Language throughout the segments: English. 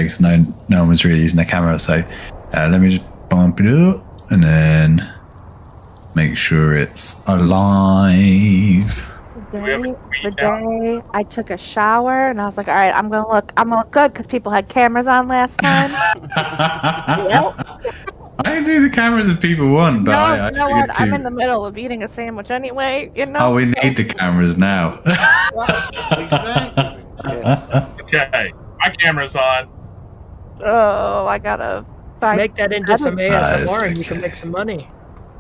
because no one was really using the camera. So let me just bump it up and then make sure it's alive. The day I took a shower and I was like, all right, I'm gonna look good because people had cameras on last time. Well, I can do the cameras if people want, but I you know what? figured I'm in the middle of eating a sandwich anyway. You know. Oh, we need the cameras now. Exactly. Okay, my camera's on. Oh, I gotta make that into some ASMR and you okay. can make some money.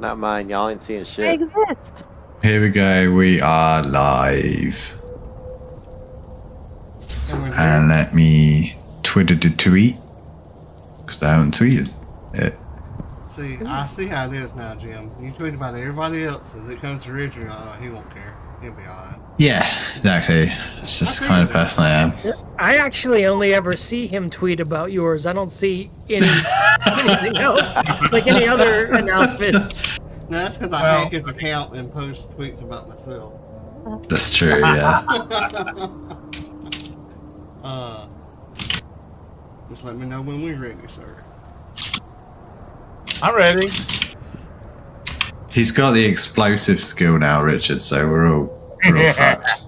Not mine. Y'all ain't seeing I shit. exist. Here we go. We are live. And let me Twitter the tweet because I haven't tweeted it. See, I see how it is now, Jim. You tweet about everybody else as it comes to Richard, he won't care. He'll be alright. Yeah, exactly. It's just the kind of person I am. I actually only ever see him tweet about yours. I don't see anything else, like any other announcements. No, that's because I hack his account and post tweets about myself. That's true, yeah. Just let me know when we're ready, sir. I'm ready. He's got the explosive skill now, Richard, so we're all fucked.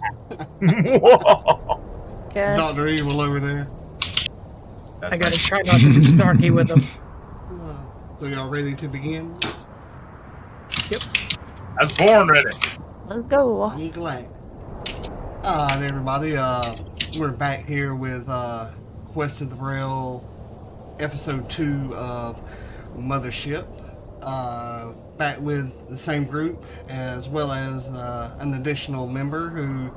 Dr. Evil over there. I gotta try not to be snarky with him. So y'all ready to begin? Yep. I was born ready. Let's go. I'm glad. Alright, everybody. We're back here with Quest of the Braille, episode 2 of Mothership. Back with the same group, as well as an additional member who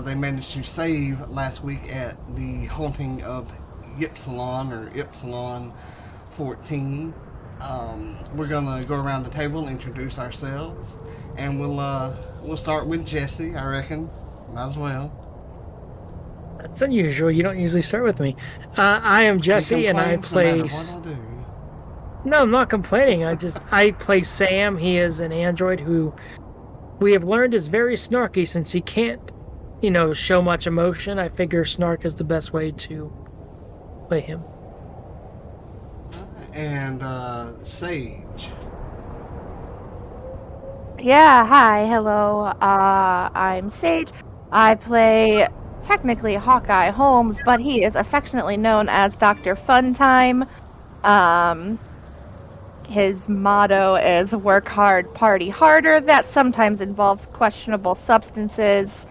they managed to save last week at the haunting of Ypsilon, or Ypsilon 14. We're gonna go around the table and introduce ourselves, and we'll start with Jesse. I reckon, might as well. That's unusual. You don't usually start with me. I am Jesse, and I play. No, I'm not complaining. I play Sam. He is an android who we have learned is very snarky since he can't, show much emotion. I figure snark is the best way to play him. And Sage. Yeah, hi, hello. I'm Sage. I play technically Hawkeye Holmes, but he is affectionately known as Dr. Funtime. His motto is work hard, party harder. That sometimes involves questionable substances.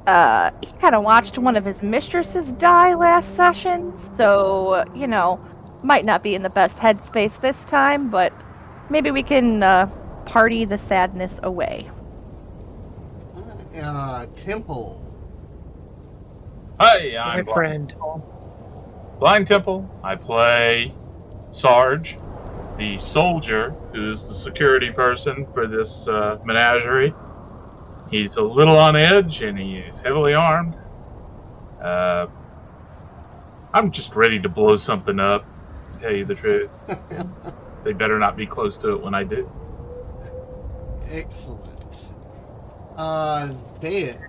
He kind of watched one of his mistresses die last session, so, might not be in the best headspace this time, but maybe we can party the sadness away. Temple. Hi, I'm My friend. Blind Temple. I play Sarge, the soldier who's the security person for this menagerie. He's a little on edge and he is heavily armed. I'm just ready to blow something up, to tell you the truth. They better not be close to it when I do. Excellent. Dead.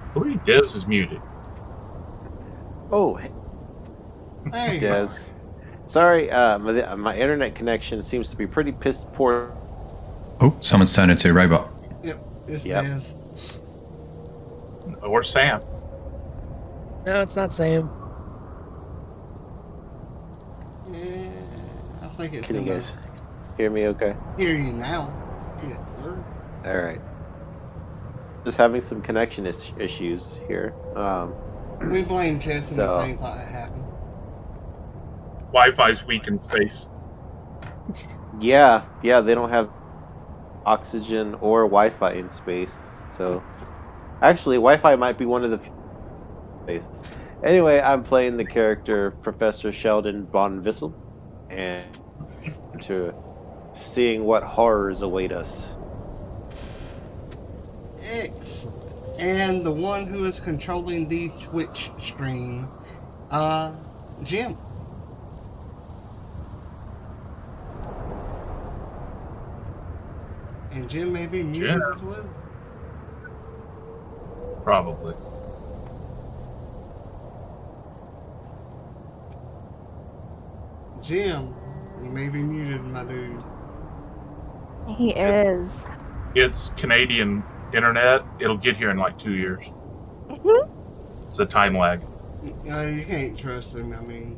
I believe Dez is muted. Oh, Hey, Des. Sorry, my internet connection seems to be pretty piss poor. Oh, someone's turned into a robot. Yep, it's Yep. Dez. Or Sam. No, it's not Sam. Yeah, I think it's Can you gonna guys hear me okay? hear you now. Yes, sir. Alright. Just having some connection issues here. We blame Jesse So- when things like that happen. Wi-Fi's weak in space. Yeah, they don't have oxygen or Wi-Fi in space. So, actually, Wi-Fi might be one of the space. Anyway, I'm playing the character Professor Sheldon Von Vissel, and to seeing what horrors await us. Excellent. And the one who is controlling the Twitch stream, Jim. And Jim may be muted as well. Probably. Jim, you may be muted, my dude. He is. It's Canadian internet. It'll get here in like 2 years. It's a time lag. You can't trust him. I mean,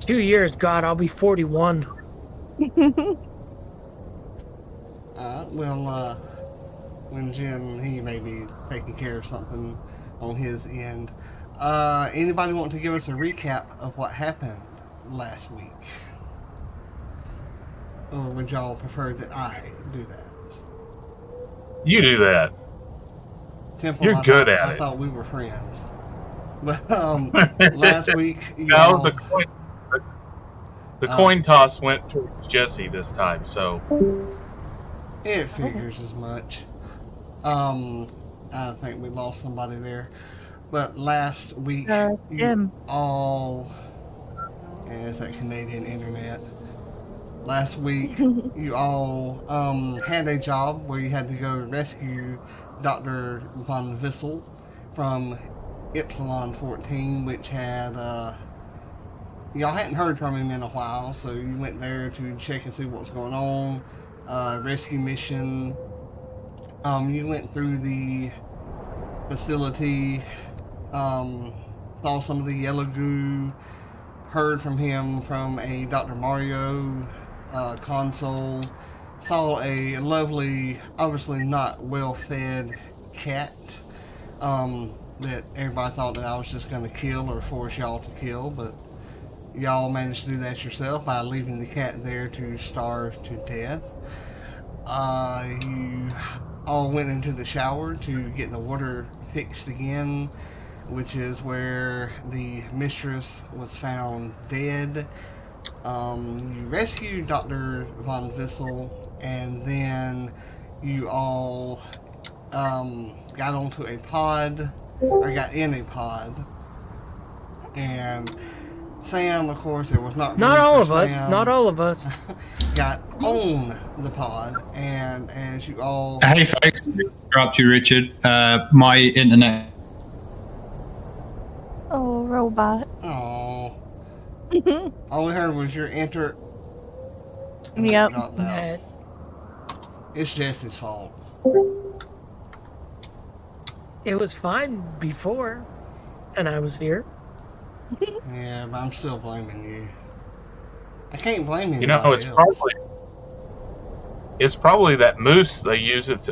2 years, God, I'll be 41. when Jim, he may be taking care of something on his end. Anybody want to give us a recap of what happened last week? Or would y'all prefer that I do that? You do that. Temple, You're good at I it. thought we were friends. But last week, No, the coin toss went towards Jesse this time, so it figures as much. I think we lost somebody there. But last week, you Jim. all... Yeah, it's that Canadian internet. Last week, you all had a job where you had to go rescue Dr. Von Wissel from Epsilon 14, which had... y'all hadn't heard from him in a while, so you went there to check and see what was going on. Rescue mission. You went through the facility, saw some of the yellow goo, heard from him from a Dr. Mario console, saw a lovely, obviously not well-fed cat that everybody thought that I was just going to kill or force y'all to kill, but y'all managed to do that yourself by leaving the cat there to starve to death. You all went into the shower to get the water fixed again, which is where the mistress was found dead. You rescued Dr. Von Wissel, and then you all got onto a pod, or got in a pod, and Sam, of course, it was not Not really all for of us. Sam, Not all of us. got on the pod, and as you all... Hey folks, interrupt you, Richard. My internet. Oh, robot. Oh. All we heard was your enter. Yep. Dropped out. It's Jesse's fault. It was fine before, and I was here. Yeah, but I'm still blaming you. I can't blame you. you know it's probably that moose. They use its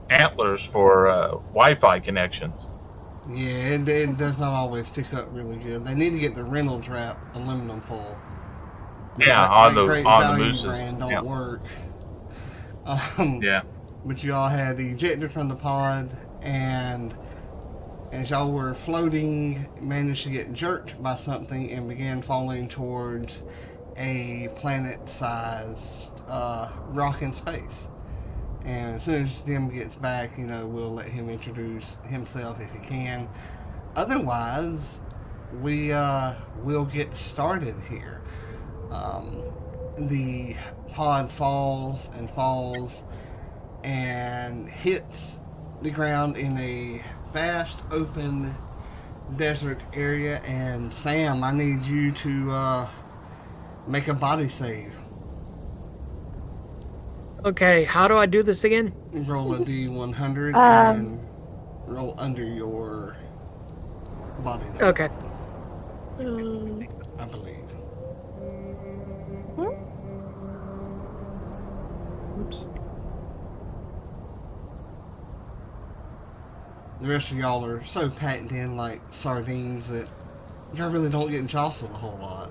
antlers for Wi-Fi connections. Yeah, it does not always pick up really good. They need to get the Reynolds wrap aluminum foil. Yeah, on the mooses. Brand don't Yeah. work. Yeah. But you all had ejected from the pod, and as y'all were floating, managed to get jerked by something and began falling towards a planet-sized rock in space. And as soon as Jim gets back, we'll let him introduce himself if he can. Otherwise, we'll get started here. The pod falls and hits the ground in a vast open desert area. And Sam, I need you to make a body save. Okay, how do I do this again? Roll a D100 and roll under your body number, Okay. I believe. Oops. The rest of y'all are so packed in like sardines that y'all really don't get jostled a whole lot.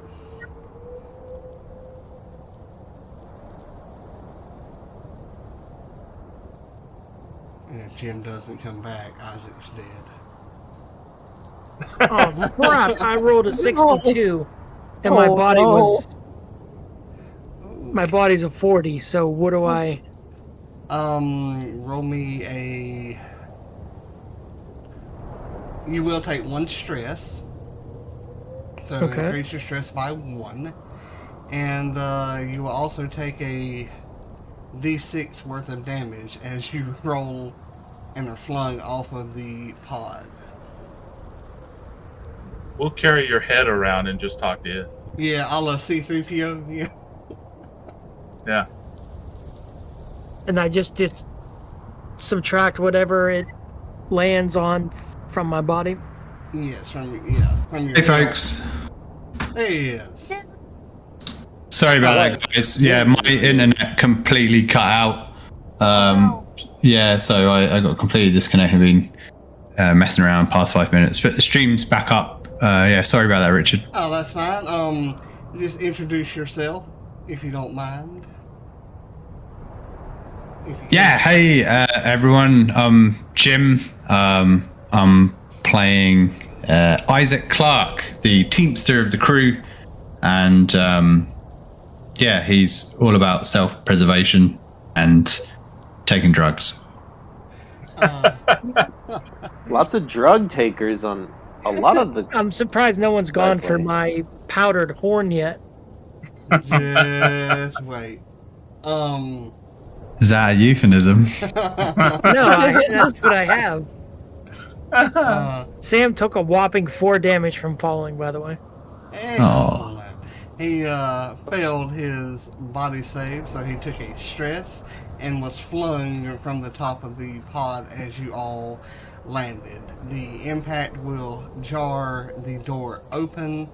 And if Jim doesn't come back, Isaac's dead. Oh crap! I rolled a 62, and my Oh, body no. was. My body's a 40. So what do I? Roll me a... You will take 1 stress. So Okay. increase your stress by 1. And you will also take a D6 worth of damage as you roll and are flung off of the pod. We'll carry your head around and just talk to you. Yeah, a la C-3PO. Yeah. Yeah. And I just subtract whatever it lands on from my body. Yes, from your Hey, folks. There he is. Sorry about that, guys. Yeah, my internet completely cut out. Yeah, so I got completely disconnected. Been messing around past 5 minutes, but the stream's back up. Yeah, sorry about that, Richard. Oh, that's fine. Just introduce yourself, if you don't mind. Yeah, hey everyone. Jim. I'm playing Isaac Clark, the teamster of the crew, and yeah, he's all about self-preservation and taking drugs. Lots of drug takers on a lot of the. I'm surprised no one's gone for my powdered horn yet. Just wait. Is that a euphemism? No, that's what I have. Sam took a whopping 4 damage from falling, by the way. Excellent. He failed his body save, so he took a stress and was flung from the top of the pod as you all landed. The impact will jar the door open,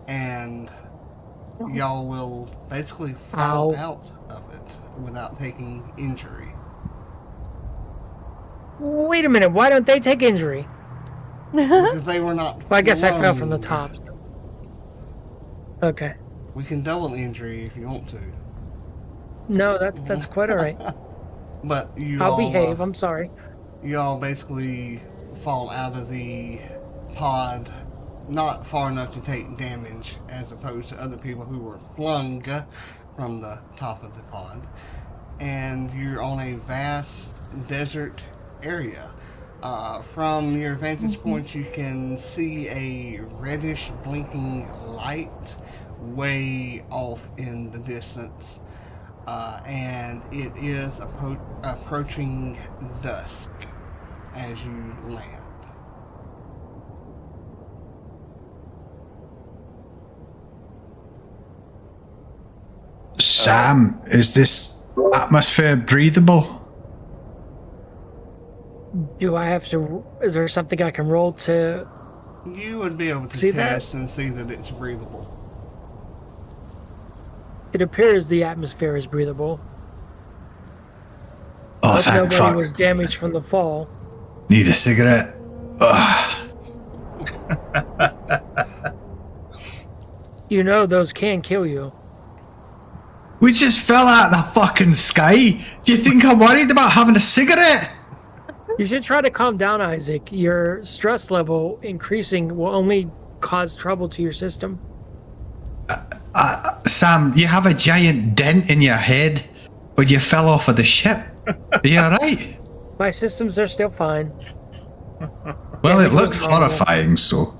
and y'all will basically fall out of it without taking injury. Wait a minute, why don't they take injury? Because they were not. Well, I guess I fell from the flung. top. Okay. We can double injury if you want to. No, that's quite all right. But you I'll all behave, I'm sorry. you all basically fall out of the pod not far enough to take damage, as opposed to other people who were flung from the top of the pod. And you're on a vast desert area. From your vantage point, you can see a reddish blinking light way off in the distance. And it is approaching dusk as you land. Sam, is this atmosphere breathable? Do I have to... Is there something I can roll to... You would be able to See test and see that it's breathable. It appears the atmosphere is breathable. Oh, Hope thank nobody fuck. was damaged from the fall. Need a cigarette? Ugh. You know those can kill you. We just fell out of the fucking sky. Do you think I'm worried about having a cigarette? You should try to calm down, Isaac. Your stress level increasing will only cause trouble to your system. Sam, you have a giant dent in your head where you fell off of the ship. Are you alright? My systems are still fine. Well, Yeah, it looks normal. horrifying, so.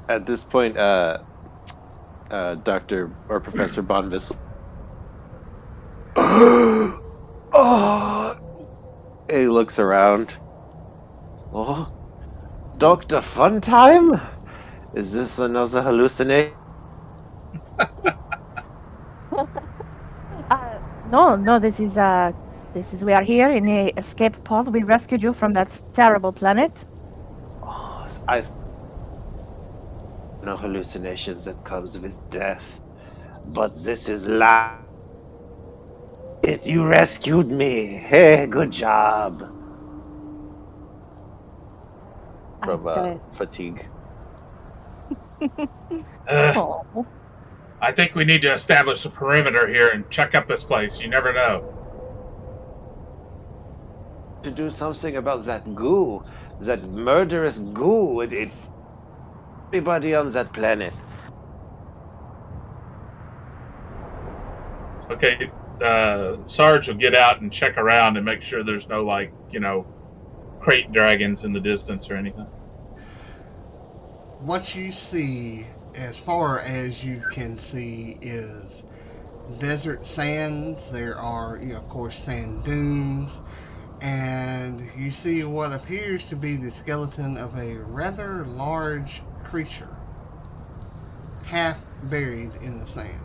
At this point, Dr. or Professor Bonvissel. Oh, he looks around. Oh, Dr. Funtime? Is this another hallucination? No, this is we are here in the escape pod. We rescued you from that terrible planet. Oh, no hallucinations that comes with death. But this is life. You rescued me. Hey, good job. From fatigue. Oh. I think we need to establish a perimeter here and check up this place. You never know. To do something about that goo, that murderous goo. Everybody on that planet. Okay, Sarge will get out and check around and make sure there's no, crate dragons in the distance or anything. What you see, as far as you can see, is desert sands. There are, of course, sand dunes. And you see what appears to be the skeleton of a rather large creature, half buried in the sand.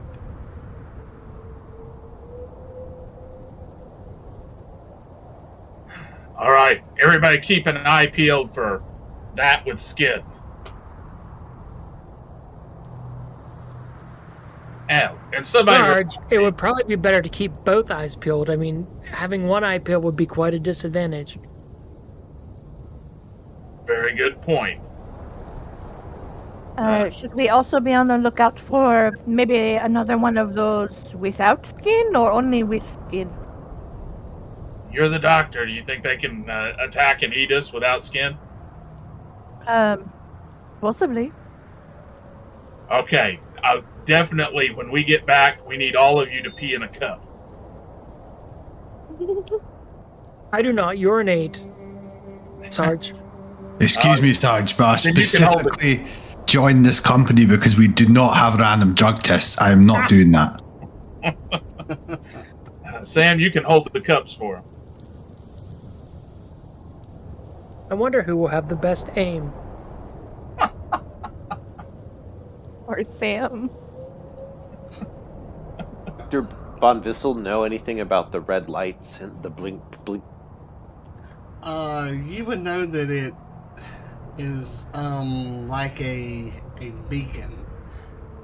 All right, everybody keep an eye peeled for that with skin. And somebody... Sarge, it would probably be better to keep both eyes peeled. I mean, having one eye peeled would be quite a disadvantage. Very good point. Should we also be on the lookout for maybe another one of those without skin or only with skin? You're the doctor. Do you think they can attack and eat us without skin? Possibly. Okay. Definitely, when we get back, we need all of you to pee in a cup. I do not urinate, Sarge. Excuse me, Sarge, but I then you can hold it. specifically joined this company because we do not have random drug tests. I am not doing that. Sam, you can hold the cups for him. I wonder who will have the best aim. Or Sam. Dr. Von Vissel know anything about the red lights and the blink? You would know that it is like a beacon,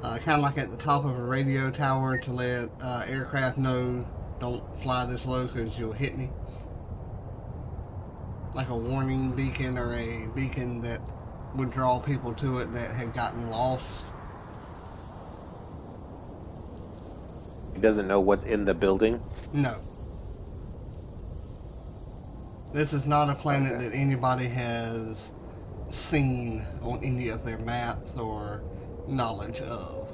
kind of like at the top of a radio tower to let aircraft know don't fly this low because you'll hit me. Like a warning beacon or a beacon that would draw people to it that had gotten lost. He doesn't know what's in the building? No. This is not a planet that anybody has seen on any of their maps or knowledge of.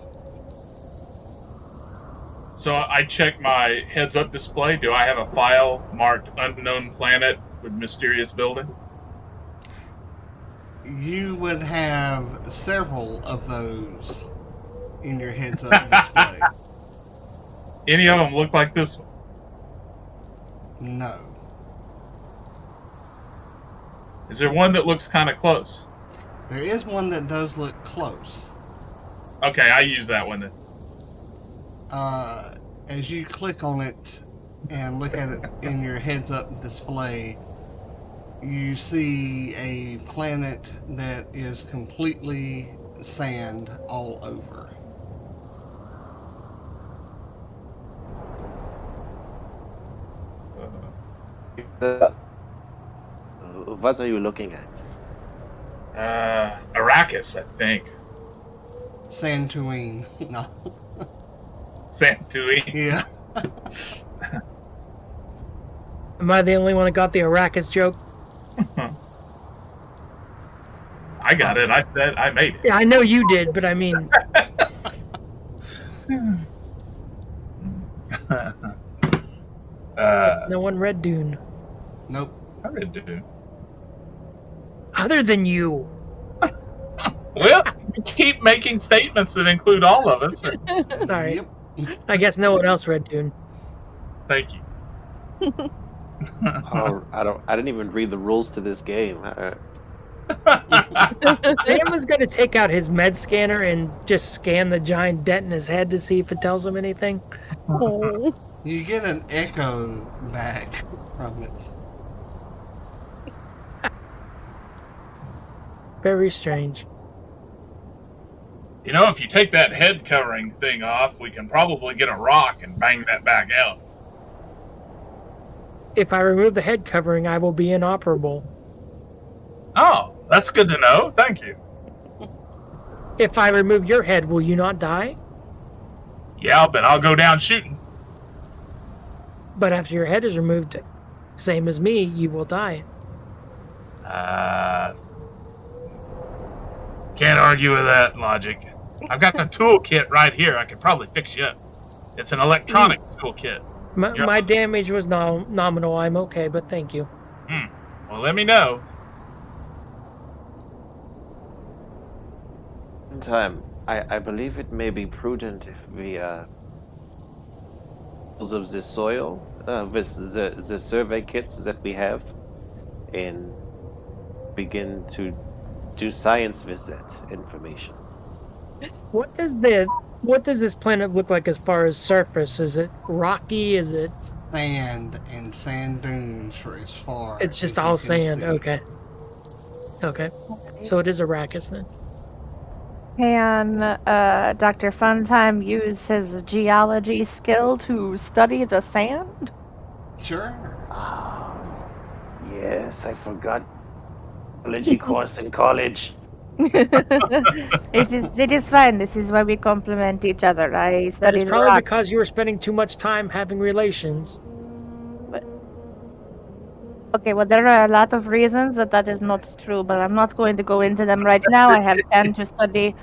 So I check my heads-up display. Do I have a file marked unknown planet with mysterious building? You would have several of those in your heads-up display. Any of them look like this one? No. Is there one that looks kind of close? There is one that does look close. Okay, I use that one then. As you click on it and look at it in your heads-up display, you see a planet that is completely sand all over. What are you looking at? Arrakis, I think. Santoine. No. Santoine. Yeah. Am I the only one that got the Arrakis joke? I got it. I said I made it. Yeah, I know you did, but I mean... no one read Dune. Nope. I read Dune. Other than you. Well, you keep making statements that include all of us. Sorry. Yep. I guess no one else read Dune. Thank you. Oh, I didn't even read the rules to this game. Sam is going to take out his med scanner and just scan the giant dent in his head to see if it tells him anything. Oh. You get an echo back from it. Very strange. You know, if you take that head covering thing off, we can probably get a rock and bang that back out. If I remove the head covering, I will be inoperable. Oh, that's good to know. Thank you. If I remove your head, will you not die? Yeah, but I'll go down shooting. But after your head is removed, same as me, you will die. Can't argue with that logic. I've got the toolkit right here. I can probably fix you up. It's an electronic toolkit. My damage was nominal. I'm okay, but thank you. Well, let me know. Meantime, I believe it may be prudent if we of the soil, with the survey kits that we have, and begin to do science with that information. What does this planet look like as far as surface? Is it rocky? Is it? Sand and sand dunes for as far. It's just as you all can sand. see. Okay. Okay. So it is Arrakis then. Can Dr. Funtime use his geology skill to study the sand? Sure. Yes, I forgot. Biology course in college. It is fine. This is why we complement each other. I That studied is probably rock. because you were spending too much time having relations. Okay, well, there are a lot of reasons that is not true, but I'm not going to go into them right now. I have sand to study.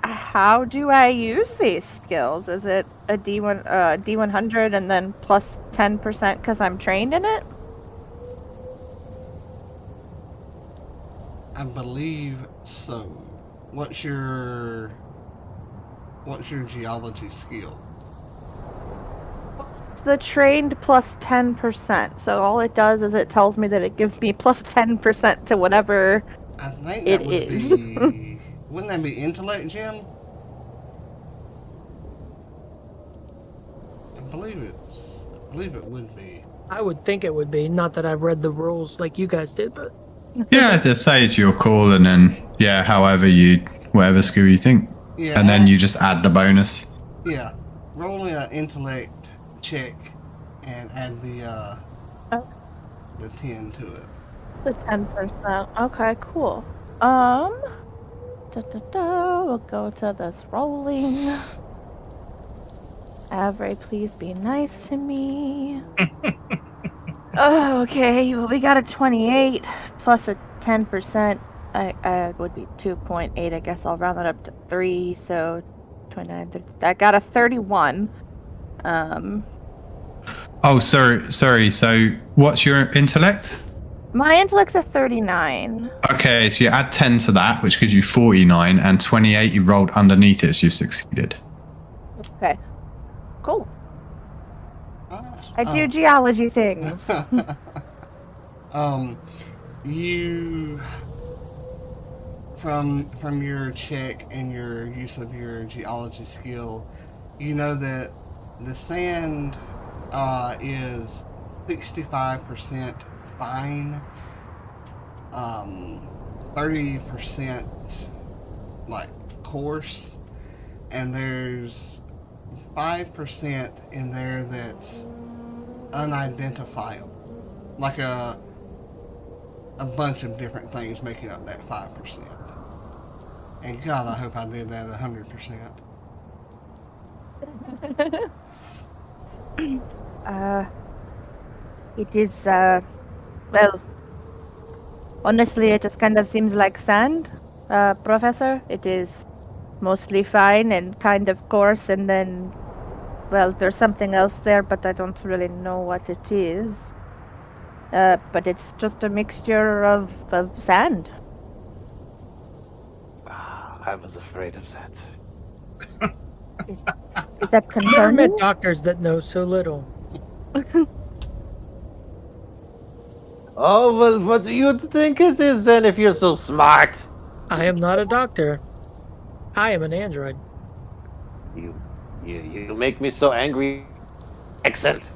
How do I use these skills? Is it a D100 and then plus 10% because I'm trained in it? I believe so. What's your geology skill? The trained plus 10%. So all it does is it tells me that it gives me plus 10% to whatever I think it that would is. be. Wouldn't that be intellect, Jim? I believe it would be. I would think it would be. Not that I've read the rules like you guys did, but Yeah, just say it's your call, and then whatever skill you think, Yeah. and then you just add the bonus. Yeah. Roll an intellect check and add the 10 to it. The 10%. Okay, cool. We'll go to this rolling. Avery, please be nice to me. Oh, okay. Well, we got a 28 plus a 10%. I would be 2.8. I guess I'll round that up to 3. So 29. I got a 31. Oh, sorry. So, what's your intellect? My intellect's a 39. Okay, so you add 10 to that, which gives you 49, and 28 you rolled underneath it, so you've succeeded. Okay. Cool. I do geology things. You from your check and your use of your geology skill, you know that the sand is 65% fine, 30% like coarse, and there's 5% in there that's unidentifiable, like a bunch of different things making up that 5%. And God, I hope I did that 100%. It is, well, honestly, it just kind of seems like sand, Professor. It is mostly fine and kind of coarse, and then, well, there's something else there, but I don't really know what it is. But it's just a mixture of sand. I was afraid of that. Is that I've never concerning? met doctors that know so little. Oh, well, what do you think it is then if you're so smart? I am not a doctor. I am an android. You make me so angry. Accent.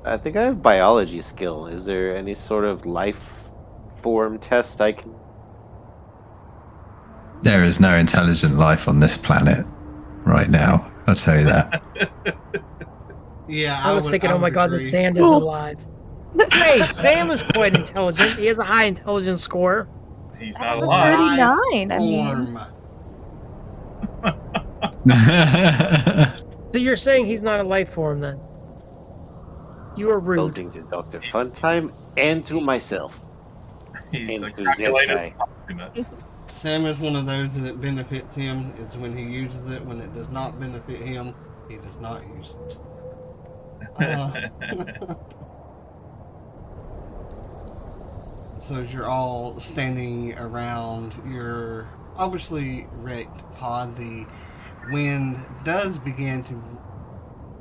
I think I have biology skill. Is there any sort of life form test I can? There is no intelligent life on this planet right now. I'll tell you that. Yeah, I was thinking, oh my god, the agree. sand is alive. Hey, Sam is quite intelligent. He has a high intelligence score. He's I not have a alive. 39. I mean, Form. So you're saying he's not a life form then? You are rude. Insulting to Dr. Funtime and to myself. He's a And to that calculated guy. document. Sam is one of those that it benefits him. It's when he uses it. When it does not benefit him, he does not use it. So as you're all standing around your obviously wrecked pod. The wind does begin to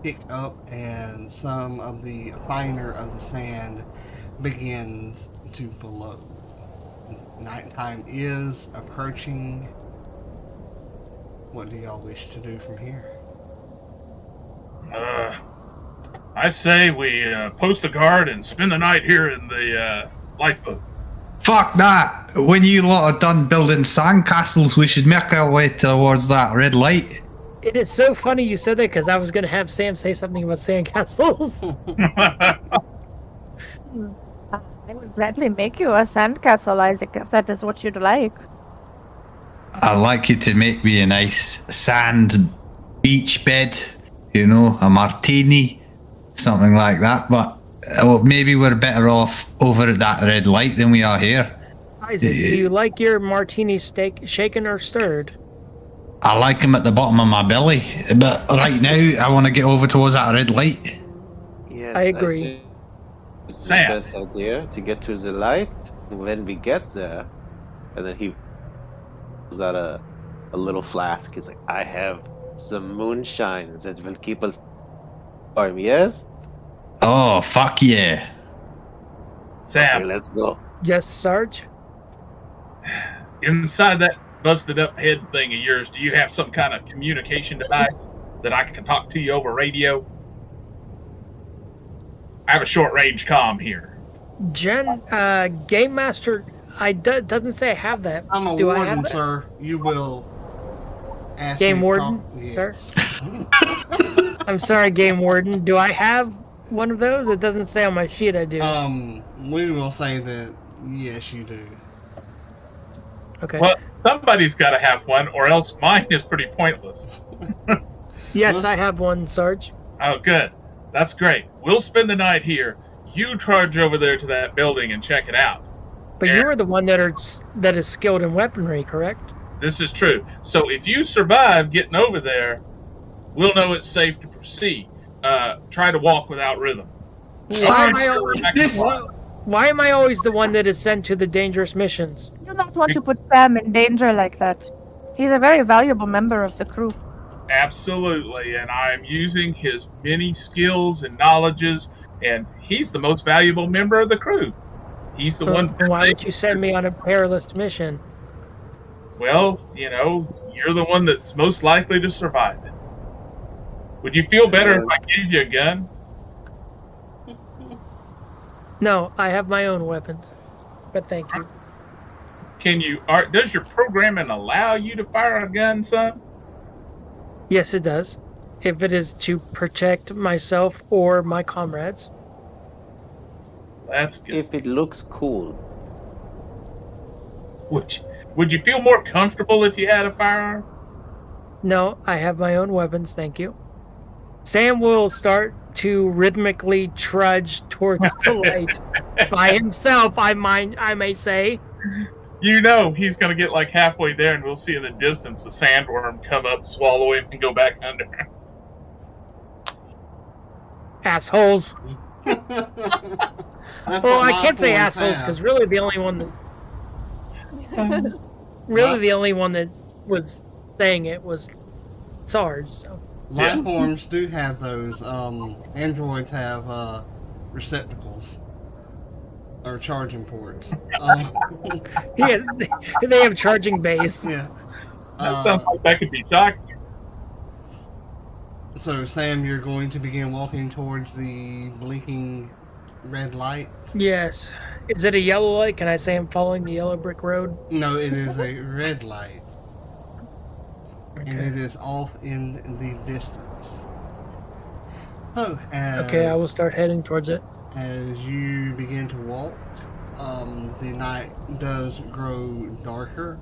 pick up, and some of the finer of the sand begins to blow. Nighttime is approaching. What do y'all wish to do from here? I say we post a guard and spend the night here in the lifeboat. Fuck that! When you lot are done building sandcastles, we should make our way towards that red light. It is so funny you said that because I was going to have Sam say something about sandcastles. I would gladly make you a sandcastle, Isaac, if that is what you'd like. I'd like you to make me a nice sand beach bed, you know, a martini, something like that. But maybe we're better off over at that red light than we are here. Isaac, do you like your martini steak shaken or stirred? I like them at the bottom of my belly, but right now I want to get over towards that red light. Yes, I agree. think it's Sam. the best idea to get to the light. When we get there, and then he pulls out a little flask. He's like, I have some moonshine that will keep us warm, yes? Oh, fuck yeah. Sam, Okay, let's go. Yes, Sarge? inside that busted up head thing of yours, do you have some kind of communication device that I can talk to you over radio? I have a short range comm here. Game Master, doesn't say I have that. I'm a Do I warden, have that? sir. You will ask Game me to warden, talk- sir? Yes. I'm sorry, Game Warden. Do I have one of those? It doesn't say on my sheet I do. We will say that yes, you do. Okay. Well, somebody's got to have one, or else mine is pretty pointless. Yes, I have one, Sarge. Oh, good. That's great. We'll spend the night here. You charge over there to that building and check it out. But Yeah. you're the one that is skilled in weaponry, correct? This is true. So if you survive getting over there, we'll know it's safe to proceed. Try to walk without rhythm. Sarge, Why am I always the one that is sent to the dangerous missions? You do not want to put Sam in danger like that. He's a very valuable member of the crew. Absolutely, and I'm using his many skills and knowledges, and he's the most valuable member of the crew. He's the one. Why would you send me on a perilous mission? Well, you know, you're the one that's most likely to survive it. Would you feel better if I gave you a gun? No, I have my own weapons. But thank you. Can you? Does your programming allow you to fire a gun, son? Yes, it does. If it is to protect myself or my comrades. That's good. If it looks cool. Would you feel more comfortable if you had a firearm? No, I have my own weapons, thank you. Sam will start to rhythmically trudge towards the light by himself, I may say. You know he's going to get like halfway there, and we'll see in the distance a sandworm come up, swallow him, and go back under. Assholes. That's Well, what I my can't say forms assholes have. because really the only one that was saying it was Sarge. So. Life forms do have those. Androids have receptacles or charging ports. Yeah, they have charging bays. Yeah. That sounds like that could be shocking. So, Sam, you're going to begin walking towards the blinking red light? Yes. Is it a yellow light? Can I say I'm following the yellow brick road? No, it is a red light. And Okay. it is off in the distance. So, Okay, I will start heading towards it. as you begin to walk, the night does grow darker,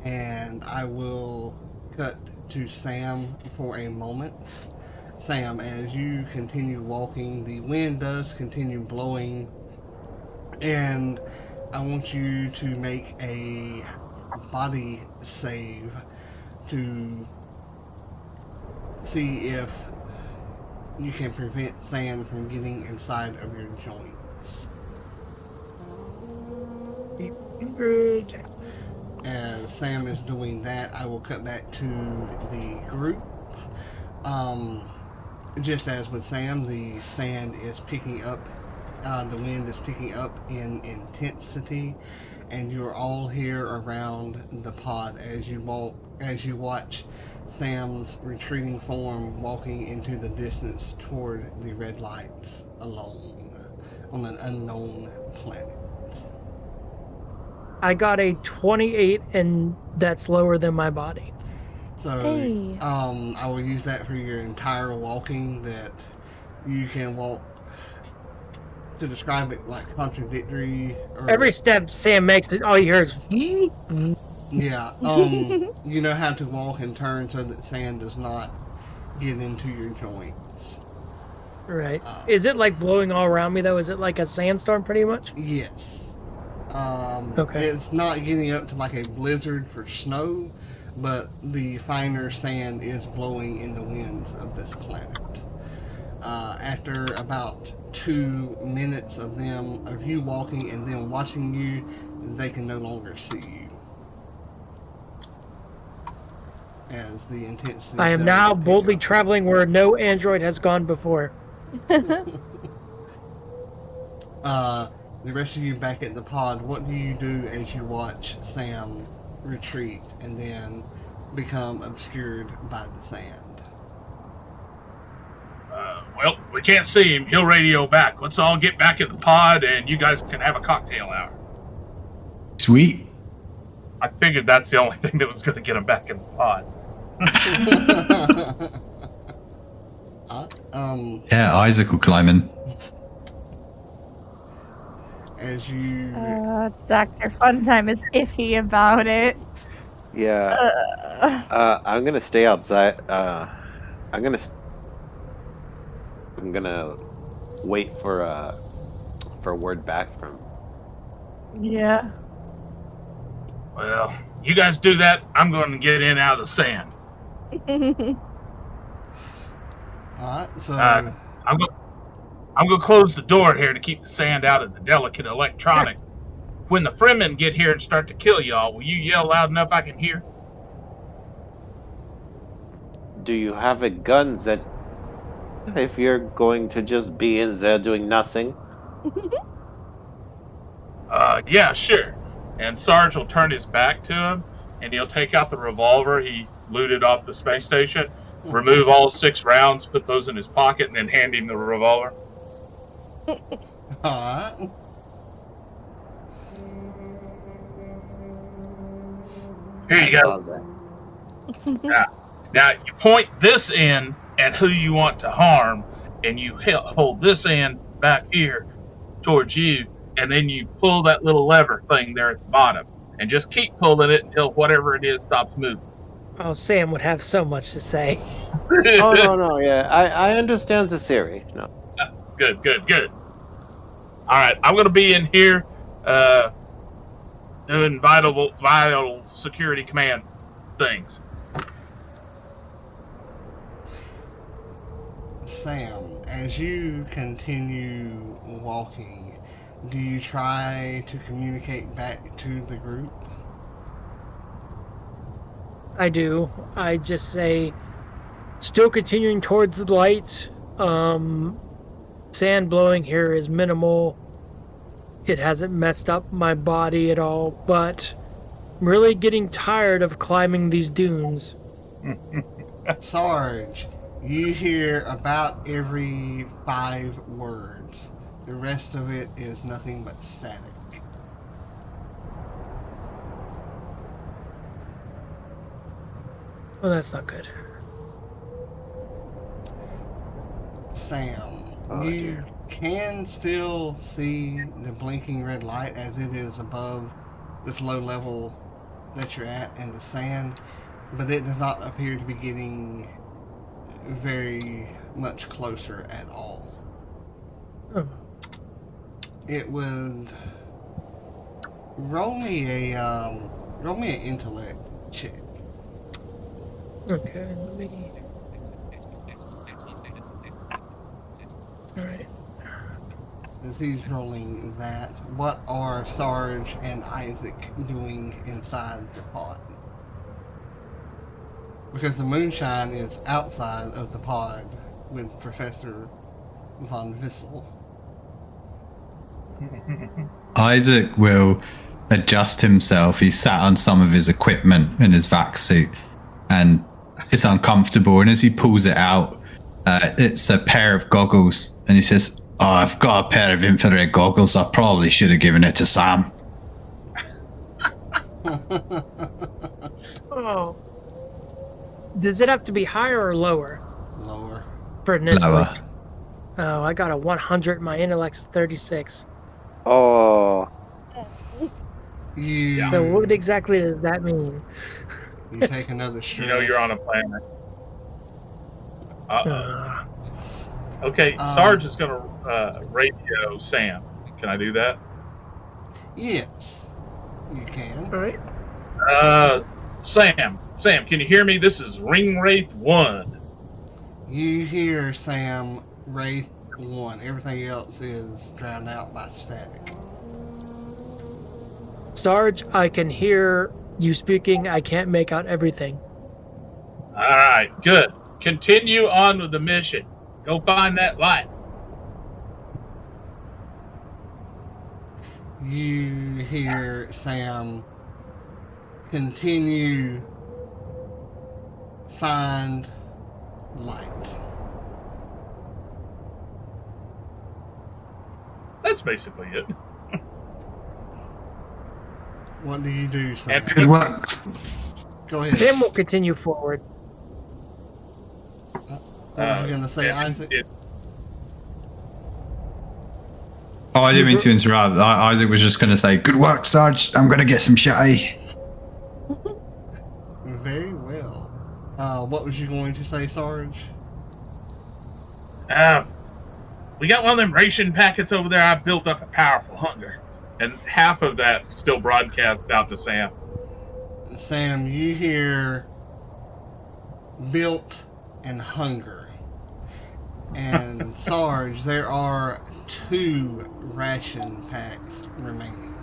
and I will cut to Sam for a moment. Sam, as you continue walking, the wind does continue blowing, and I want you to make a body save to see if you can prevent sand from getting inside of your joints. As Sam is doing that, I will cut back to the group. Just as with Sam, the sand is picking up, the wind is picking up in intensity, and you're all here around the pod as you watch Sam's retreating form walking into the distance toward the red lights alone on an unknown planet. I got a 28, and that's lower than my body. So, Hey. I will use that for your entire walking, that you can walk, to describe it like contradictory. Or, Every step Sam makes, all you hear is... yeah, you know how to walk and turn so that sand does not get into your joints. Right. Is it like blowing all around me, though? Is it like a sandstorm, pretty much? Yes. Okay. It's not getting up to like a blizzard for snow, but the finer sand is blowing in the winds of this planet. After about 2 minutes of you walking and them watching you, they can no longer see you. As the intensity. I am does now pick boldly up. traveling where no android has gone before. The rest of you back at the pod, what do you do as you watch Sam retreat and then become obscured by the sand? Well, we can't see him. He'll radio back. Let's all get back in the pod, and you guys can have a cocktail hour. Sweet. I figured that's the only thing that was going to get him back in the pod. Yeah, icicle climbing. As you Dr. Funtime is iffy about it. Yeah. I'm gonna stay outside. I'm gonna wait for word back from. Yeah. Well, you guys do that. I'm going to get in out of the sand. alright, so I'm going to close the door here to keep the sand out of the delicate electronic. When the Fremen get here and start to kill y'all, will you yell loud enough I can hear? Do you have a gun that? If you're going to just be in there doing nothing. Yeah, sure. And Sarge will turn his back to him, and he'll take out the revolver he looted off the space station, remove all 6 rounds, put those in his pocket, and then hand him the revolver. alright. Here you go. Now, you point this end at who you want to harm, and you hold this end back here towards you, and then you pull that little lever thing there at the bottom, and just keep pulling it until whatever it is stops moving. Oh, Sam would have so much to say. Oh no, yeah, I understand the theory. No. Good. All right, I'm going to be in here doing vital security command things. Sam, as you continue walking, do you try to communicate back to the group? I do. I just say, still continuing towards the lights. Sand blowing here is minimal. It hasn't messed up my body at all, but I'm really getting tired of climbing these dunes. Sarge, you hear about every 5 words. The rest of it is nothing but static. Well, that's not good. Sam, Oh, you dear. can still see the blinking red light as it is above this low level that you're at in the sand, but it does not appear to be getting very much closer at all. Oh. It would roll me an intellect check. Okay, let me... Alright. as he's rolling that, what are Sarge and Isaac doing inside the pod? Because the moonshine is outside of the pod with Professor Von Vissel. Isaac will adjust himself. He's sat on some of his equipment in his vac suit, and it's uncomfortable. And as he pulls it out, it's a pair of goggles, and he says, "Oh, I've got a pair of infrared goggles. I probably should have given it to Sam." Oh. Does it have to be higher or lower? Lower. For an intellect? Lower. Oh, I got a 100. My intellect's 36. Oh, You, So what exactly does that mean? you take another stress. You know you're on a planet. Uh, Okay, Sarge is going to radio Sam. Can I do that? Yes, you can. all right. Sam, can you hear me? This is Ring Wraith 1. You hear Sam, Wraith 1. Everything else is drowned out by static. Sarge, I can hear you speaking. I can't make out everything. All right, good. Continue on with the mission. Go find that light. You hear Sam, continue, find light. That's basically it. What do you do, Sam? And Good work. Go ahead. Sam will continue forward. What was you going to say, Isaac? Oh, I didn't mean to interrupt. Isaac was just going to say, "Good work, Sarge. I'm going to get some shitty." Very well. What was you going to say, Sarge? We got one of them ration packets over there. I built up a powerful hunger. And half of that still broadcasts out to Sam. Sam, you hear built and hunger. And Sarge, there are 2 ration packs remaining.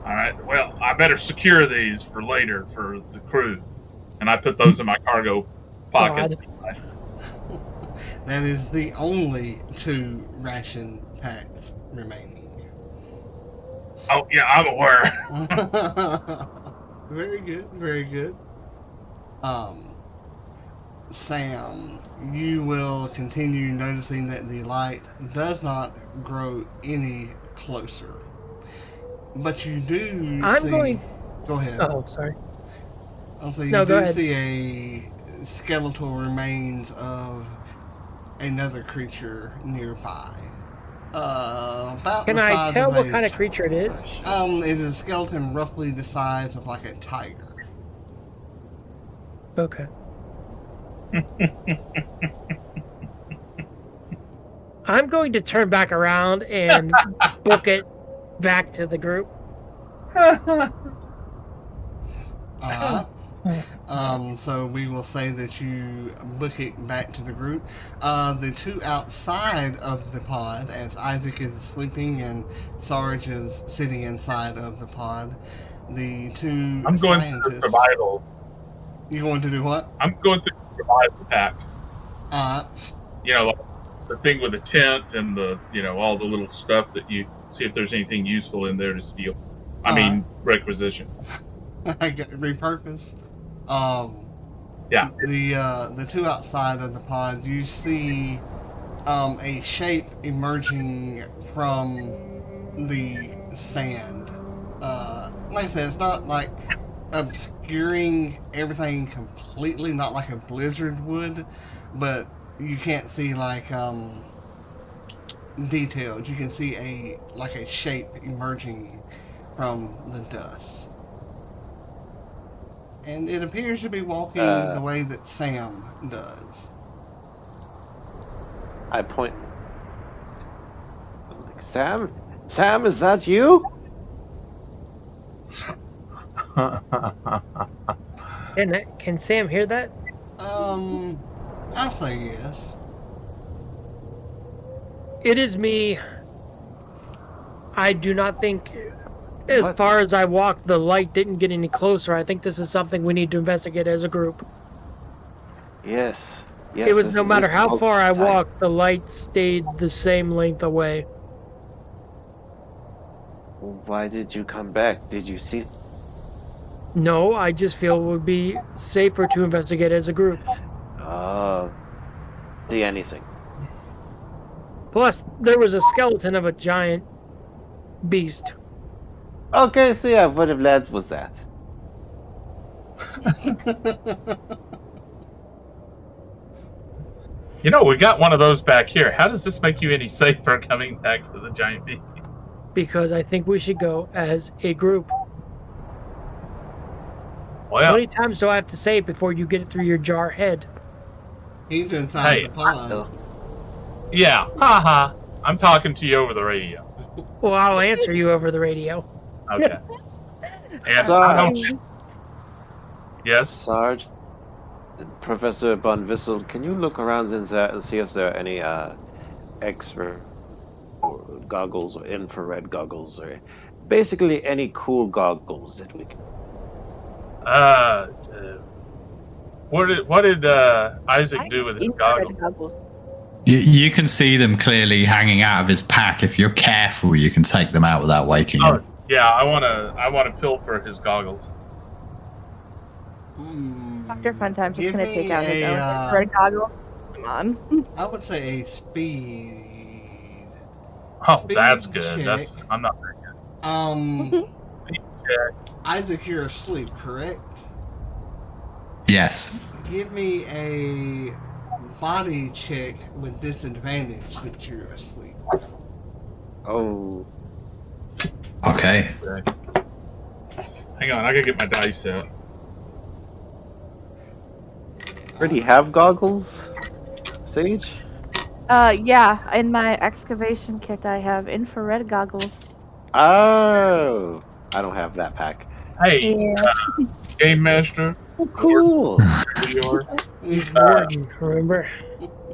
All right, well, I better secure these for later for the crew. And I put those in my cargo pocket. That is the only 2 ration packs remaining. Oh, yeah, I'm aware. Very good, very good. Sam, you will continue noticing that the light does not grow any closer. But you do see... Go ahead. Oh, sorry. So you No, go do ahead. see a skeletal remains of another creature nearby. About Can the I size tell of what a kind of creature it is? It is a skeleton roughly the size of like a tiger. Okay. I'm going to turn back around and book it back to the group. So we will say that you book it back to the group. The 2 outside of the pod, as Isaac is sleeping and Sarge is sitting inside of the pod, the 2 I'm going scientists... through survival. You going to do what? I'm going through the survival pack. Yeah. Like the thing with the tent and the, all the little stuff that you see if there's anything useful in there to steal. I mean, requisition. I got repurposed. Yeah. The 2 outside of the pod, you see a shape emerging from the sand. Like I said, it's not like obscuring everything completely, not like a blizzard would, but you can't see like details. You can see a shape emerging from the dust. And it appears to be walking the way that Sam does. I point. Sam? Sam, is that you? Can Sam hear that? I'll say yes. It is me. I do not think, as What? far as I walked, the light didn't get any closer. I think this is something we need to investigate as a group. Yes. Yes. It was this no is- matter this is how all far I sign. walked, the light stayed the same length away. Why did you come back? Did you see? No, I just feel it would be safer to investigate as a group. See anything? Plus, there was a skeleton of a giant beast. Okay, so yeah, what of lads was that? You know, we got one of those back here. How does this make you any safer coming back to the giant bee? Because I think we should go as a group. How Well, many times do I have to say it before you get it through your jar head? He's inside Hey, the pond. yeah, haha. I'm talking to you over the radio. Well, I'll answer you over the radio. Okay. And Sorry. I don't. Yes. Sarge, Professor Von Wissel, can you look around in there and see if there are any X-ray or goggles or infrared goggles or basically any cool goggles that we can. What did Isaac do with his goggles? You can see them clearly hanging out of his pack. If you're careful, you can take them out without waking him. Yeah, I wanna pilfer his goggles. Dr. Funtime's just Give going to take me out his a, own infrared goggle. Come on. I would say a speed. Oh, Speed that's good. check. I'm not very good. Check. Isaac, you're asleep, correct? Yes. Give me a body check with disadvantage since you're asleep. Oh, Okay. Hang on, I gotta get my dice out. already have goggles, Sage? Yeah, in my excavation kit, I have infrared goggles. Oh, I don't have that pack. Hey, Yeah. Game Master. Oh, cool. Your, He's warden, remember?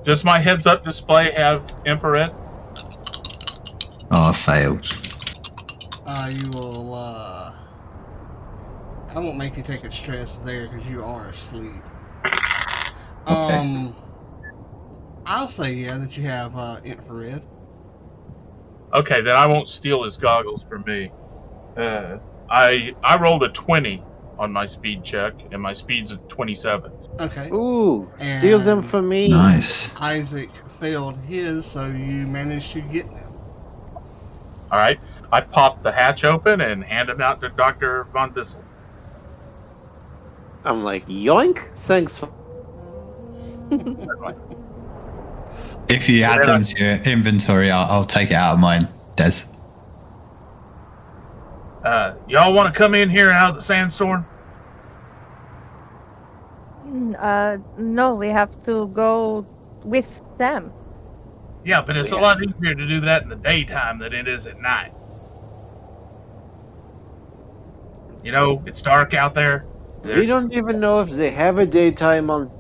does my heads-up display have infrared? Oh, I failed. You will, I won't make you take a stress there because you are asleep. I'll say, yeah, that you have, infrared. Okay, then I won't steal his goggles from me. I rolled a 20 on my speed check, and my speed's at 27. Okay. Ooh, steals them And from me. Nice. Isaac failed his, so you managed to get them. All right, I pop the hatch open and hand him out to Dr. Von Bissell. I'm like, yoink, thanks. If you add them to your inventory, I'll take it out of mine, Des. Y'all want to come in here out of the sandstorm? No, we have to go with them. Yeah, but it's a lot easier to do that in the daytime than it is at night. You know, it's dark out there. We don't even know if they have a daytime on.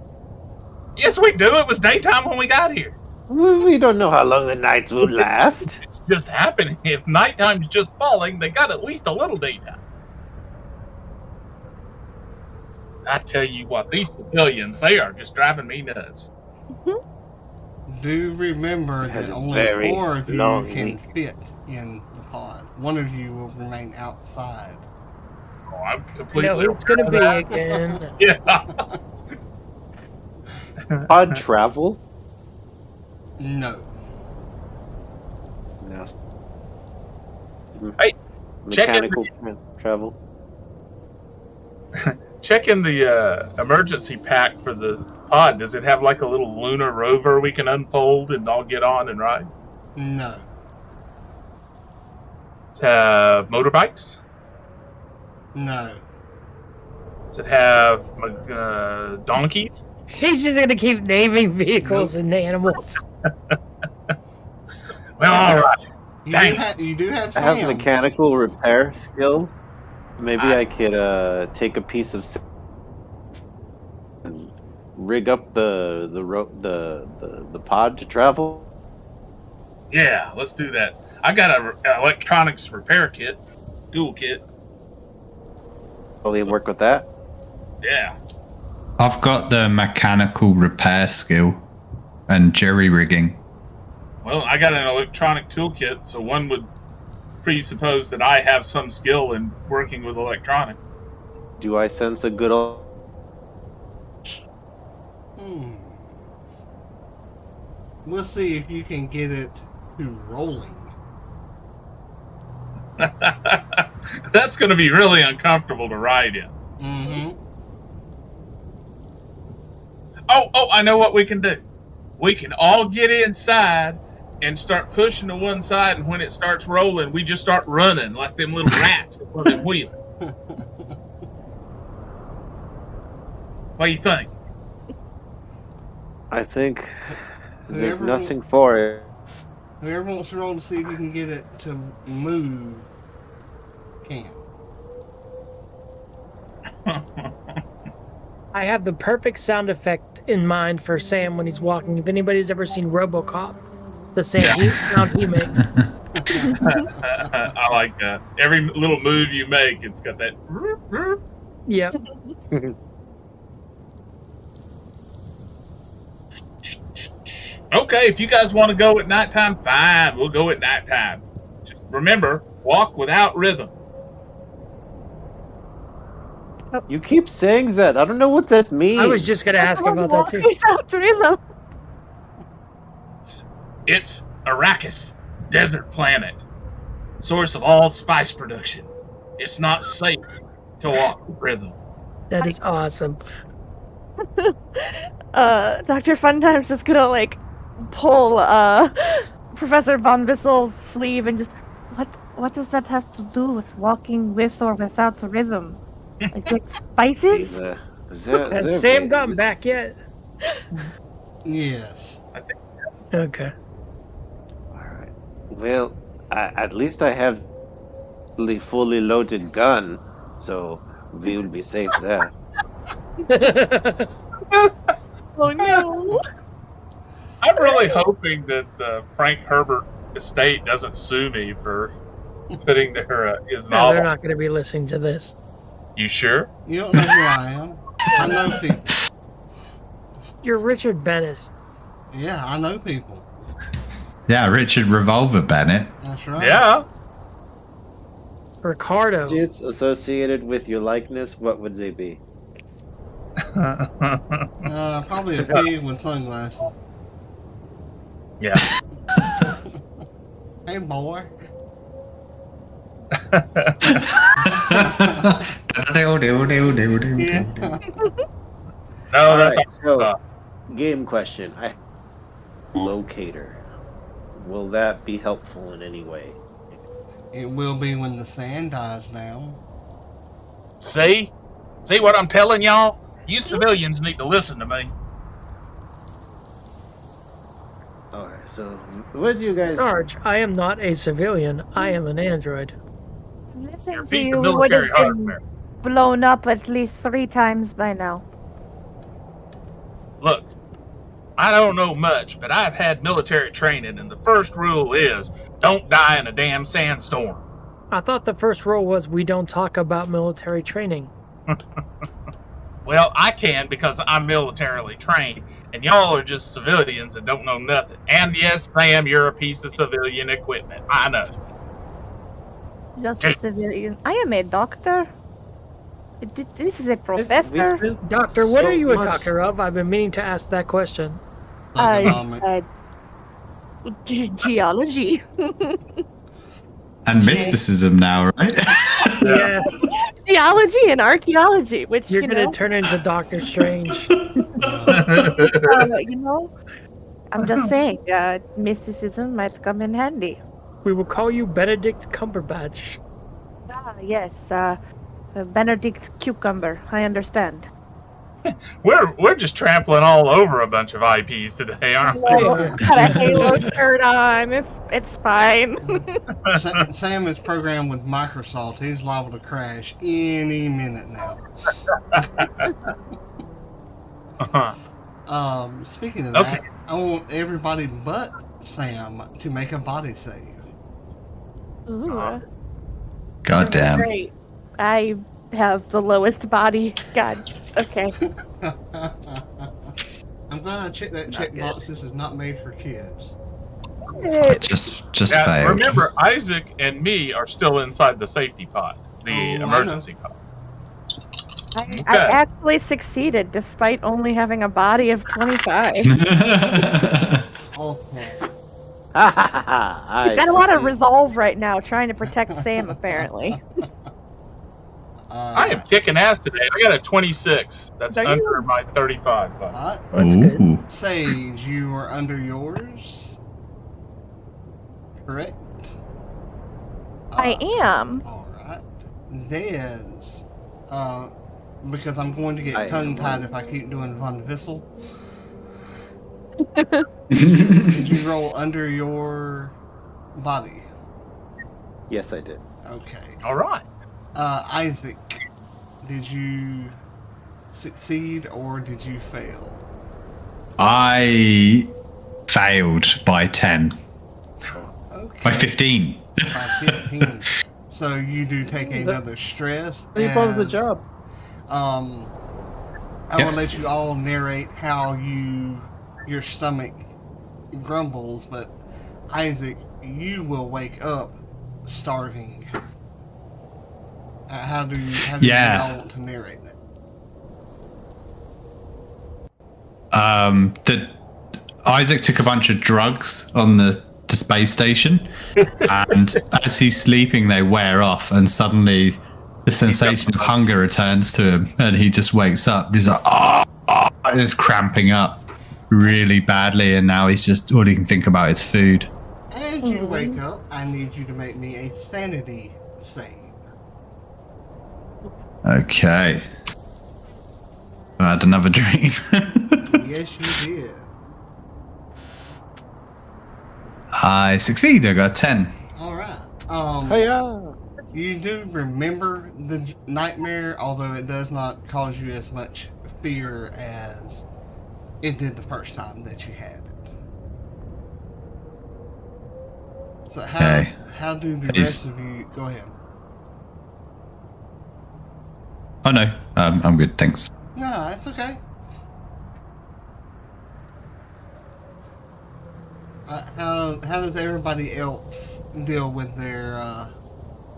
Yes, we do. It was daytime when we got here. We don't know how long the nights will last. It's just happening. If nighttime's just falling, they got at least a little daytime. I tell you what, these civilians, they are just driving me nuts. Do remember Has that a only very 4 of you long can week. fit in the pod. 1 of you will remain outside. Oh, I'm I completely. know who it's gonna be again. Yeah. Pod travel? No. No. Hey, check in Mechanical travel. Check in the emergency pack for the pod. Does it have like a little lunar rover we can unfold and all get on and ride? No. Does it have motorbikes? No. Does it have donkeys? He's just gonna keep naming vehicles and animals. Well, all right. You Dang. do have I have Sam. mechanical repair skill. Maybe I could take a piece of and rig up the pod to travel. Yeah, let's do that. I got an electronics repair kit, tool kit. Will he work with that? Yeah. I've got the mechanical repair skill and jury rigging. Well, I got an electronic toolkit, so one would presuppose that I have some skill in working with electronics. Do I sense a good old... We'll see if you can get it to rolling. That's going to be really uncomfortable to ride in. Mm-hmm. Oh, I know what we can do. We can all get inside and start pushing to one side, and when it starts rolling, we just start running like them little rats on them wheels. What do you think? I think there's Whoever- nothing for it. Whoever wants to roll to see if you can get it to move can. I have the perfect sound effect in mind for Sam when he's walking. If anybody's ever seen RoboCop, the same sound he makes. I like that. Every little move you make, it's got that. Yep. Okay, if you guys want to go at nighttime, fine. We'll go at nighttime. Just remember, walk without rhythm. You keep saying that. I don't know what that means. I was just going to ask about that too. Without rhythm. It's Arrakis, desert planet, source of all spice production. It's not safe to walk with rhythm. That is awesome. Dr. Funtime's just gonna like pull Professor Von Bissel's sleeve and just what does that have to do with walking with or without rhythm? Like spices? Has Sam gotten back yet? Yes. Okay. Alright. Well, at least I have the fully loaded gun, so we will be safe there. Oh no! I'm really hoping that the Frank Herbert estate doesn't sue me for putting his No, novel. they're not going to be listening to this. You sure? You don't know who I am. I know people. You're Richard Bennett. Yeah, I know people. Yeah, Richard Revolver Bennett. That's right. Yeah. Ricardo. Digits associated with your likeness, what would they be? Probably a pig with sunglasses. Yeah. Hey, boy. Yeah. No, that's Alright, so all. game question. Locator. Will that be helpful in any way? It will be when the sand dies down. See what I'm telling y'all? You civilians need to listen to me. Alright, so what do you guys... Sarge, I am not a civilian. I am an android. Listen You're a to piece you of would military have been hardware. blown up at least 3 times by now. Look, I don't know much, but I've had military training, and the first rule is don't die in a damn sandstorm. I thought the first rule was we don't talk about military training. Well, I can because I'm militarily trained, and y'all are just civilians that don't know nothing. And yes, Sam, you're a piece of civilian equipment. I know. Just a civilian. I am a doctor. This is a professor. Doctor, what So are you a much- doctor of? I've been meaning to ask that question. Economics. Geology. And mysticism now, right? Yeah, Geology and archaeology, which, you're you going know, to turn into Doctor Strange. you know, I'm just saying, mysticism might come in handy. We will call you Benedict Cumberbatch. Ah, yes, Benedict Cucumber. I understand. We're just trampling all over a bunch of IPs today, aren't we? Got a Halo shirt on. It's fine. Sam is programmed with Microsoft. He's liable to crash any minute now. Uh-huh. Speaking of Okay. that, I want everybody but Sam to make a body save. Ooh. God damn. Great. I have the lowest body. God. Okay. I'm glad I checked that checkbox. This is not made for kids. Just Now, failed. remember, Isaac and me are still inside the safety pod, the Oh, emergency pod. I actually succeeded despite only having a body of 25. He's Awesome. got a lot of resolve right now trying to protect Sam, apparently. I am kicking ass today. I got a 26. That's Are you? under my 35. But That's good. Ooh. Sage, you are under yours. Correct? I am. Alright. Dez. Because I'm going to I get am tongue-tied if I keep doing Von Vissel. Did you roll under your body? Yes, I did. Okay. all right. Isaac, did you succeed or did you fail? I failed by 10. Okay. By 15. By 15. So you do take another stress. He does the as, job. I Yeah. will let you all narrate how your stomach grumbles, but Isaac, you will wake up starving. How do you Yeah. all want to narrate that? That Isaac took a bunch of drugs on the space station, and as he's sleeping, they wear off, and suddenly the sensation of hunger returns to him, and he just wakes up. He's like, and it's cramping up really badly, and now he's just all he can think about is food. As you wake up, I need you to make me a sanity save. Okay. I had another dream. Yes, you did. I succeed. I got 10. All right. Hiya! You do remember the nightmare, although it does not cause you as much fear as it did the first time that you had it. So how do the rest of you go ahead? Oh no, I'm good, thanks. No, that's okay. How does everybody else deal with their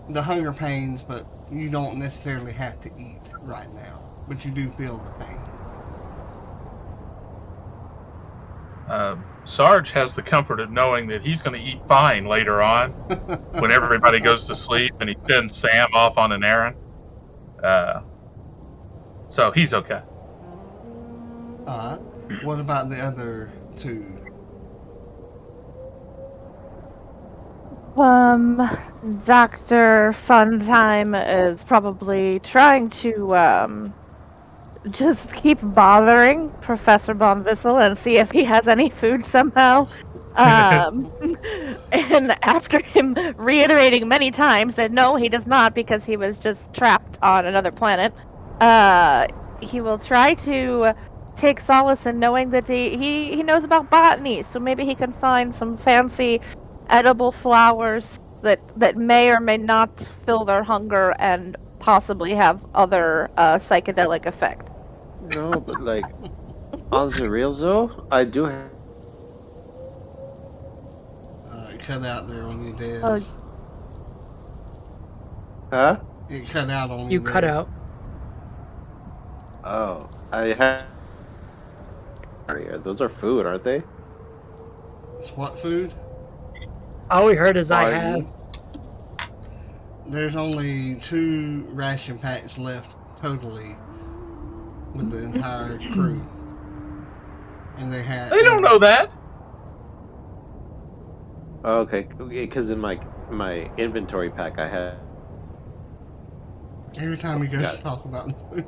the hunger pains? But you don't necessarily have to eat right now, but you do feel the pain. Sarge has the comfort of knowing that he's going to eat fine later on when everybody goes to sleep and he sends Sam off on an errand. So he's okay. What about the other two? Dr. Funtime is probably trying to, just keep bothering Professor Von Vissel and see if he has any food somehow. And after him reiterating many times that no, he does not because he was just trapped on another planet, he will try to take solace in knowing that he knows about botany, so maybe he can find some fancy edible flowers that may or may not fill their hunger and possibly have other psychedelic effect. No, but like, on the real though, I do have. It cut out there on you, Dez. Huh? It cut out on you. You cut there. out. Oh, I have. Those are food, aren't they? It's what food? All we heard is I Are have. you? There's only 2 ration packs left totally with the entire crew. And they They don't know that. Oh, okay, because in my inventory pack I had. Every time he goes Got to it. talk about food.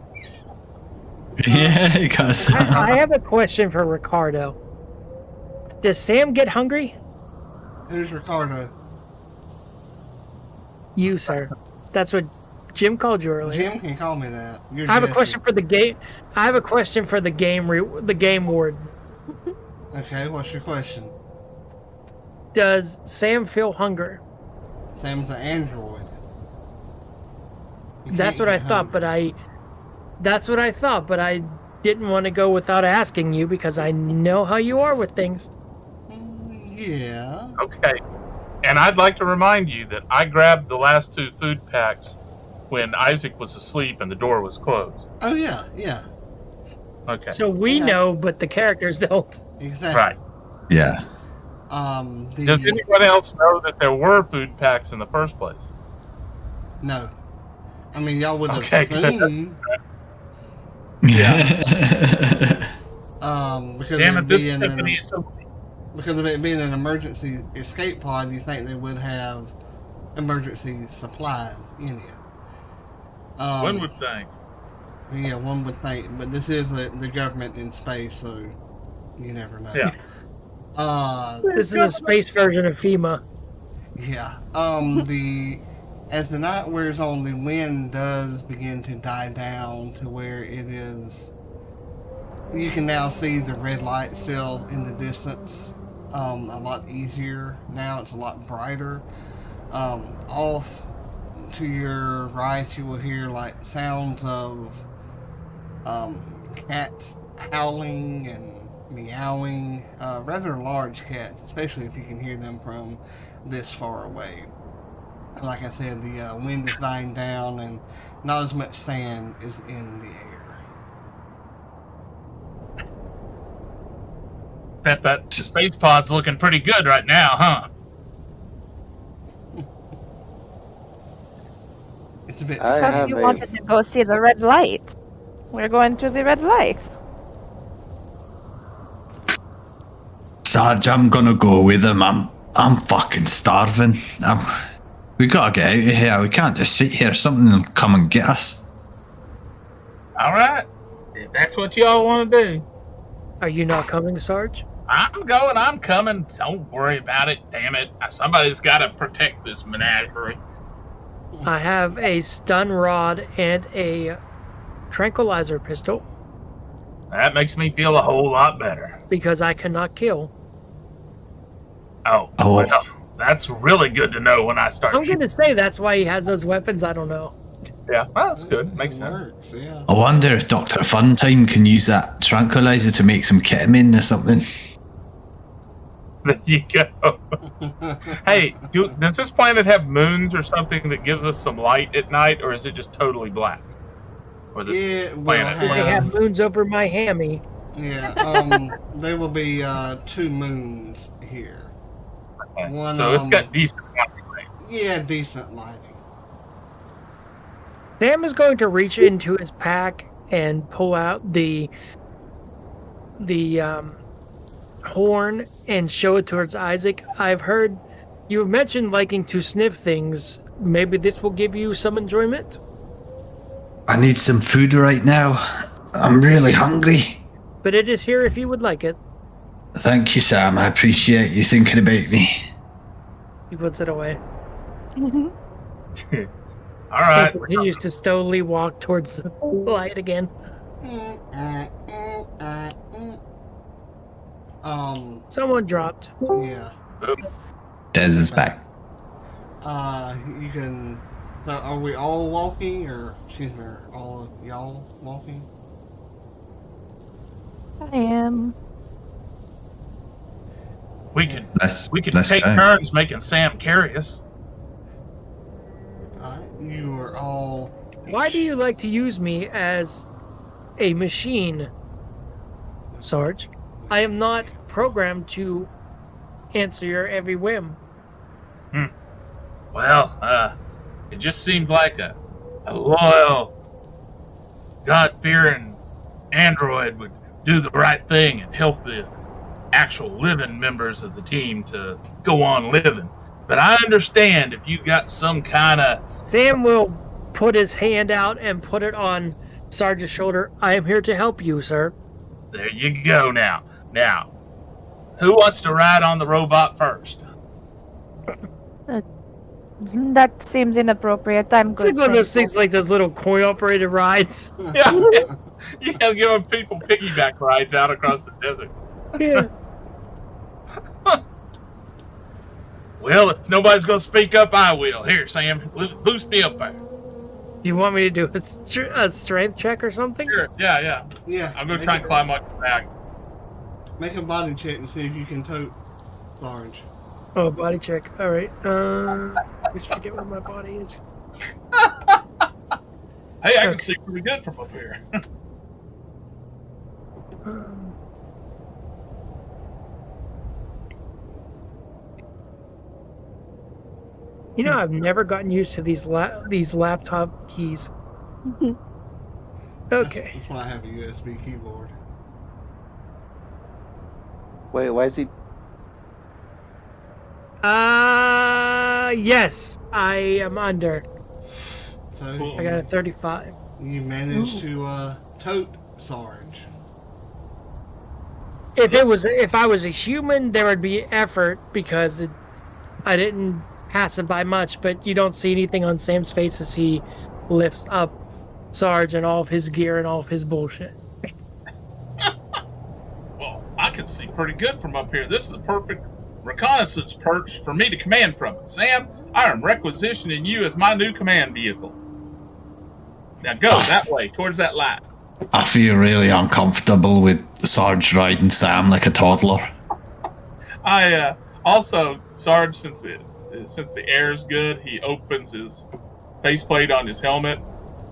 Yeah, because I have a question for Ricardo. Does Sam get hungry? Who's Ricardo? You, sir. That's what Jim called you earlier. Jim can call me that. You're I have a Jesse. question for the game. I have a question for the game. The game ward. Okay, what's your question? does Sam feel hunger? Sam's an android. You That's can't what I get thought, hungry. That's what I thought, but I didn't want to go without asking you because I know how you are with things. Yeah. Okay. And I'd like to remind you that I grabbed the last 2 food packs when Isaac was asleep and the door was closed. Oh yeah, yeah. Okay. So we Yeah. know, but the characters don't. Exactly. Right. Yeah. Does anyone else know that there were food packs in the first place? No. I mean, y'all would have Okay, good. assumed. Yeah. Because Damn of it, this being company is so... because of it being an emergency escape pod, you think they would have emergency supplies in it. One would think. Yeah, one would think, but this is the government in space, so you never know. Yeah. This is a space version of FEMA. Yeah. As the night wears on, the wind does begin to die down to where it is. You can now see the red light still in the distance. A lot easier now. It's a lot brighter. Off to your right, you will hear like sounds of cats howling and meowing. Rather large cats, especially if you can hear them from this far away. Like I said, the wind is dying down and not as much sand is in the air. Bet that space pod's looking pretty good right now, huh? It's a bit. I So have you a- wanted to go see the red light. We're going to the red light. Sarge, I'm gonna go with him. I'm fucking starving. We gotta get out of here. We can't just sit here. Something will come and get us. All right. If that's what y'all want to do. Are you not coming, Sarge? I'm going, I'm coming. Don't worry about it, damn it. Somebody's got to protect this menagerie. I have a stun rod and a tranquilizer pistol That makes me feel a whole lot better. because I cannot kill. Oh, well, that's really good to know when I start I'm shooting. going to say that's why he has those weapons. I don't know. Yeah, well, that's good. Makes It sense. works, yeah. I wonder if Dr. Funtime can use that tranquilizer to make some ketamine or something. There you go. Hey, does this planet have moons or something that gives us some light at night, or is it just totally black? Or this It will planet? They have moons over my hammy. Yeah, there will be 2 moons here. Okay. One, So it's got decent light. Yeah, decent lighting. Sam is going to reach into his pack and pull out the horn and show it towards Isaac. I've heard you have mentioned liking to sniff things. Maybe this will give you some enjoyment. I need some food right now. I'm really hungry. But it is here if you would like it. Thank you, Sam. I appreciate you thinking about me. He puts it away. All And right. continues to slowly walk towards the light again. Someone dropped. Yeah. Des is back. You can. So are we all walking, or excuse me, are all of y'all walking? I am. We can Let's take go. turns making Sam carry us. You are all. Why do you like to use me as a machine, Sarge? I am not programmed to answer your every whim. Well, it just seemed like a loyal, God-fearing android would do the right thing and help the actual living members of the team to go on living. But I understand if you got some kind of... Sam will put his hand out and put it on Sarge's shoulder. I am here to help you, sir. There you go now. Now, who wants to ride on the robot first? That seems inappropriate. I'm It's good. like one of those thank you. things like those little coin-operated rides. Yeah, yeah, giving people piggyback rides out across the desert. Yeah. Well, if nobody's going to speak up, I will. Here, Sam, boost me up there. Do you want me to do a strength check or something? Sure. Yeah. Yeah. I'm going to try and climb up your back. Make a body check to see if you can tote Sarge. Oh, body check. All right. I just forget where my body is. Hey, I can see pretty good from up here. You know, I've never gotten used to these laptop keys. Okay. That's why I have a USB keyboard. Wait, why is he? Yes, I am under. So I got a 35. you managed to tote Sarge. If I was a human, there would be effort because I didn't pass it by much. But you don't see anything on Sam's face as he lifts up Sarge and all of his gear and all of his bullshit. Well, I can see pretty good from up here. This is the perfect reconnaissance perch for me to command from. Sam, I am requisitioning you as my new command vehicle. Now go that way, towards that light. I feel really uncomfortable with Sarge riding Sam like a toddler. Also, Sarge, since the air's good, he opens his faceplate on his helmet,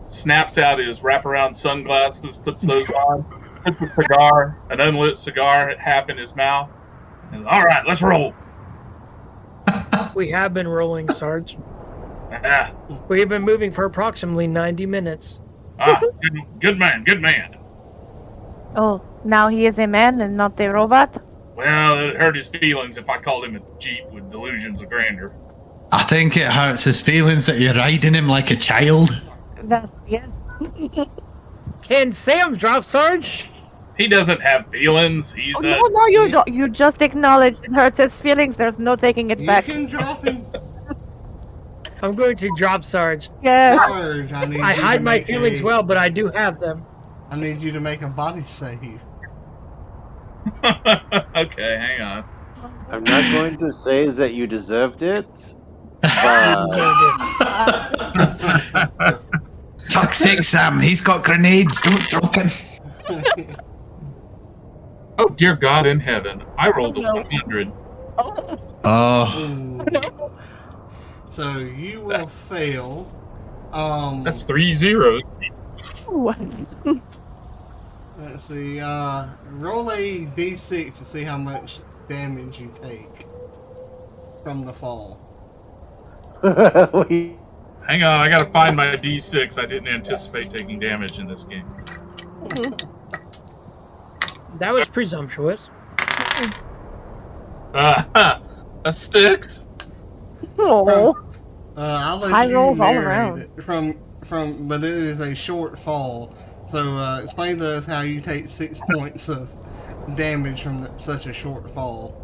snaps out his wraparound sunglasses, puts those on, puts a cigar, an unlit cigar, half in his mouth. And, all right, let's roll. We have been rolling, Sarge. Ah, We've been moving for approximately 90 minutes. good man. Oh, now he is a man and not a robot? Well, it hurt his feelings if I called him a Jeep with delusions of grandeur. I think it hurts his feelings that you're riding him like a child. Yes. Can Sam drop, Sarge? He doesn't have feelings. He's No, you don't. You just acknowledge it hurts his feelings. There's no taking it You back. can drop him. I'm going to drop Sarge. Yes. Sarge, I need I you hide to my make feelings well, but I do have them. I need you to make a body save. okay, hang on. I'm not going to say that you deserved it, but Fuck's sake, Sam, he's got grenades, don't drop him. Oh, dear God in heaven. I rolled a 100. Oh, Ooh. So you will fail. That's 3 zeros. Let's see. Roll a d6 to see how much damage you take from the fall. Hang on, I gotta find my D6. I didn't anticipate taking damage in this game. That was presumptuous. A 6. Oh. I'll let High you rolls all narrate around. it but it is a short fall. So explain to us how you take 6 points of damage from such a short fall.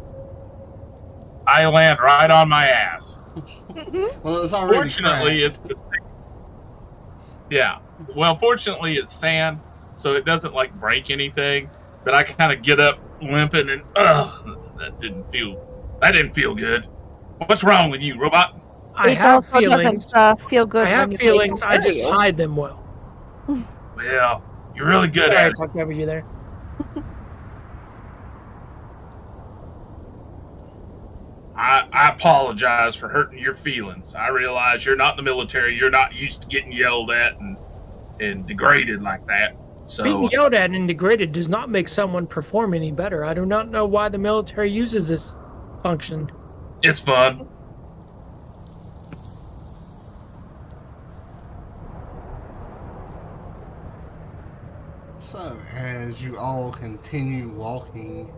I land right on my ass. Well, it was already Fortunately, it's yeah. Well, fortunately, it's sand, so it doesn't like break anything. But I kind of get up limping, and that didn't feel good. What's wrong with you, robot? I It have also feelings. doesn't feel good. I have when you feelings. take I just them. hide them well. Well, you're really good Sorry, I at it. talked over you there. I apologize for hurting your feelings. I realize you're not in the military. You're not used to getting yelled at and degraded like that. Being So yelled at and degraded does not make someone perform any better. I do not know why the military uses this function. it's fun. So, as you all continue walking,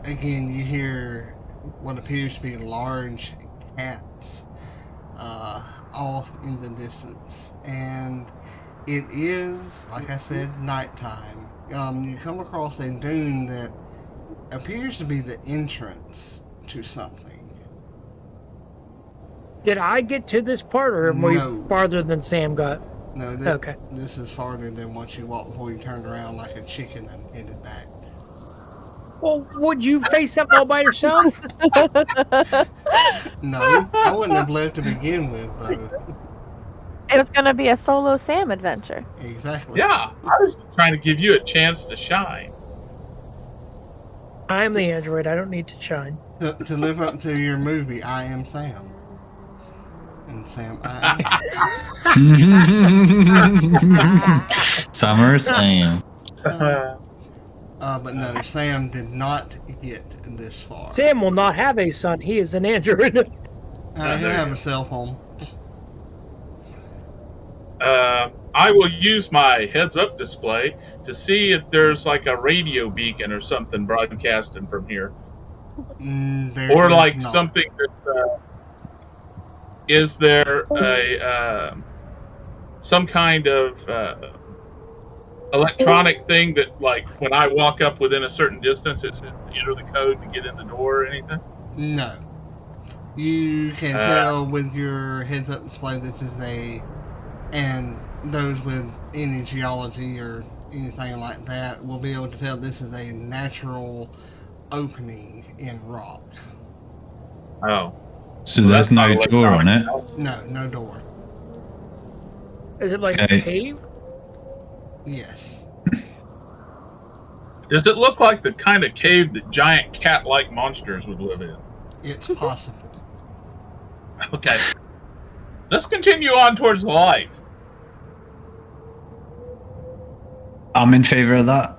again, you hear what appears to be large cats off in the distance. And it is, like I said, nighttime. You come across a dune that appears to be the entrance to something. Did I get to this part, or am we No. farther than Sam got? No, Okay. this is farther than once you walked before you turned around like a chicken and headed back. Well, would you face something all by yourself? No, I wouldn't have left to begin with, though. It was going to be a solo Sam adventure. Exactly. Yeah, I was trying to give you a chance to shine. I'm the android. I don't need to shine. To live up to your movie, I Am Sam. And Sam, I Am. Summer Sam. But no, Sam did not get this far. Sam will not have a son. He is an android. He'll have a cell phone. I will use my heads-up display to see if there's like a radio beacon or something broadcasting from here, or like not. something that is there a some kind of electronic thing that, like, when I walk up within a certain distance, it's enter the code to get in the door or anything? No. You can tell with your heads-up display this is and those with any geology or anything like that will be able to tell this is a natural opening in rock. Oh. So there's no door on it? No, no door. Is it like Okay. a cave? Yes. Does it look like the kind of cave that giant cat-like monsters would live in? It's possible. Okay. Let's continue on towards the light. I'm in favor of that.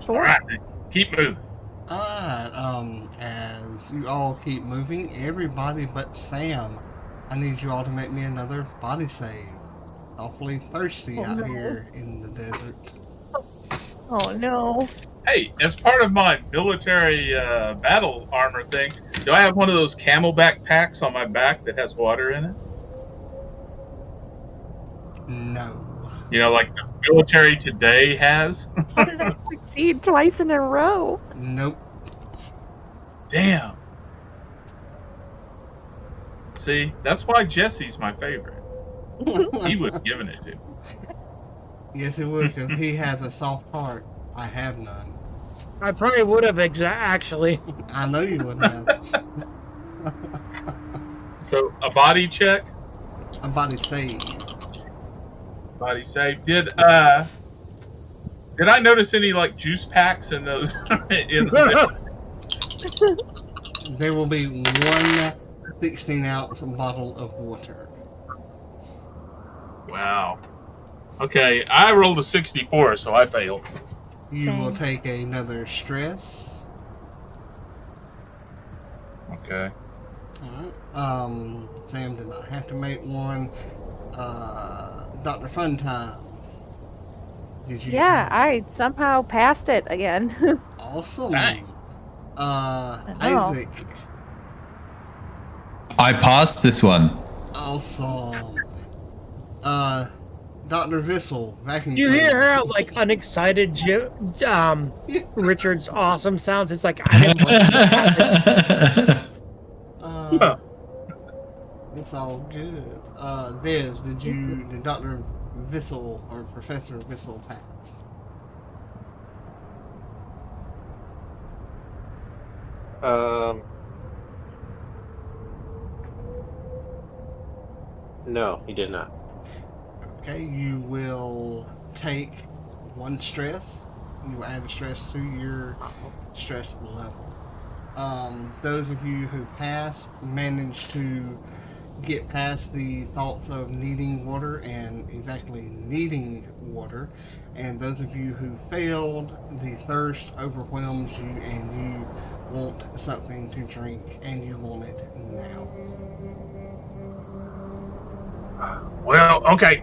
All right, keep moving. Alright, as you all keep moving, everybody but Sam, I need you all to make me another body save. Awfully thirsty out here in the desert. Oh no. Hey, as part of my military battle armor thing, do I have one of those camelback packs on my back that has water in it? No. You know, like the military today has? How did I succeed twice in a row? Nope. Damn. See, that's why Jesse's my favorite. He would have given it to me. Yes, it would, because he has a soft heart. I have none. I probably would have actually. I know you would have. So, a body check? A body save. Body save. Did I notice any, like, juice packs in those? There will be one 16-ounce bottle of water. Wow. Okay, I rolled a 64, so I failed. You will take another stress. Okay. Alright. Sam did not have to make one. Dr. Funtime. Did you? Yeah, I somehow passed it again. Awesome. Nice. Isaac. I passed this one. Awesome. Dr. Vissel, vacuum You cleaner. hear how like unexcited Richard's awesome sounds? It's like I didn't want It's all good. Des, did Dr. Vissel or Professor Vissel pass? No, he did not. Okay, you will take one stress. You will add a stress to your stress level. Those of you who pass manage to get past the thoughts of needing water and exactly needing water. And those of you who failed, the thirst overwhelms you and you want something to drink and you want it now. Well, okay.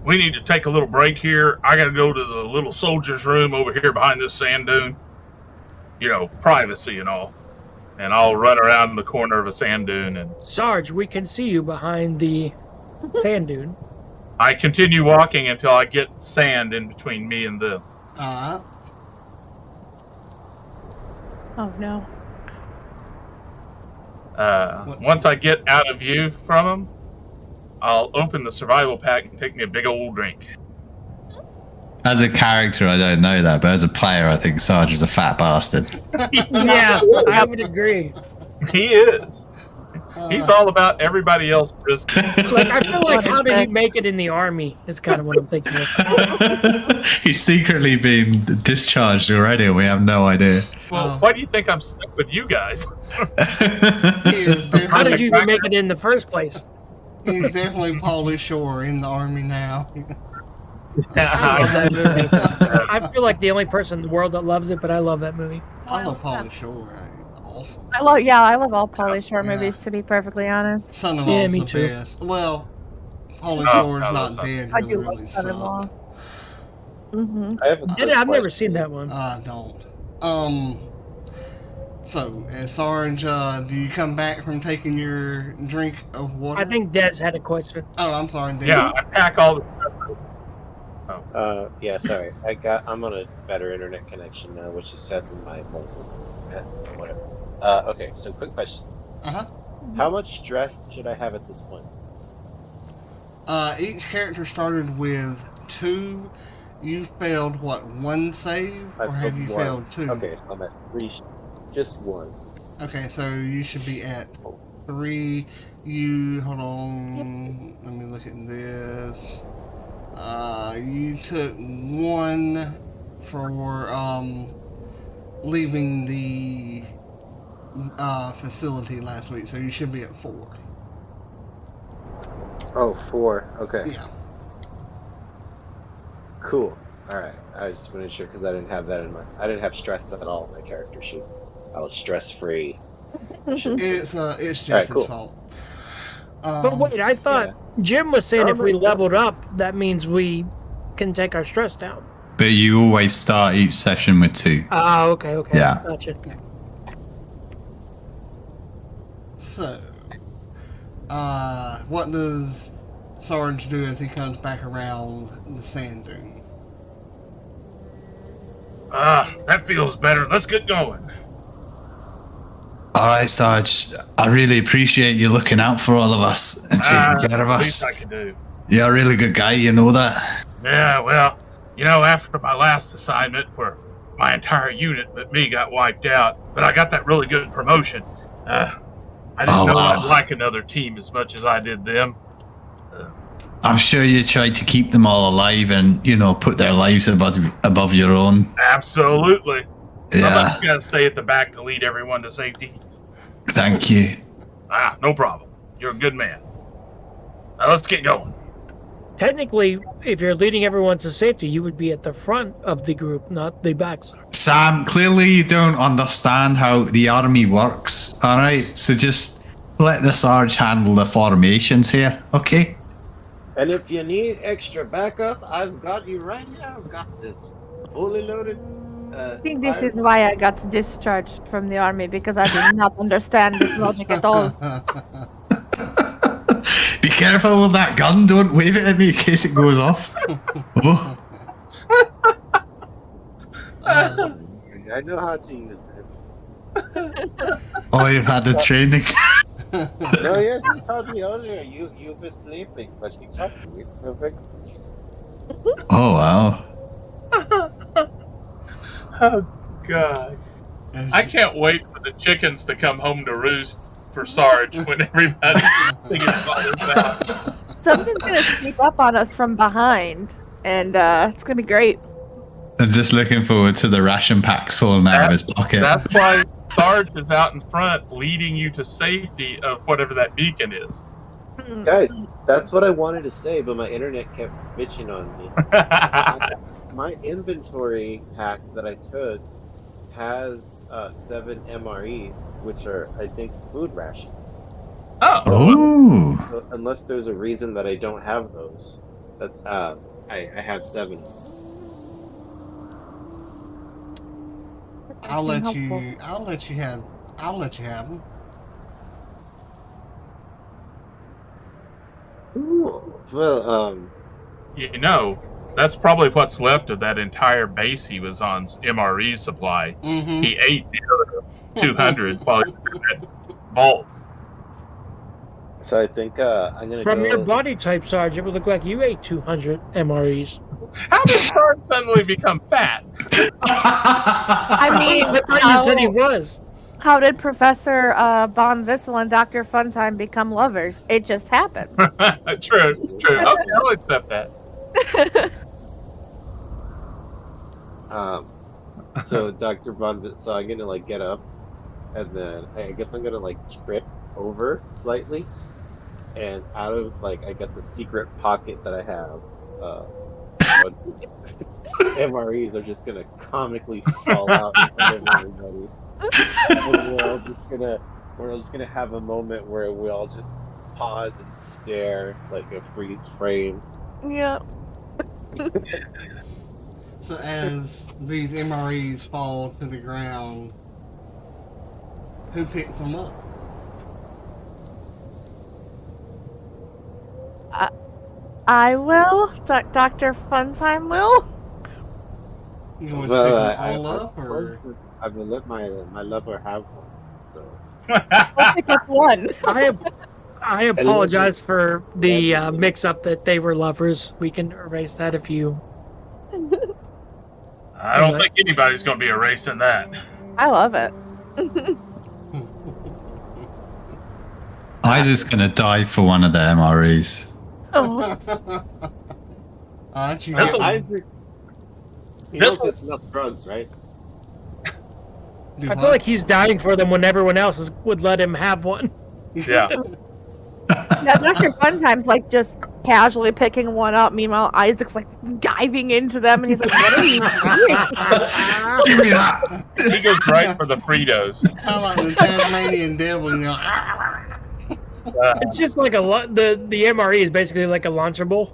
We need to take a little break here. I got to go to the little soldier's room over here behind this sand dune. You know, privacy and all. And I'll run around in the corner of a sand dune. And Sarge, we can see you behind the sand dune. I continue walking until I get sand in between me and them. Oh no. Once I get out of view from them, I'll open the survival pack and take me a big old drink. As a character, I don't know that, but as a player, I think Sarge is a fat bastard. Yeah, I would agree. He is. He's all about everybody else. Like, I feel like, how did he make it in the army? Is kind of what I'm thinking of. He's secretly been discharged already, and we have no idea. Well, why do you think I'm stuck with you guys? How did you even make it in the first place? He's definitely Pauly Shore in the army now. I love that movie. I feel like the only person in the world that loves it, but I love that movie. I love Pauly Shore. Awesome. I love all Pauly Shore movies, to be perfectly honest. Son-in-law's me the too. best. Well, Pauly Shore's not dead. I do really, love Son-in-Law. I've never seen that one. I don't. So, Sarge, do you come back from taking your drink of water? I think Des had a question. Oh, I'm sorry, Des. Yeah, I pack all the. Yeah, sorry. I'm on a better internet connection now, which is set in my mobile. Whatever. Okay, so quick question. How much stress should I have at this point? Each character started with 2. You failed, what, 1 save? Or have you failed 2? Okay, so I'm at 3. Just 1. Okay, so you should be at 3. Hold on. Let me look at this. You took 1 for leaving the facility last week, so you should be at 4. Oh, 4. Okay. Yeah. Cool. All right. I just wanted to sure because I didn't have that in my. I didn't have stress at all in my character sheet. I was stress free. It's Jesse's fault. But wait, I thought Jim was saying if we leveled up, that means we can take our stress down. But you always start each session with 2. Ah, okay. Yeah. Gotcha. So, what does Sarge do as he comes back around the sand dune? That feels better. Let's get going. All right, Sarge. I really appreciate you looking out for all of us and taking care of us. Least I can do. You're a really good guy, you know that? Yeah, well, after my last assignment where my entire unit but me got wiped out, but I got that really good promotion. I didn't know I'd like another team as much as I did them. I'm sure you tried to keep them all alive and, put their lives above your own. Absolutely. Yeah. Somebody's got to stay at the back to lead everyone to safety. Thank you. No problem. You're a good man. Now let's get going. Technically, if you're leading everyone to safety, you would be at the front of the group, not the back. Sam, clearly you don't understand how the army works, all right? So just let the Sarge handle the formations here, okay? And if you need extra backup, I've got you right now. I've got this fully loaded. I think this is why I got discharged from the army, because I did not understand this logic at all. Be careful with that gun. Don't wave it at me in case it goes off. Oh. I know how to use it. Oh, you've had the training. No, yes, you taught me earlier. You were sleeping, but you taught me. It's perfect. Oh, wow. Oh, God. I can't wait for the chickens to come home to roost for Sarge when everybody's singing out. Something's going to sneak up on us from behind, and it's going to be great. I'm just looking forward to the ration packs falling out of his pocket. That's why Sarge is out in front leading you to safety of whatever that beacon is. Guys, that's what I wanted to say, but my internet kept bitching on me. My inventory pack that I took has 7 MREs, which are, I think, food rations. Oh. So unless there's a reason that I don't have those, but I have 7. I'll let you have them. Ooh. Well, that's probably what's left of that entire base he was on's MRE supply. Mm-hmm. He ate the other 200 while he was in that vault. so I think I'm gonna From go. your body type, Sarge, it would look like you ate 200 MREs. How did Sarge suddenly become fat? I mean, I thought you said he was. how did Professor Von Vissel and Dr. Funtime become lovers? It just happened. True. Okay, I'll accept that. So Dr. Von, so I'm gonna like get up, and then I guess I'm gonna like trip over slightly, and out of like I guess a secret pocket that I have, MREs are just gonna comically fall out in front of everybody. And we're all just gonna have a moment where we all just pause and stare like a freeze frame. Yeah. So as these MREs fall to the ground, who picks them up? I will. Dr. Funtime will. You want Well, to I- pick them all up, or I'm gonna let my lover have one. So. I'll pick up one. I apologize for the mix-up that they were lovers. We can erase that if you... I don't think anybody's going to be erasing that. I love it. Isaac's gonna die for one of the MREs. Oh. you This'll- Isaac, he This knows it's enough drugs, right? do I feel like he's dying for them when everyone else would let him have one. Yeah. Now, Dr. Funtime's like just casually picking one up. Meanwhile, Isaac's like diving into them, and he's like, "What are you doing?" Give me that. He goes right for the Fritos. kind of like the Tasmanian devil, you know. It's just like the MRE is basically like a Lunchable.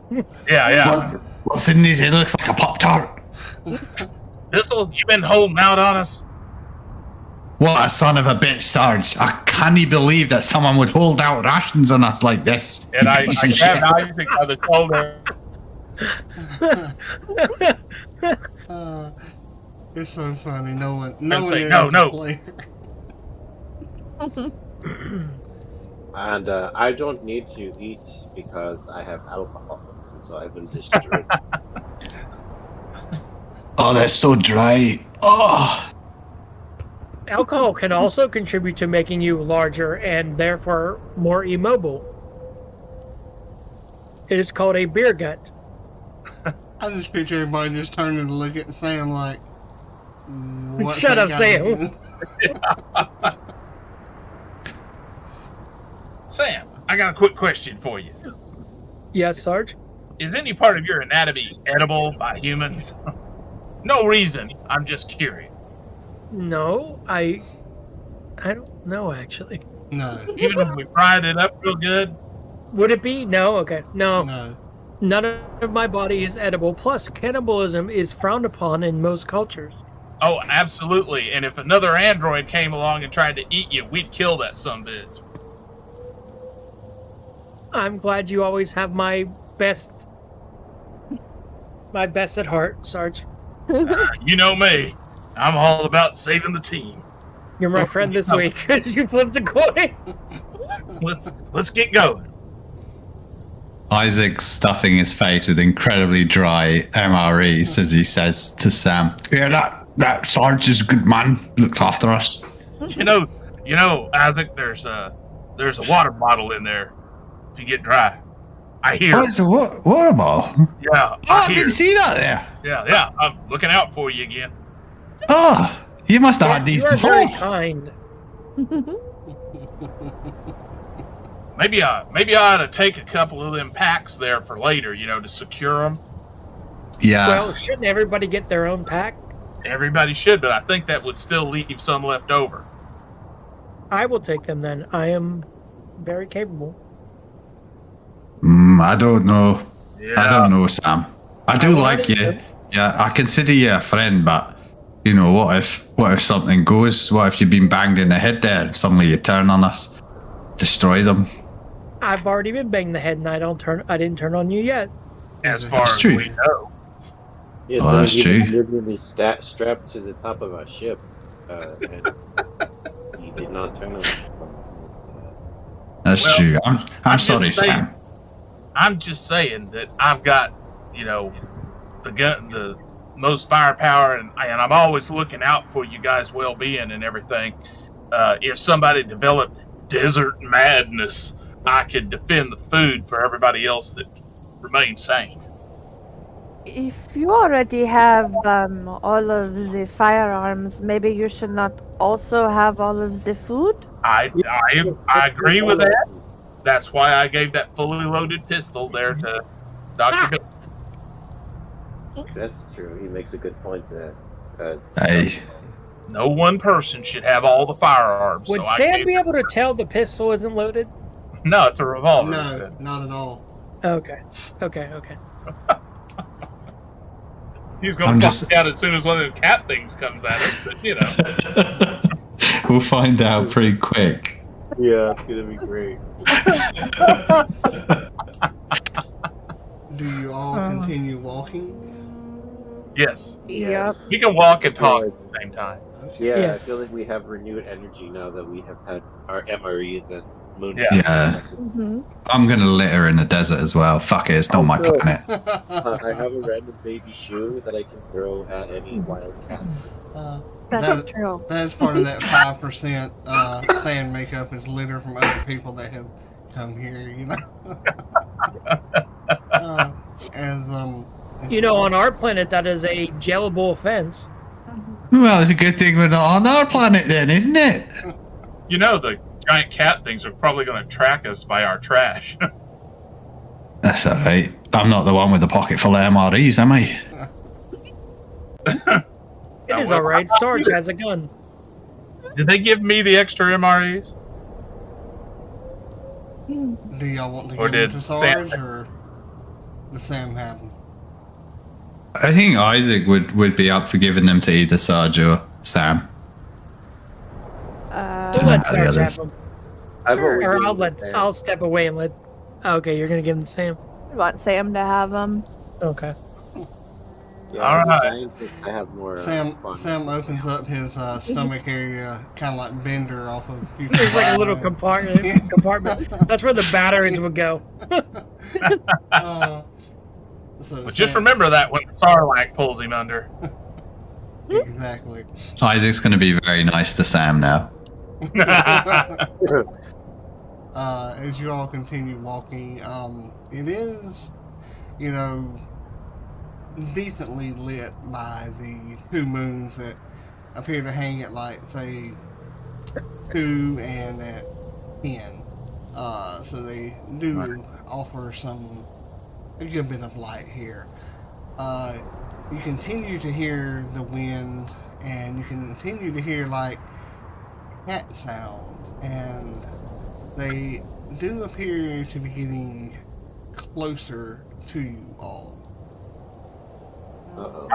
Yeah. What's in these? It looks like a Pop-Tart. This'll, you been holding out on us? What a son of a bitch, Sarge. I can't believe that someone would hold out rations on us like this. And I You piece of grabbed shit. Isaac by the shoulder. It's so funny. No one say, is "No, a no." player. And I don't need to eat because I have alcohol, so I will just drink. Oh, that's so dry. Oh. Alcohol can also contribute to making you larger and therefore more immobile. It is called a beer gut. I just picture everybody just turning to look at Sam like, what's Shut that up, guy Sam. doing? Sam, I got a quick question for you. Yes, Sarge? Is any part of your anatomy edible by humans? No reason. I'm just curious. No, I don't know actually. No, Even if we fried it up real good? Would it be? No, okay. No. no. None of my body is edible. Plus, cannibalism is frowned upon in most cultures. Oh, absolutely. And if another android came along and tried to eat you, we'd kill that sumbitch. I'm glad you always have my best at heart, Sarge. You know me. I'm all about saving the team. You're my friend this week because you flipped a coin. Let's get going. Isaac's stuffing his face with incredibly dry MREs as he says to Sam, "Yeah, that Sarge is a good man. Looks after us." You know, Isaac. There's a water bottle in there. If you get dry, I hear. What's the water bottle? Yeah, Oh, I didn't see that there. Yeah. I'm looking out for you again. Oh, you must have had these You are before. very kind. Maybe I ought to take a couple of them packs there for later. To secure them. Yeah. Well, shouldn't everybody get their own pack? Everybody should, but I think that would still leave some left over. I will take them then. I am very capable. I don't know. Yeah. I don't know, Sam. I do like you. Yeah, I consider you a friend, but what if something goes? What if you've been banged in the head there and suddenly you turn on us, destroy them? I've already been banged in the head, and I didn't turn on you yet. As far That's as true. we know. Yeah, Oh, that's true. You're literally strapped to the top of a ship, and he did not turn on us. That's Well, true. I'm I'm sorry, just saying- Sam. I'm just saying that I've got, the most firepower, and I'm always looking out for you guys' well-being and everything. If somebody developed desert madness, I could defend the food for everybody else that remains sane. If you already have all of the firearms, maybe you should not also have all of the food? I agree with that. That's why I gave that fully loaded pistol there to Dr. Bill. That's true. He makes a good point there. Hey, No one person should have all the firearms. Would so I Sam gave be able to tell the pistol isn't loaded? No, it's a revolver. No, not at all. Okay. He's going to find out as soon as one of the cat things comes at us, but you know. we'll find out pretty quick. Yeah, it's gonna be great. Do you all continue walking? Yes. Yep. We can walk and talk at the same time. Yeah, I feel like we have renewed energy now that we have had our MREs and moonshine. Yeah. Mm-hmm. I'm gonna litter in the desert as well. Fuck it, it's not my good. planet. I have a random baby shoe that I can throw at any wild cats. That's true. That's part of that 5% sand makeup is litter from other people that have come here, you know. You know, on our planet, that is a jailable offense. Well, it's a good thing we're not on our planet then, isn't it? You know, the giant cat things are probably going to track us by our trash. That's alright. I'm not the one with the pocket full of MREs, am I? It is alright. Sarge has a gun. Did they give me the extra MREs? Do y'all want to Or give did it to Sam- Sarge, or does Sam have them? I think Isaac would be up for giving them to either Sarge or Sam. We'll let How the Sarge others- have them. I've already Or given it to Sam. I'll step away and let. Okay, you're gonna give them to Sam. I want Sam to have them. Okay. Yeah, All as a right. scientist, I have more. Sam fun. opens up his stomach area, kind of like Bender off of. There's like a little compartment. That's where the batteries would go. So But just Sam- remember that when Sarlacc pulls him under. Exactly. Isaac's gonna be very nice to Sam now. As you all continue walking, it is, you know, decently lit by the two moons that appear to hang at, like, say, 2 and at 10. So they do offer a good bit of light here. You continue to hear the wind, and you continue to hear, like, cat sounds, and they do appear to be getting closer to you all. Uh-oh.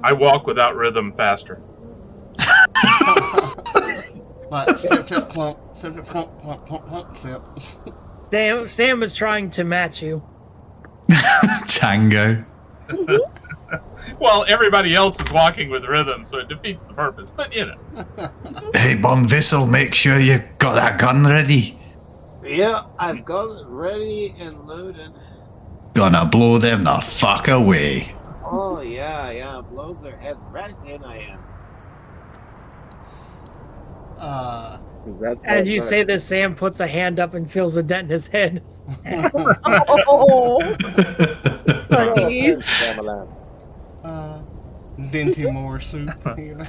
I walk without rhythm faster. Like, step, step, clump, step, step, clump, clump, clump, clump, step. Sam is trying to match you. Tango. Well, everybody else is walking with rhythm, so it defeats the purpose. But you know, Hey, Bon Vissel, make sure you got that gun ready. Yeah, I've got it ready and loaded. Gonna blow them the fuck away. Oh, yeah, blows their heads right in, I am. That's As you say this, Sam puts a hand up and feels a dent in his head. Oh, funny. Dinty Moore soup. You know?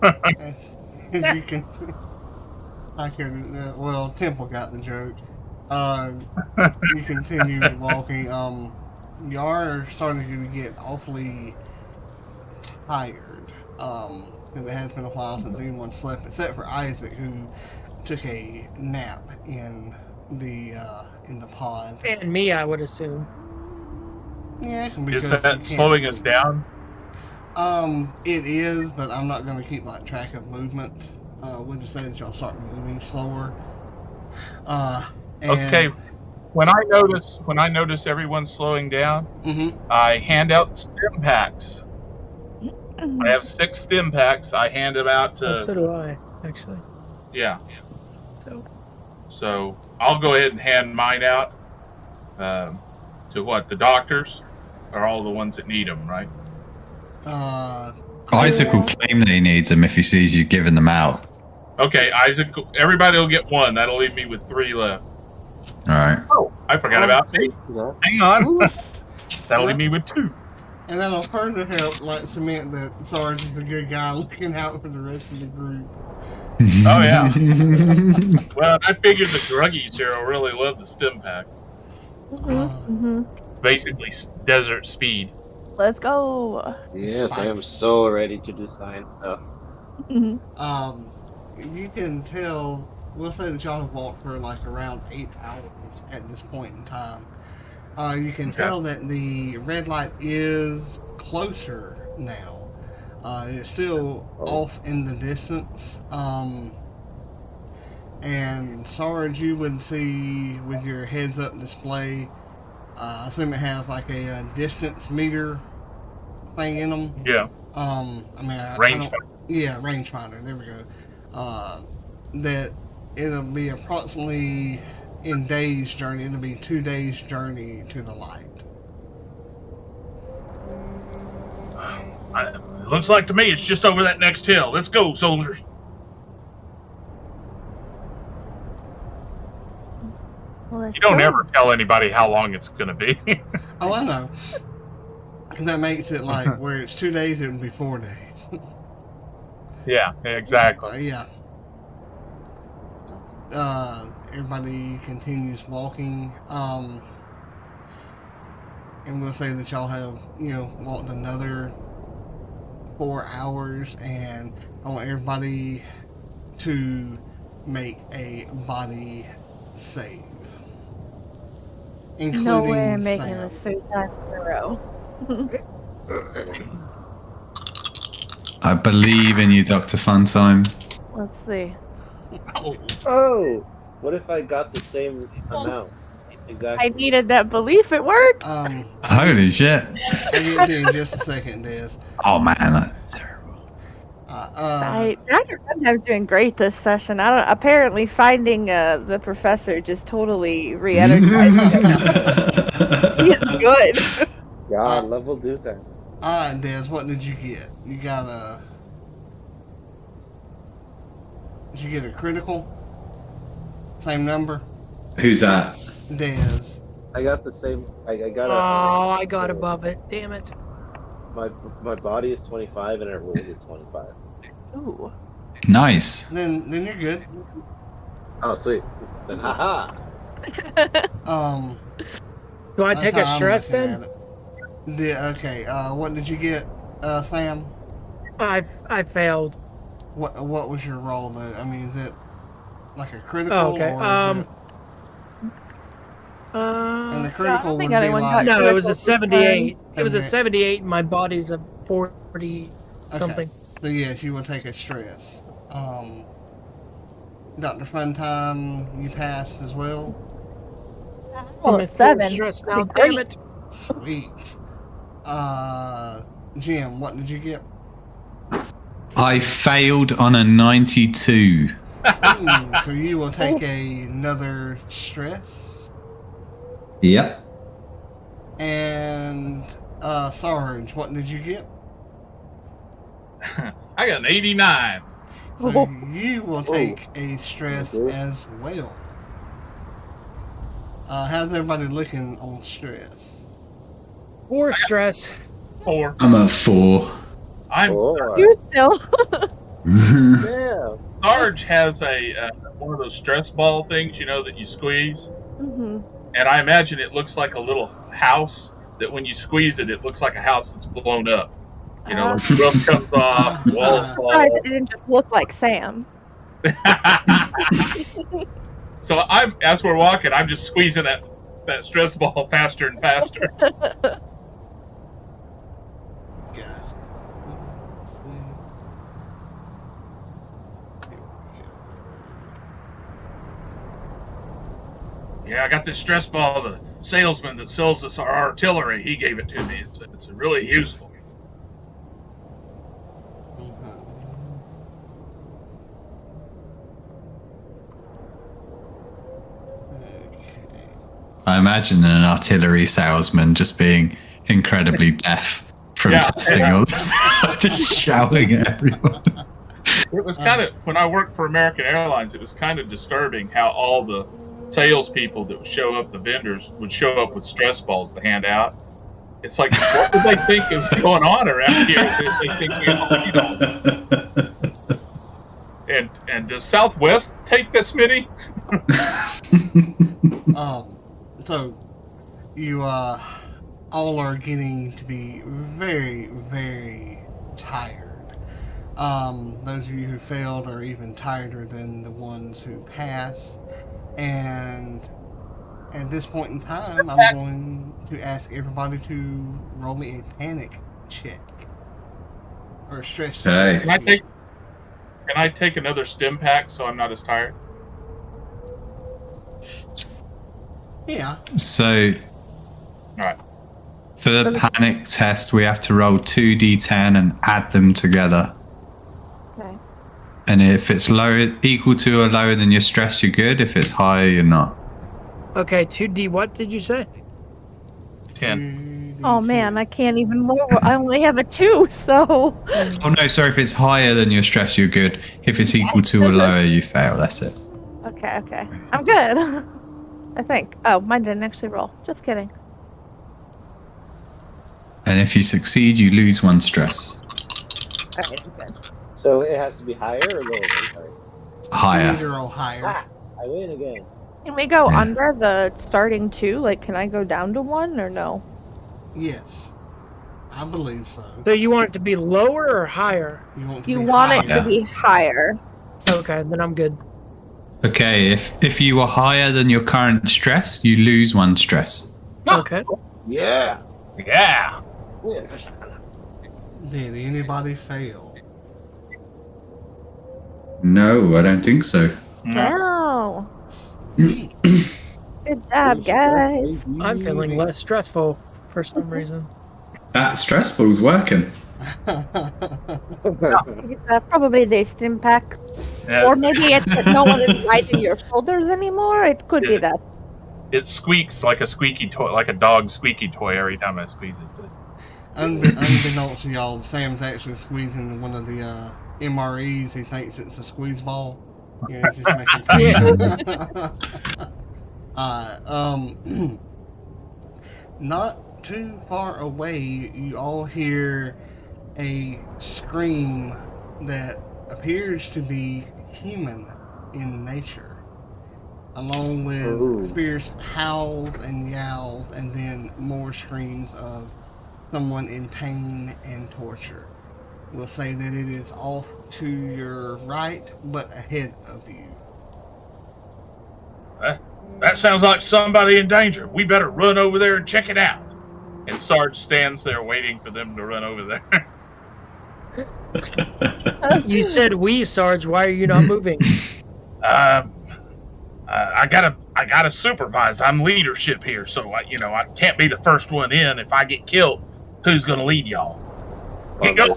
As you can, I can. Well, Temple got the joke. You continue walking. You are starting to get awfully tired. And it has been a while since anyone slept, except for Isaac, who took a nap in the pod. And me, I would assume. Yeah, is because you that can't slowing us sleep. down? It is, but I'm not going to keep like track of movement. We'll just say that y'all start moving slower. And, Okay. When I notice everyone's slowing down, Mhm. I hand out stim packs. I have 6 stim packs. I hand them out Oh, so to do I, actually. yeah. So So I'll go ahead and hand mine out to the doctors. are all the ones that need them, right? Isaac will claim that he needs them if he sees you giving them out. Okay, Isaac. Everybody will get one. That'll leave me with 3 left. All right. Oh, I forgot about me. Hang on. That'll leave me with 2. And that'll further help, like, cement that Sarge is a good guy looking out for the rest of the group. Oh, yeah. Well, I figured the druggies here will really love the stim packs. It's basically desert speed. Let's go. Yes, I am so ready to design stuff. You can tell, we'll say that y'all have walked for like around 8 hours at this point in time. You can tell that the red light is closer now. It's still off in the distance. And Sarge, you would see with your heads-up display, I assume it has like a distance meter thing in them. Yeah. Rangefinder. Yeah, rangefinder. There we go. That it'll be approximately in days journey. It'll be 2 days journey to the light. It looks like to me it's just over that next hill. Let's go, soldiers. Well, You don't ever tell anybody how long it's going to be. Oh, I know. That makes it like where it's 2 days, it would be 4 days. Yeah, exactly. Yeah. Everybody continues walking. And we'll say that y'all have, walked another 4 hours, and I want everybody to make a body save. Including No way I'm making Sam. a suicide throw. I believe in you, Dr. Funtime. Let's see. Oh, what if I got the same amount? Exactly. I needed that belief. It worked. Holy shit. I'll get to you in just a second, Des. Oh, man, that's terrible. Dr. Funtime's doing great this session. Apparently finding the professor just totally re-energized him. He's good. God, level do that. Alright, Des, what did you get? You got Did you get a critical? Same number? Who's that? Des. I got the same. I got a. Oh, I got above it. Damn it. My body is 25 and I rolled a 25. Ooh. Nice. Then you're good. Oh, sweet. Then haha. Do I That's take a how I'm stress looking then? at it. Okay. What did you get, Sam? I failed. What was your roll? Though? I mean, is it like a critical? Oh, okay. Or is it, and the critical would think be anyone got like. No, it was a critical 78. It was a Okay. 78 and my body's a 40 something. So yes, you will take a stress. Dr. Funtime, you passed as well. Well, I'm it's at full 7. stress now, Great. damn it. Sweet. Jim, what did you get? I failed on a 92. Ooh, so you will take another stress. Yep. And Sarge, what did you get? I got an 89. So you will take a stress as well. How's everybody looking on stress? 4 stress. 4. I'm a 4. I'm You're still. Yeah. Sarge has a one of those stress ball things, that you squeeze, Mm-hmm. and I imagine it looks like a little house. That when you squeeze it, it looks like a house that's blown up. Like the roof comes off, walls fall. Surprised it didn't just look like Sam. So as we're walking, I'm just squeezing that stress ball faster and faster. Guys. Yeah, I got this stress ball. The salesman that sells us our artillery, he gave it to me. It's really useful. I imagine an artillery salesman just being incredibly deaf from testing all this. Just shouting at everyone. It was kind of, when I worked for American Airlines, it was kind of disturbing how all the salespeople that would show up, the vendors, would show up with stress balls to hand out. It's like, what do they think is going on around here? They think we all need all that. And does Southwest take this many? So you all are getting to be very, very tired. Those of you who failed are even tireder than the ones who passed. And at this point in time, I'm going to ask everybody to roll me a panic check. Or a stress check. Hey. Can I take another stim pack so I'm not as tired? Yeah. So, Alright. for the panic test, we have to roll 2d10 and add them together. Okay. And if it's equal to or lower than your stress, you're good. If it's higher, you're not. Okay, 2D, what did you say? 10. Oh man, I can't even roll. I only have a 2, so. Oh no, sorry. If it's higher than your stress, you're good. If it's equal to or lower, you fail. That's it. Okay. I'm good. I think. Oh, mine didn't actually roll. Just kidding. And if you succeed, you lose 1 stress. Alright, I'm good. So it has to be higher or lower? Sorry. Higher. Either or higher. Ah, I win again. Can we go Yeah. under the starting 2? Like, can I go down to 1 or no? Yes. I believe so. So you want it to be lower or higher? You want, to You be want it higher. to be higher. Okay, then I'm good. Okay. If you are higher than your current stress, you lose 1 stress. Okay. Yeah. Yeah. Did anybody fail? No, I don't think so. Wow. Sweet. Good job, guys. I'm feeling less stressful for some reason. That stress ball's working. It's probably the stim pack. Yeah. Or maybe it's that no one is writing your shoulders anymore. It could be that. It squeaks like a squeaky toy, like a dog squeaky toy every time I squeeze it. Unbeknownst to y'all, Sam's actually squeezing one of the MREs. He thinks it's a squeeze ball. Yeah, just making not too far away, you all hear a scream that appears to be human in nature, along with Ooh. fierce howls and yowls, and then more screams of someone in pain and torture. We'll say that it is off to your right, but ahead of you. That sounds like somebody in danger. We better run over there and check it out. And Sarge stands there waiting for them to run over there. You said we, Sarge. Why are you not moving? I gotta supervise. I'm leadership here, so I can't be the first one in. If I get killed, who's gonna lead y'all? Get going.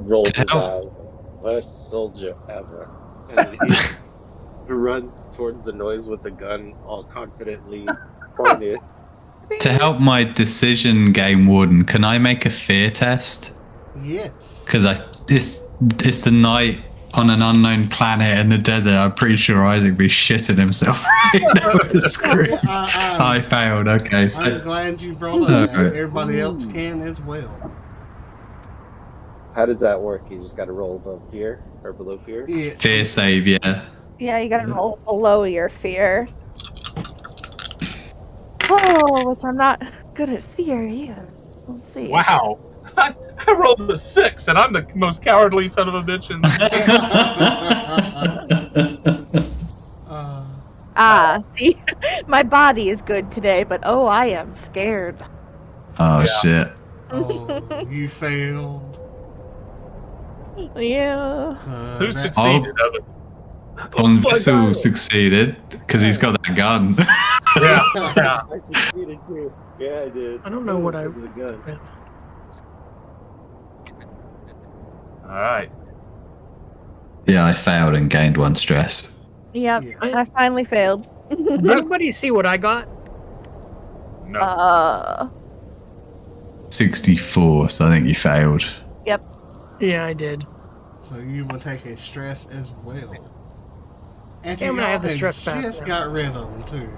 Rolls his eyes. Worst soldier ever. And he just runs towards the noise with the gun, all confidently pointed. To help my decision game warden, can I make a fear test? Yes. Because it's the night on an unknown planet in the desert. I'm pretty sure Isaac would be shitting himself right now with the screen. I failed. Okay, I'm so glad you brought it up. Okay. Everybody else can as well. How does that work? You just got to roll above fear or below fear? Yeah. fear save, yeah. Yeah, you gotta roll below your fear. Oh, which I'm not good at fear either. We'll see. Wow. I rolled a 6, and I'm the most cowardly son of a bitch in See, my body is good today, but oh, I am scared. Oh Yeah. shit. Oh, you failed. Yeah. Who That- succeeded other? Von Vessel succeeded because he's got that gun. Yeah. I succeeded too. Yeah, I did. I don't know what I. Because of the gun. All right. Yeah, I failed and gained 1 stress. Yep, Yeah. I finally failed. Did anybody see what I got? No. 64, so I think you failed. Yep. Yeah, I did. So you will take a stress as well. And Damn it, I have the stress back just now. got rid of them too.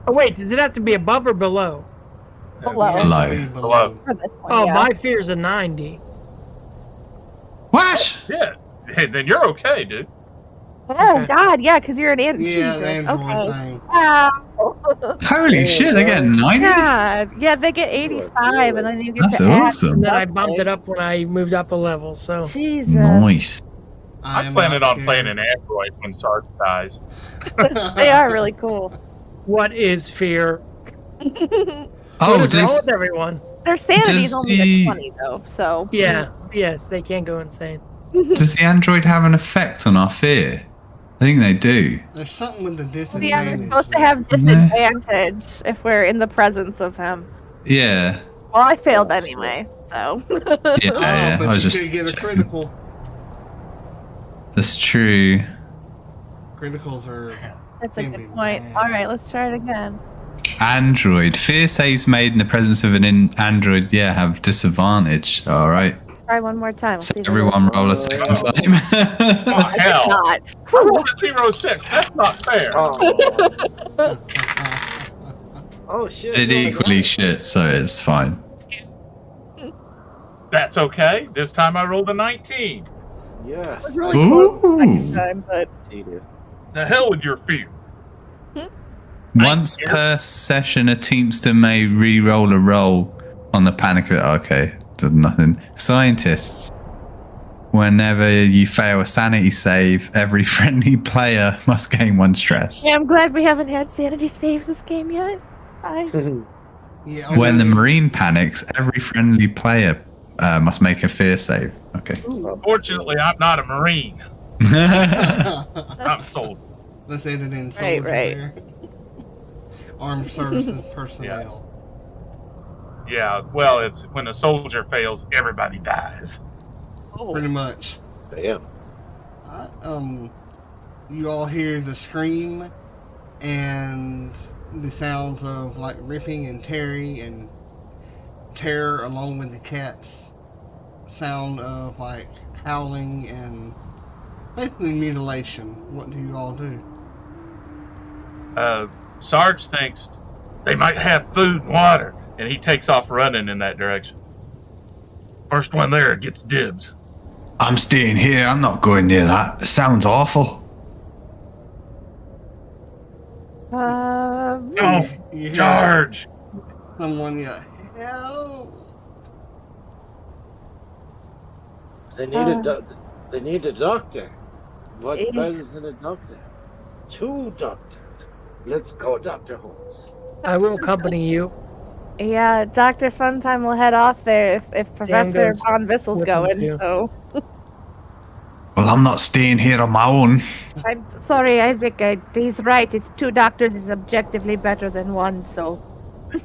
Oh wait, does it have to be above or below? Below. It has to be Below. For this one, Oh, yeah. my fear's a 90. What? Yeah. Hey, then you're okay, dude. Oh Okay. God, yeah, because you're an ant. Yeah, the Jesus. Android Okay. thing. Wow. Holy shit, they get 90? Yeah, they get 85, and then you get That's to add awesome. And then I stuff, bumped it like- up when I moved up a level, so. Jesus. Nice. I I'm am planning not on playing scared. an android when Sarge dies. They are really cool. What is fear? Oh, what is wrong does, with everyone? Their sanity's Does only the- at 20 though, so. Yeah, yes, they can go insane. does the android have an effect on our fear? I think they do. There's something with the Yeah, disadvantage. we're supposed to have disadvantage if we're in the presence of him. Yeah. Well, I failed anyway, so. Yeah, yeah. But I was you just. could get a critical. That's true. Criticals are. That's a Can be good point. bad. All right, let's try it again. Android. Fear saves made in the presence of an android, yeah, have disadvantage. All right. Try one more time. Let's So see if it everyone works. roll a second Oh, time. hell. Not. I rolled a 06. That's not fair. Oh shit. It equally shit, so it's fine. That's okay. This time I rolled a 19. It Yes. was really close the second Ooh. time, but The hell with your fear. Once per session, a teamster may re-roll a roll on the panic. Okay, did nothing. Scientists. Whenever you fail a sanity save, every friendly player must gain 1 stress. yeah, I'm glad we haven't had sanity save this game yet. Yeah, When the Marine panics, every friendly player must make a fear save. Okay. Fortunately, I'm not a Marine. I'm a soldier. Let's edit in Right, soldier right. there. Armed services personnel. Yeah, well, it's when a soldier fails, everybody dies. Pretty much. Damn. You all hear the scream and the sounds of like ripping and tearing and terror, along with the cat's sound of like howling and basically mutilation. What do you all do? Sarge thinks they might have food and water, and he takes off running in that direction. First one there gets dibs. I'm staying here. I'm not going near that. It sounds awful. Oh, You hear Charge! someone yell, "Help!" They need they need a doctor. What's Eh. better than a doctor? 2 doctors. Let's go, Dr. Holmes. I will accompany you. Yeah, Dr. Funtime will head off there if Professor goes Von Vissel's with him, going, too. so. Well, I'm not staying here on my own. I'm sorry, Isaac. He's right. It's 2 doctors is objectively better than 1, so.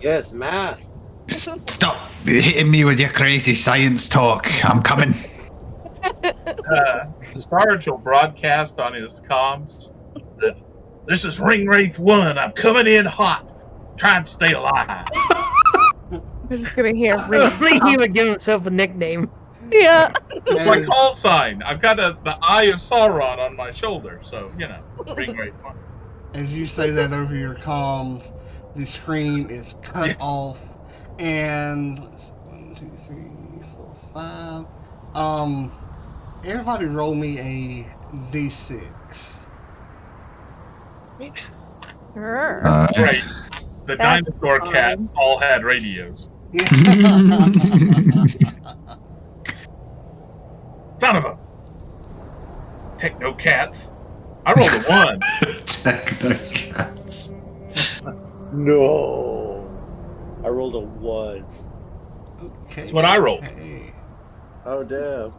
Yes, math. Stop hitting me with your crazy science talk. I'm coming. Sarge will broadcast on his comms that this is Ring Wraith 1. I'm coming in hot. Trying to stay alive. We're just gonna hear I was thinking he would give himself a nickname. Yeah. It's my As, call sign. I've got the Eye of Sauron on my shoulder, so, you know, Ring Wraith 1. as you say that over your comms, the scream is cut Yeah. off, and let's see, 1, 2, 3, 4, 5. Everybody roll me a d6. Sure. Right. The That's dinosaur fine. cats all had radios. Son of a techno cats. I rolled a 1. Technocats. No. I rolled a 1. Okay. That's what I rolled. Okay. Oh, damn.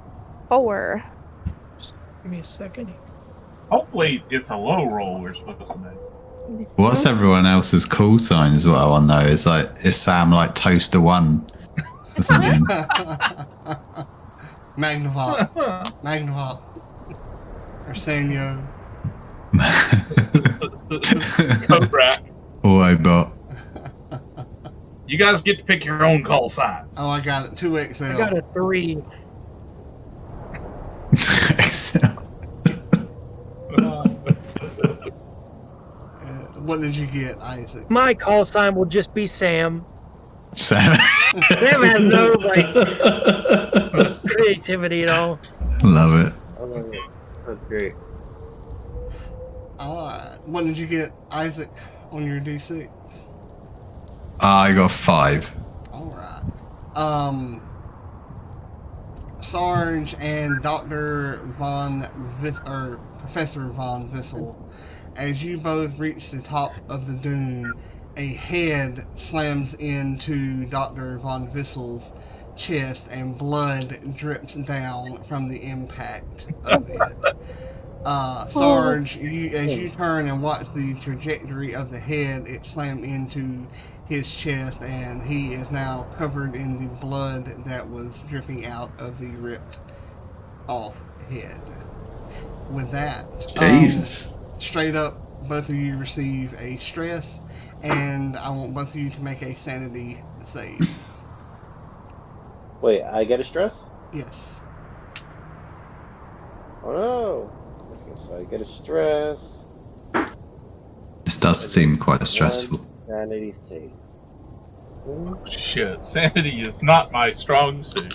4. Give me a second. Hopefully, it's a low roll we're supposed to make. What's everyone else's call sign is what I want to know. Is Sam like Toaster 1 or something? Magnavox. Magnavox. Arsenio. Cobra. Autobot. You guys get to pick your own call signs. Oh, I got it. 2XL. I got a 3. What did you get, Isaac? My call sign will just be Sam. Sam. Sam has no creativity at all. Love it. I love it. That's great. Alright. What did you get, Isaac, on your D6? I got 5. Alright. Sarge and Dr. Professor Von Vissel, as you both reach the top of the dune, a head slams into Dr. Von Vissel's chest and blood drips down from the impact of it. Sarge, as you turn and watch the trajectory of the head, it slammed into his chest, and he is now covered in the blood that was dripping out of the ripped off head. With that, Jesus. straight up, both of you receive a stress, and I want both of you to make a sanity save. Wait, I get a stress? Yes. Oh no. Okay, so I get a stress. This does seem quite stressful. Sanity save. Oh, shit, sanity is not my strong suit.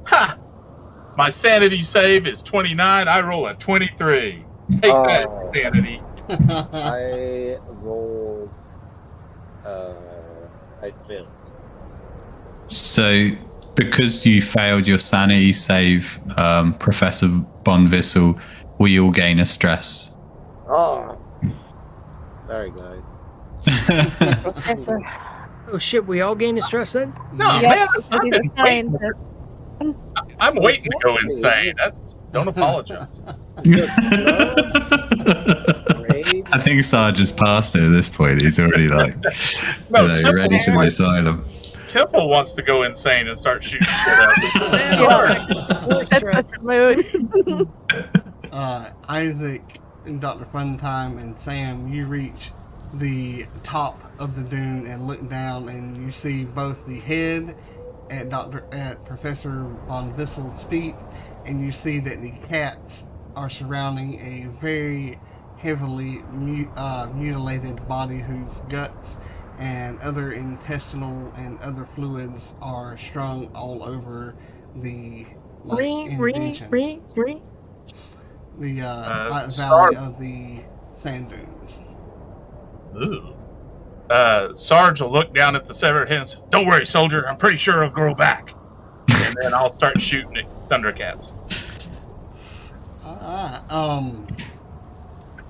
Ha! My sanity save is 29. I roll a 23. Take that, sanity. I rolled. I failed. So, because you failed your sanity save, Professor Von Vissel, we all gain a stress. Oh. Sorry, guys. Professor. Oh shit, we all gained a stress then? No, Yes, man, he's a scientist. I'm waiting to go insane. Don't apologize. I think Sarge has passed it at this point. He's already like, No, ready to the asylum. Temple wants to go insane and start shooting shit at me. That's such a mood. Isaac and Dr. Funtime and Sam, you reach the top of the dune and look down, and you see both the head at Professor Von Vissel's feet, and you see that the cats are surrounding a very heavily mutilated body whose guts and other intestinal and other fluids are strung all over the indentation. The valley of the sand dunes. Ooh. Sarge will look down at the severed heads. Don't worry, soldier. I'm pretty sure it'll grow back. And then I'll start shooting at Thundercats.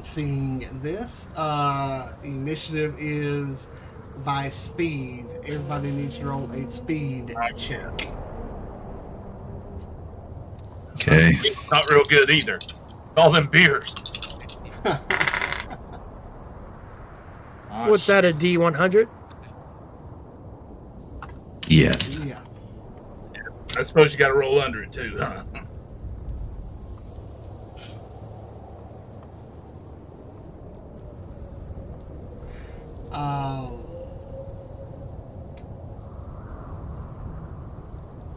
Seeing this, initiative is by speed. Everybody needs to roll a speed check. Okay. Not real good either. All them beers. What's that, a D100? Yeah. Yeah. I suppose you got to roll under it too, huh?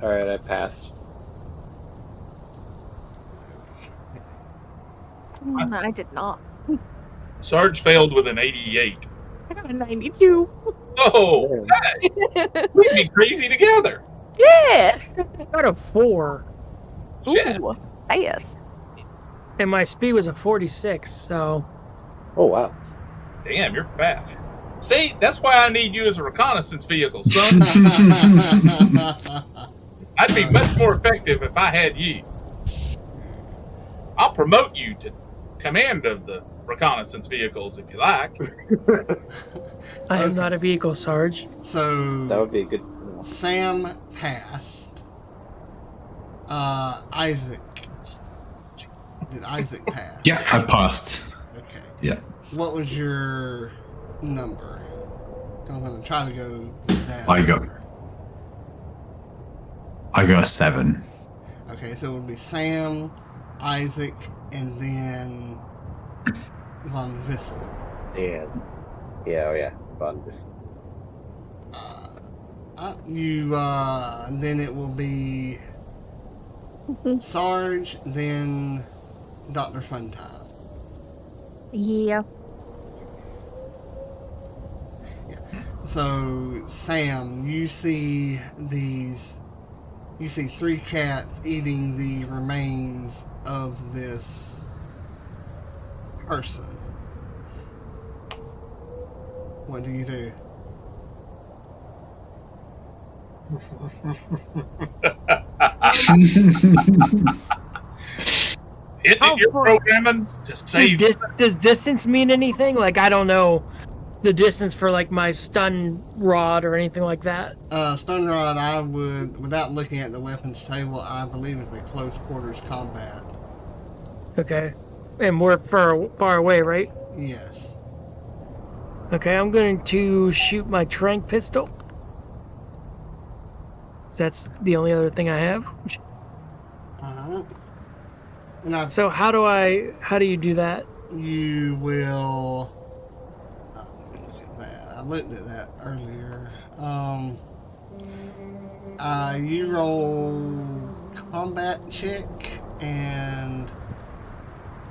Alright, I passed. I did not. Sarge failed with an 88. I got a 92. Oh, hey, we'd be crazy together. Yeah. I got a 4, Shit. Ooh, yes. and my speed was a 46, so... Oh, wow. Damn, you're fast. See, that's why I need you as a reconnaissance vehicle, son. I'd be much more effective if I had you. I'll promote you to command of the reconnaissance vehicles if you like. I am not a vehicle, Sarge. So That would be a good. Sam passed. Isaac. Did Isaac pass? Yeah, I passed. Okay. Yeah. What was your number? I'm gonna try to go down. I got a 7. Okay, so it would be Sam, Isaac, and then Von Vissel. Yes. Yeah, oh yeah. Fun. Just Then it will be Sarge, then Dr. Funtime. Yeah. So, Sam, you see 3 cats eating the remains of this person. What do you do? Isn't your programming to save? Does distance mean anything? Like, I don't know the distance for like my stun rod or anything like that. Stun rod, I would, without looking at the weapons table, I believe it's a close quarters combat. Okay. And we're far away, right? Yes. Okay, I'm going to shoot my tranq pistol. That's the only other thing I have. Now, So how do you do that? you will. Let me look at that. I looked at that earlier. You roll combat check, and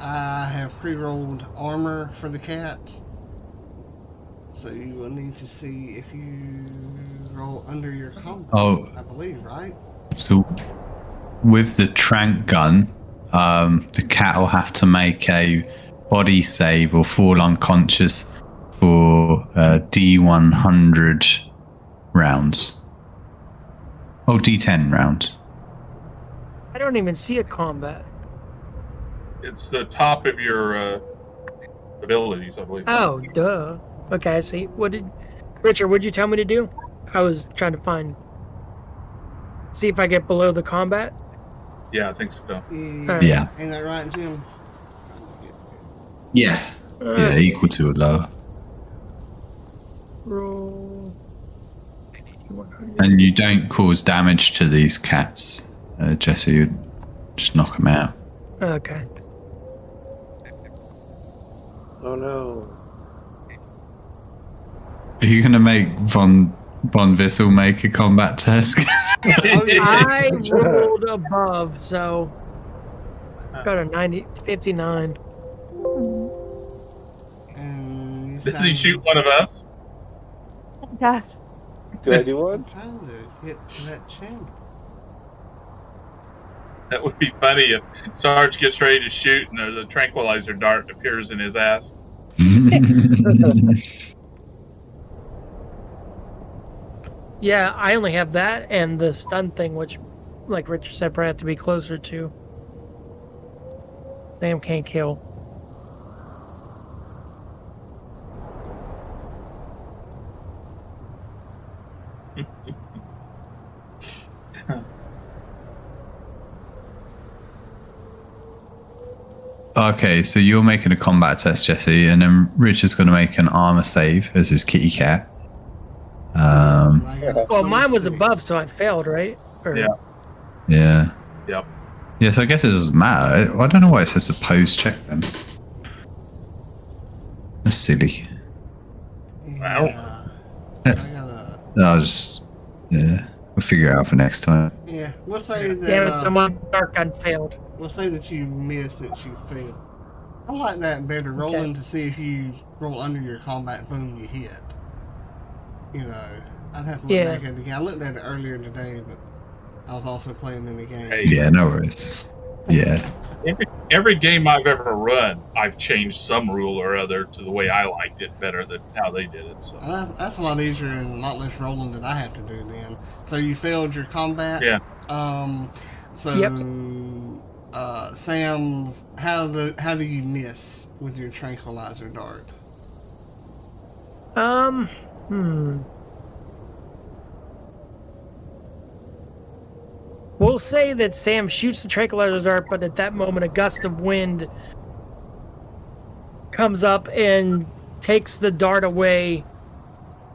I have pre-rolled armor for the cats. So you will need to see if you roll under your combat. Oh. I believe, right? So with the tranq gun, the cat will have to make a body save or fall unconscious for D100 rounds. Oh, D10 rounds. I don't even see a combat. It's the top of your abilities, I believe. Oh, duh. Okay, I see. Richard, what'd you tell me to do? I was trying to see if I get below the combat. Yeah, I think so. Yeah. Ain't that right, Jim? Yeah. Yeah, equal to or lower. Roll. And you don't cause damage to these cats, Jesse. You just knock them out. Okay. oh no. Are you going to make Von Vissel make a combat test? I rolled above, so got a 59. And Does he shoot one of us? God. Do I do one? I'm trying to hit that chin. That would be funny if Sarge gets ready to shoot and there's a tranquilizer dart appears in his ass. Yeah, I only have that and the stun thing, which, like Richard said, probably have to be closer to. Sam can't kill. Okay, so you're making a combat test, Jesse, and then Richard's going to make an armor save as his kitty cat. Well, mine was above, so I failed, right? Or... Yeah. Yeah. Yep. Yes, I guess it doesn't matter. I don't know why it says opposed check then. That's silly. Yeah. That's, I gotta. I'll just, yeah, we'll figure it out for next time. Yeah, we'll say that. Damn it, so my dark gun failed. We'll say that you missed, that you failed. I like that better. Rolling to see if you roll under your combat, boom, you hit. You know, I'd have to look back at it again. I looked at it earlier today, but I was also playing in the game. Hey. Yeah, no worries. Yeah. Every game I've ever run, I've changed some rule or other to the way I liked it better than how they did it. So That's a lot easier and a lot less rolling that I have to do then. So you failed your combat? Yeah. Sam, how do you miss with your tranquilizer dart? We'll say that Sam shoots the tranquilizer dart, but at that moment a gust of wind comes up and takes the dart away,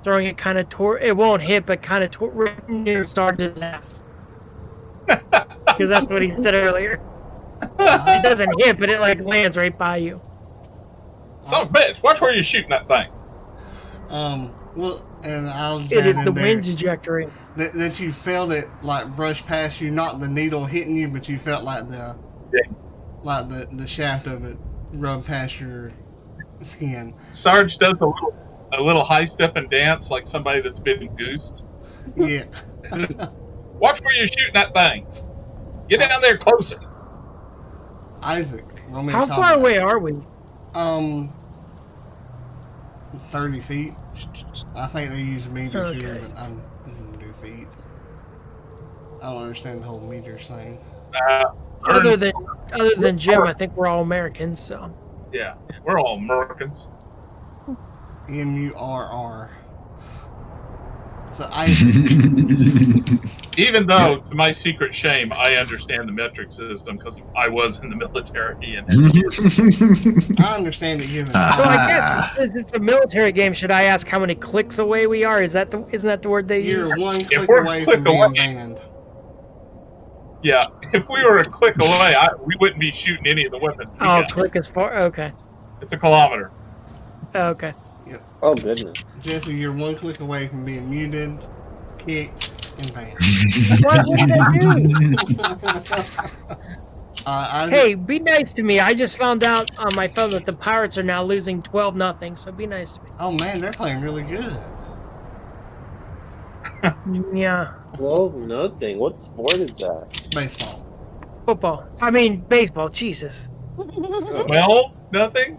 throwing it kind of toward... It won't hit, but kind of right near Sarge's ass. Because that's what he said earlier. It doesn't hit, but it like lands right by you. Son of a bitch, watch where you're shooting that thing. Well, and I'll just It add is in the there wind trajectory. that you felt it like brush past you, not the needle hitting you, but you felt like the shaft of it rub past your skin. Sarge does a little high step and dance like somebody that's been goosed. Yeah. Watch where you're shooting that thing. Get down there closer. Isaac, roll me a How far combat. away are we? 30 feet. I think they use meters here, Okay. but I'm gonna do feet. I don't understand the whole meters thing. Other than Jim, I think we're all Americans. So Yeah, we're all Americans. MURR. So Isaac, Even though, to my secret shame, I understand the metric system because I was in the military and I understand it given. So I guess since it's a military game, should I ask how many clicks away we are? Isn't that the word they use? You're one click we're away click from being away- banned. yeah, if we were a click away, we wouldn't be shooting any of the weapons. Oh, Yeah, click is far. Okay. it's a kilometer. Okay. Oh goodness. Jesse, you're one click away from being muted, kicked, and banned. What did I do? Isaac, Hey, be nice to me. I just found out on my phone that the Pirates are now losing 12-0. So be nice to me. oh man, they're playing really good. Yeah. 12-0. What sport is that? Baseball. Football. I mean baseball. Jesus. Well, nothing.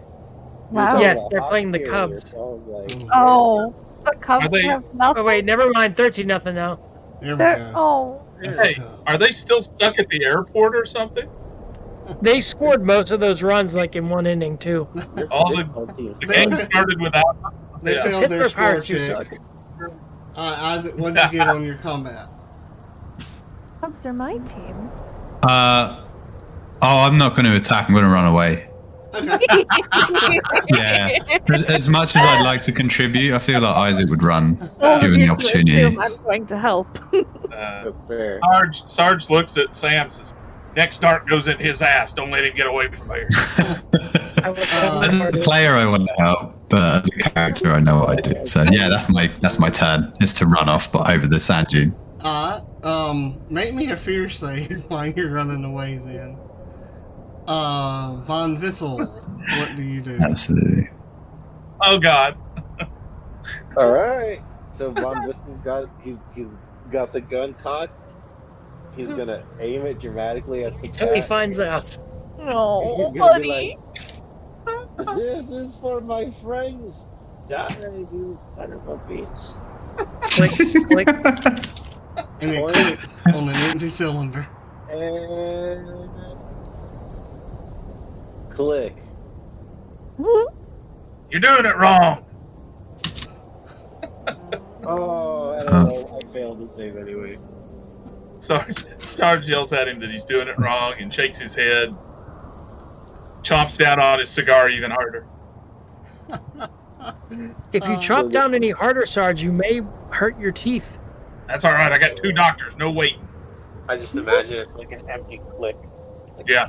Wow. Yes, they're playing the Cubs. So I was like, Oh, the Cubs Are they- have nothing. Oh wait, never mind. 13-0 now. There we They're- go. oh, Hey, are they still stuck at the airport or something? They scored most of those runs like in one inning too. All the game started without. They Yeah. failed their Pittsburgh score Pirates, you check. suck. Isaac, what did you get on your combat? Cubs are my team. I'm not going to attack. I'm going to run away. Okay. Yeah. As much as I'd like to contribute, I feel like Isaac would run, Well, given if the you opportunity. assume I'm going to help. fair. Sarge looks at Sam and says, next dart goes in his ass. Don't let him get away from here. I was As a player, I want to help, but as a character, I know what I do. So yeah, that's my turn. Is to run off, but over the sand dune. Make me a fear save while you're running away then. Von Vissel, what do you do? Absolutely. Oh, God. All right. So Von Visca's got the gun cocked. He's gonna aim it dramatically at the Until he cat. finds out. Oh, He's gonna be buddy. like, "This is for my friends. Die, you son of a bitch." Click, click. And it clicks on an empty cylinder. And click. You're doing it wrong. Oh, I don't know. I failed to save anyway. Sarge yells at him that he's doing it wrong and shakes his head, chomps down on his cigar even harder. If you chop down any harder, Sarge, you may hurt your teeth. That's all right. I got 2 doctors. No waiting. I just imagine it's like an empty click. It's like, Yeah.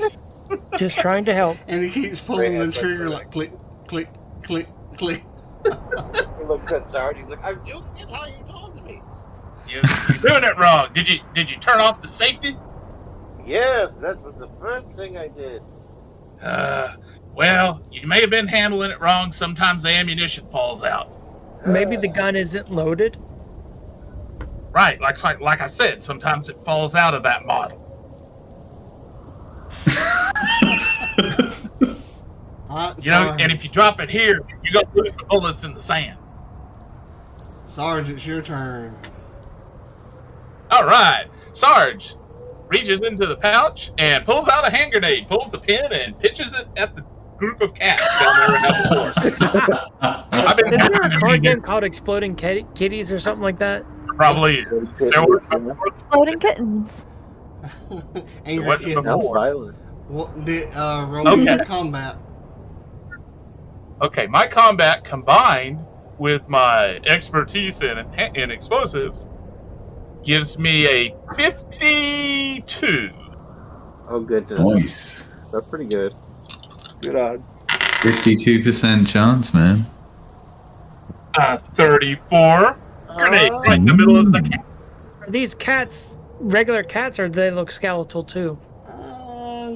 Just trying to help. And he keeps pulling the trigger like click, click, click, click. He looks at Sarge. He's like, "I'm doing it how you told me." You're doing it wrong. Did you turn off the safety? Yes, that was the first thing I did. Well, you may have been handling it wrong. Sometimes the ammunition falls out. Maybe the gun isn't loaded. Right, like I said, sometimes it falls out of that model. You know, and if you drop it here, you go lose the bullets in the sand. Sarge, it's your turn. All right, Sarge reaches into the pouch and pulls out a hand grenade, pulls the pin, and pitches it at the group of cats down there at the floor. I've been Is there a counting card them. game called Exploding Kitties or something like that? Probably is. There was Exploding kittens. Angry What- kid. That was violent. What did roll me your combat? okay. My combat combined with my expertise in explosives gives me a 52. Oh, goodness. Nice. That's pretty good. Good odds. 52% chance, man. 34. Grenade right in the middle of the cat. Are these cats regular cats, or do they look skeletal too?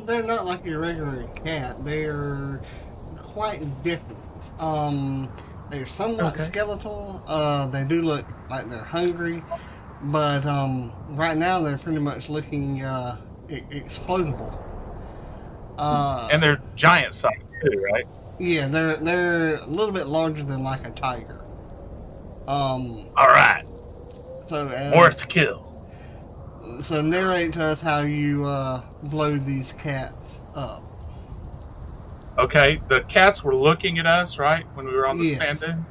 They're not like your regular cat. They're quite different. They're somewhat skeletal. They do look like they're hungry, but right now they're pretty much looking explodable. And they're giant size too, right? Yeah, they're a little bit larger than like a tiger. All right. So Worth to kill. So narrate to us how you blow these cats up. Okay, the cats were looking at us, right, when we were on the Yes. stand-in?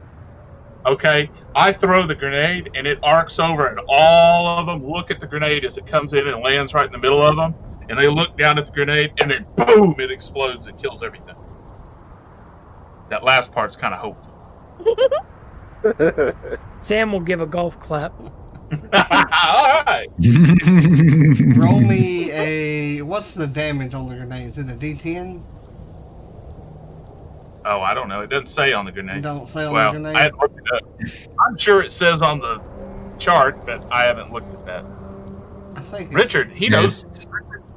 Okay, I throw the grenade, and it arcs over, and all of them look at the grenade as it comes in and lands right in the middle of them, and they look down at the grenade, and then boom, it explodes and kills everything. That last part's kind of hopeful. Sam will give a golf clap. All right. Roll me a... What's the damage on the grenade? Is it a D10? Oh, I don't know. It doesn't say on the grenade. Don't say on Well, the grenade? I hadn't looked it up. I'm sure it says on the chart, but I haven't looked at that. I think it's, Richard, he knows.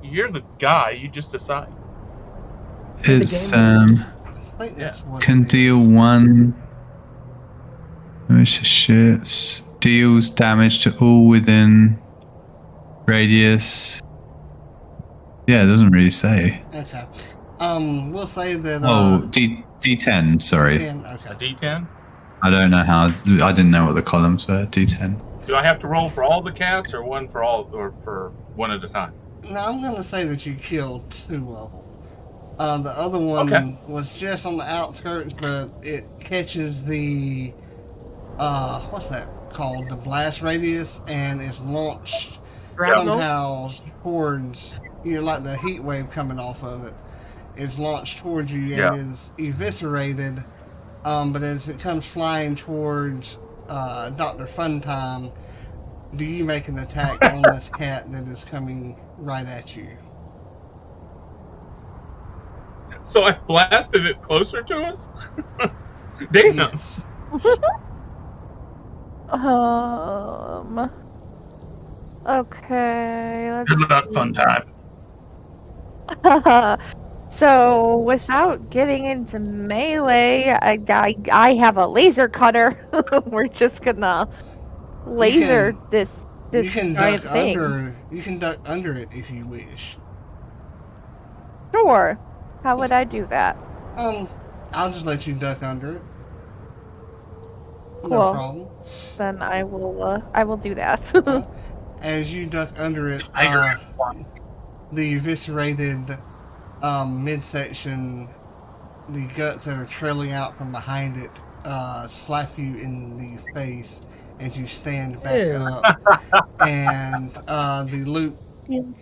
You're the guy. You just decide. It's I think that's what can it is. deal 1 ships, deals damage to all within radius. Yeah, it doesn't really say. Okay. We'll say that... Oh, D10, sorry. 10, A okay. D10. I don't know how, I didn't know what the columns were. D10. Do I have to roll for all the cats, or one for all, or for one at a time? No, I'm going to say that you killed 2 of them. The other one was just on the outskirts, but it catches the... what's that called? The blast radius, and is launched somehow towards... like the heat wave coming off of it. It's launched towards you and is eviscerated. But as it comes flying towards Dr. Funtime, do you make an attack on this cat that is coming right at you? So I blasted it closer to us? Damn. Yes. Okay, let's Good luck, fun time. So, without getting into melee, I have a laser cutter. We're just gonna laser this You can giant duck thing. you can duck under it if you wish. Sure. How would I do that? I'll just let you duck under it. No Cool. problem. Then I will do that. As you duck under it, Tiger. the eviscerated midsection, the guts that are trailing out from behind it, slap you in the face as you stand back Ew. up, and the loop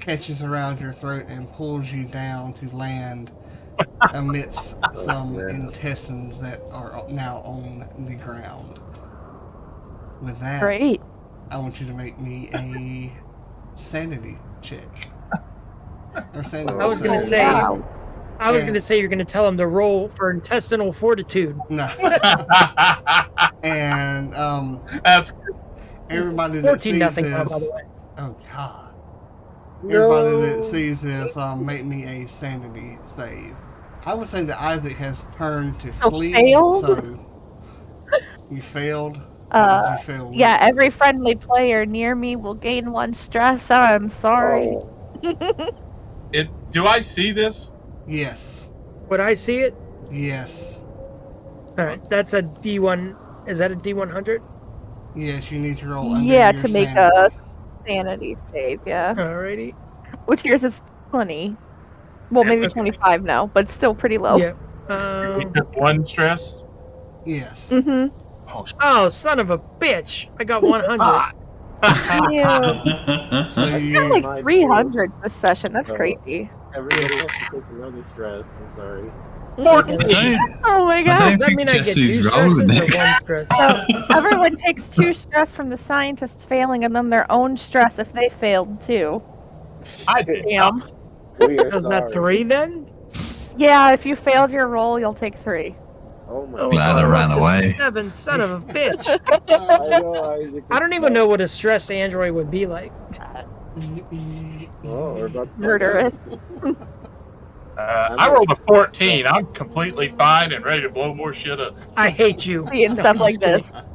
catches around your throat and pulls you down to land amidst some intestines that are now on the ground. With that, Great. I want you to make me a sanity check. Or sanity I was gonna check. say- Wow. I was Yeah. going to say you're going to tell him to roll for intestinal fortitude. No. And That's everybody that 14 sees nothing, this, by the way. oh god, everybody that sees this, make me a sanity save. I would say that Isaac has turned to Oh, flee. failed? So you failed. Or did you fail? Yeah, every friendly player near me will gain 1 stress. I'm sorry. Do I see this? Yes. Would I see it? Yes. All right, that's a D1. Is that a D100? Yes. You need to roll under Yeah, your to make sanity. a sanity save. Yeah. Alrighty. Which yours is 20. Well, maybe Okay. 25 now, but still pretty low. Yeah. You took 1 stress? Yes. Mm-hmm. Oh, son of a bitch! I got 100. Yeah. So I you got like 300 this session. That's crazy. Everybody has to take another stress. I'm sorry. I don't, Oh my I god. don't Does that think mean I get 2 Jesse's stresses rolling or it. 1 stress? So everyone takes 2 stress from the scientists failing, and then their own stress if they failed too. I did. Damn. We are Isn't sorry. that 3 then? Yeah, if you failed your roll, you'll take 3. Oh my Glad I god. ran away. 7, son of a bitch. I know, Isaac. I don't even know what a stressed android would be like. Oh, we're about to Murderous. I rolled a 14. I'm completely fine and ready to blow more shit up. I hate you. Seeing stuff I'm like just this. kidding.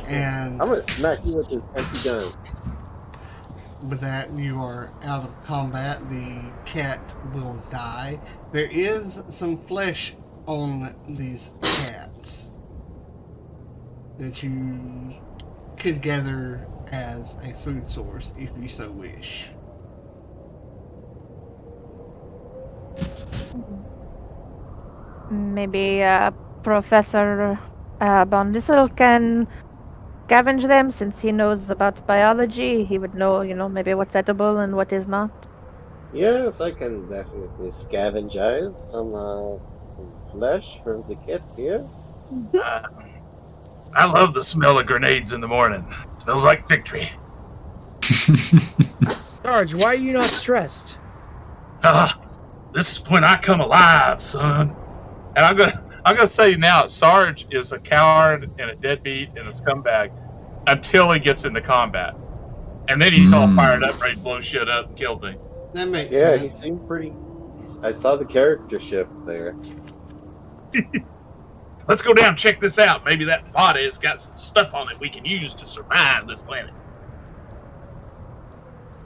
And I'm gonna smack you with this empty gun. with that, you are out of combat. The cat will die. There is some flesh on these cats that you could gather as a food source if you so wish. Maybe Professor Bondissel can scavenge them since he knows about biology. He would know, maybe what's edible and what is not. Yes, I can definitely scavengize some flesh from the cats here. I love the smell of grenades in the morning. Smells like victory. Sarge, why are you not stressed? This is when I come alive, son. And I'm gonna say now, Sarge is a coward and a deadbeat and a scumbag until he gets into combat, and then he's all fired up, ready to blow shit up and kill things. That makes Yeah, sense. he seemed pretty. I saw the character shift there. Let's go down and check this out. Maybe that body has got some stuff on it we can use to survive this planet.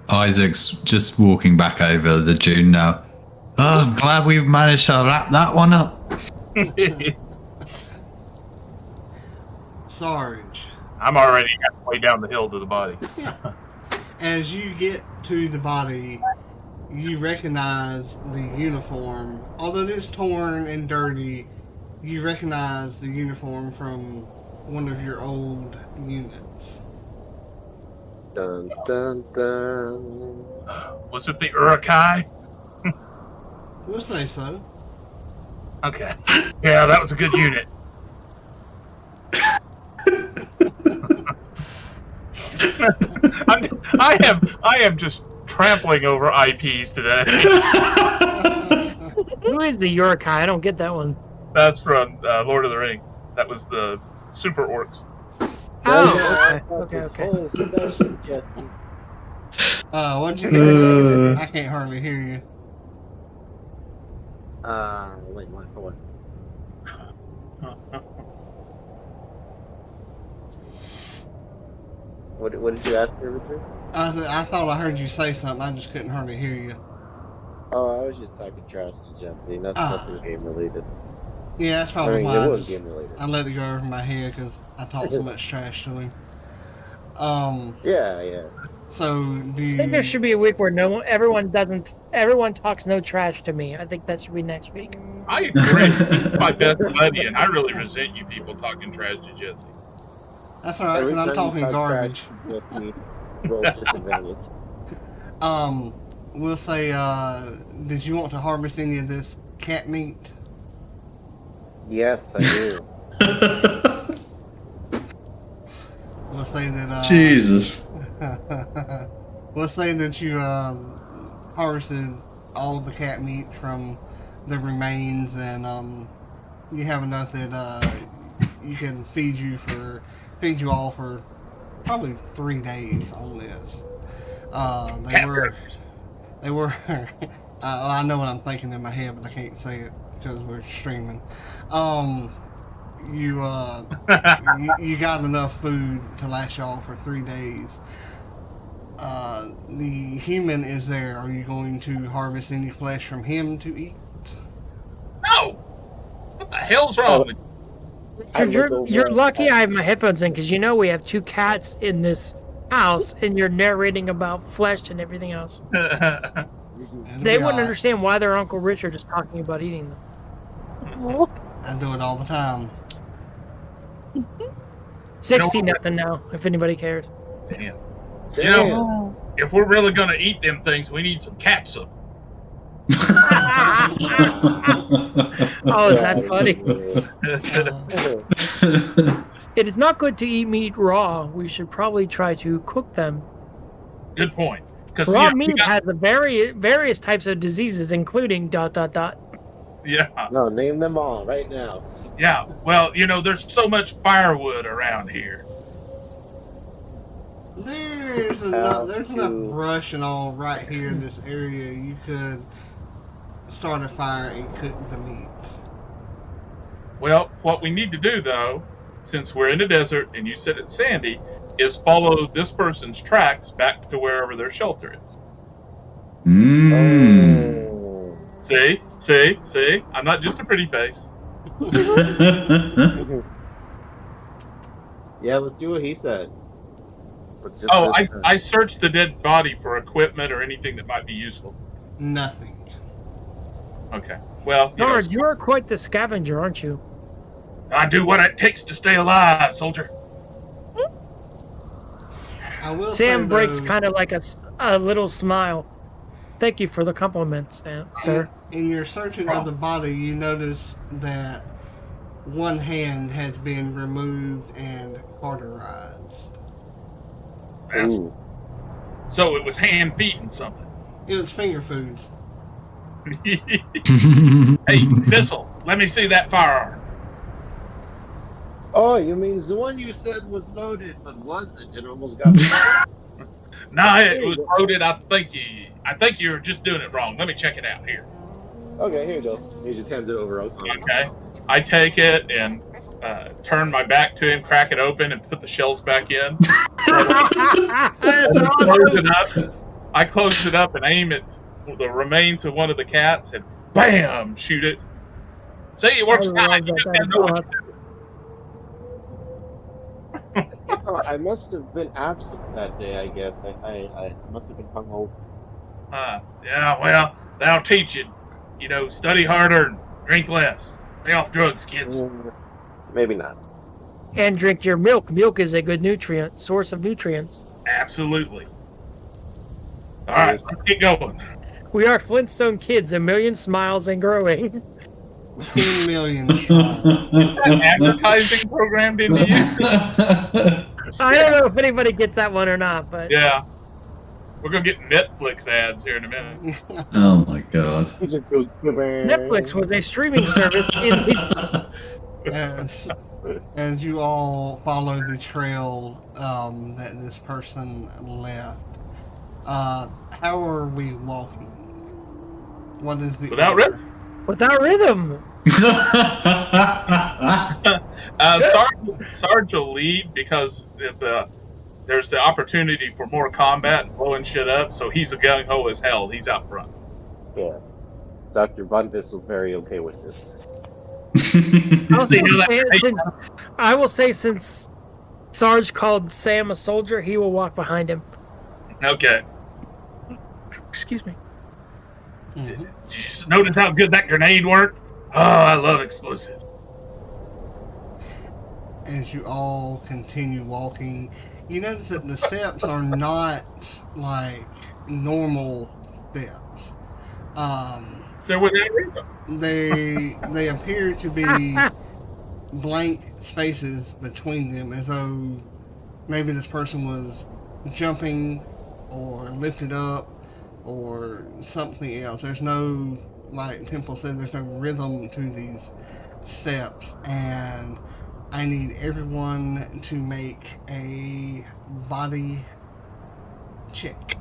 Isaac's just walking back over the dune now. Oh, I'm glad we managed to wrap that one up. Sarge, I'm already halfway down the hill to the body. as you get to the body, you recognize the uniform. Although it is torn and dirty, you recognize the uniform from one of your old units. Dun dun dun. Was it the Urukai? We'll say so. Okay. Yeah, that was a good unit. I am just trampling over IPs today. Who is the Urukai? I don't get that one. That's from Lord of the Rings. That was the super orcs. Oh, okay. Whole session, Jesse. What'd you get? I can't hardly hear you. Wait, what? What did you ask me, Richard? I thought I heard you say something. I just couldn't hardly hear you. Oh, I was just talking trash to Jesse. Nothing game related. Yeah, that's I probably mean, why it was game related. I let it go over my head because I talked so much trash to him. Yeah. So do you? I think there should be a week where everyone talks no trash to me. I think that should be next week. I agree. He's my best buddy, and I really resent you people talking trash to Jesse. That's all right, Every because I'm time you talking talk garbage. trash, Jesse rolls disadvantage. We'll say, did you want to harvest any of this cat meat? Yes, I do. We'll say that. Jesus. We'll say that you harvested all of the cat meat from the remains, and you have enough that you can feed you all for probably 3 days on this. They were. I know what I'm thinking in my head, but I can't say it because we're streaming. You got enough food to last y'all for 3 days. The human is there. Are you going to harvest any flesh from him to eat? No! What the hell's wrong with you? You're lucky I have my headphones in because we have 2 cats in this house and you're narrating about flesh and everything else. They wouldn't understand why their Uncle Richard is talking about eating them. I do it all the time. 60-0 now, if anybody cares. Damn. You know, if we're really going to eat them things, we need some catsup. Oh, is that funny? It is not good to eat meat raw. We should probably try to cook them. Good point. Because Raw meat has various types of diseases, including ... Yeah. No, name them all right now. Yeah. Well, there's so much firewood around here. There's enough brush and all right here in this area. You could start a fire and cook the meat. Well, what we need to do, though, since we're in the desert and you said it's sandy, is follow this person's tracks back to wherever their shelter is. Oh. See? I'm not just a pretty face. Yeah, let's do what he said. Oh, I searched the dead body for equipment or anything that might be useful. Nothing. Okay. Well, George, you are quite the scavenger, aren't you? I do what it takes to stay alive, soldier. I will Sam say, breaks though, kind of like a little smile. Thank you for the compliment, sir. In your searching of the body, you notice that one hand has been removed and cauterized. So it was hand feeding something. It was finger foods. Hey, Missile, let me see that firearm. Oh, you mean the one you said was loaded but wasn't? It almost got. No, it was loaded. I think you're just doing it wrong. Let me check it out here. Okay, here you go. He just hands it over. Okay. I take it and turn my back to him, crack it open, and put the shells back in. I close it up and aim at the remains of one of the cats and bam, shoot it. See, it works fine. You just gotta know what you're doing. I must have been absent that day, I guess. I must have been hungover. Yeah, well, that'll teach you. Study harder and drink less. Stay off drugs, kids. Maybe not. And drink your milk. Milk is a good source of nutrients. Absolutely. All right, let's get going. We are Flintstone kids, 1,000,000 smiles and growing. 10 million. Advertising programmed into you? I don't know if anybody gets that one or not, but yeah. We're going to get Netflix ads here in a minute. Oh my god. We just go. Netflix was a streaming service in the... As you all follow the trail that this person left, how are we walking? What is the Without rhythm? Without rhythm. Sarge will lead because there's the opportunity for more combat and blowing shit up, so he's a gung-ho as hell. He's out front. Yeah. Dr. Bunvis was very okay with this. I will say since Sarge called Sam a soldier, he will walk behind him. Okay. Excuse me. Mm-hmm. Did you just notice how good that grenade worked? Oh, I love explosives. As you all continue walking, you notice that the steps are not like normal steps. They're without rhythm. They appear to be blank spaces between them, as though maybe this person was jumping or lifted up or something else. There's no, like Temple said, there's no rhythm to these steps, and I need everyone to make a body check.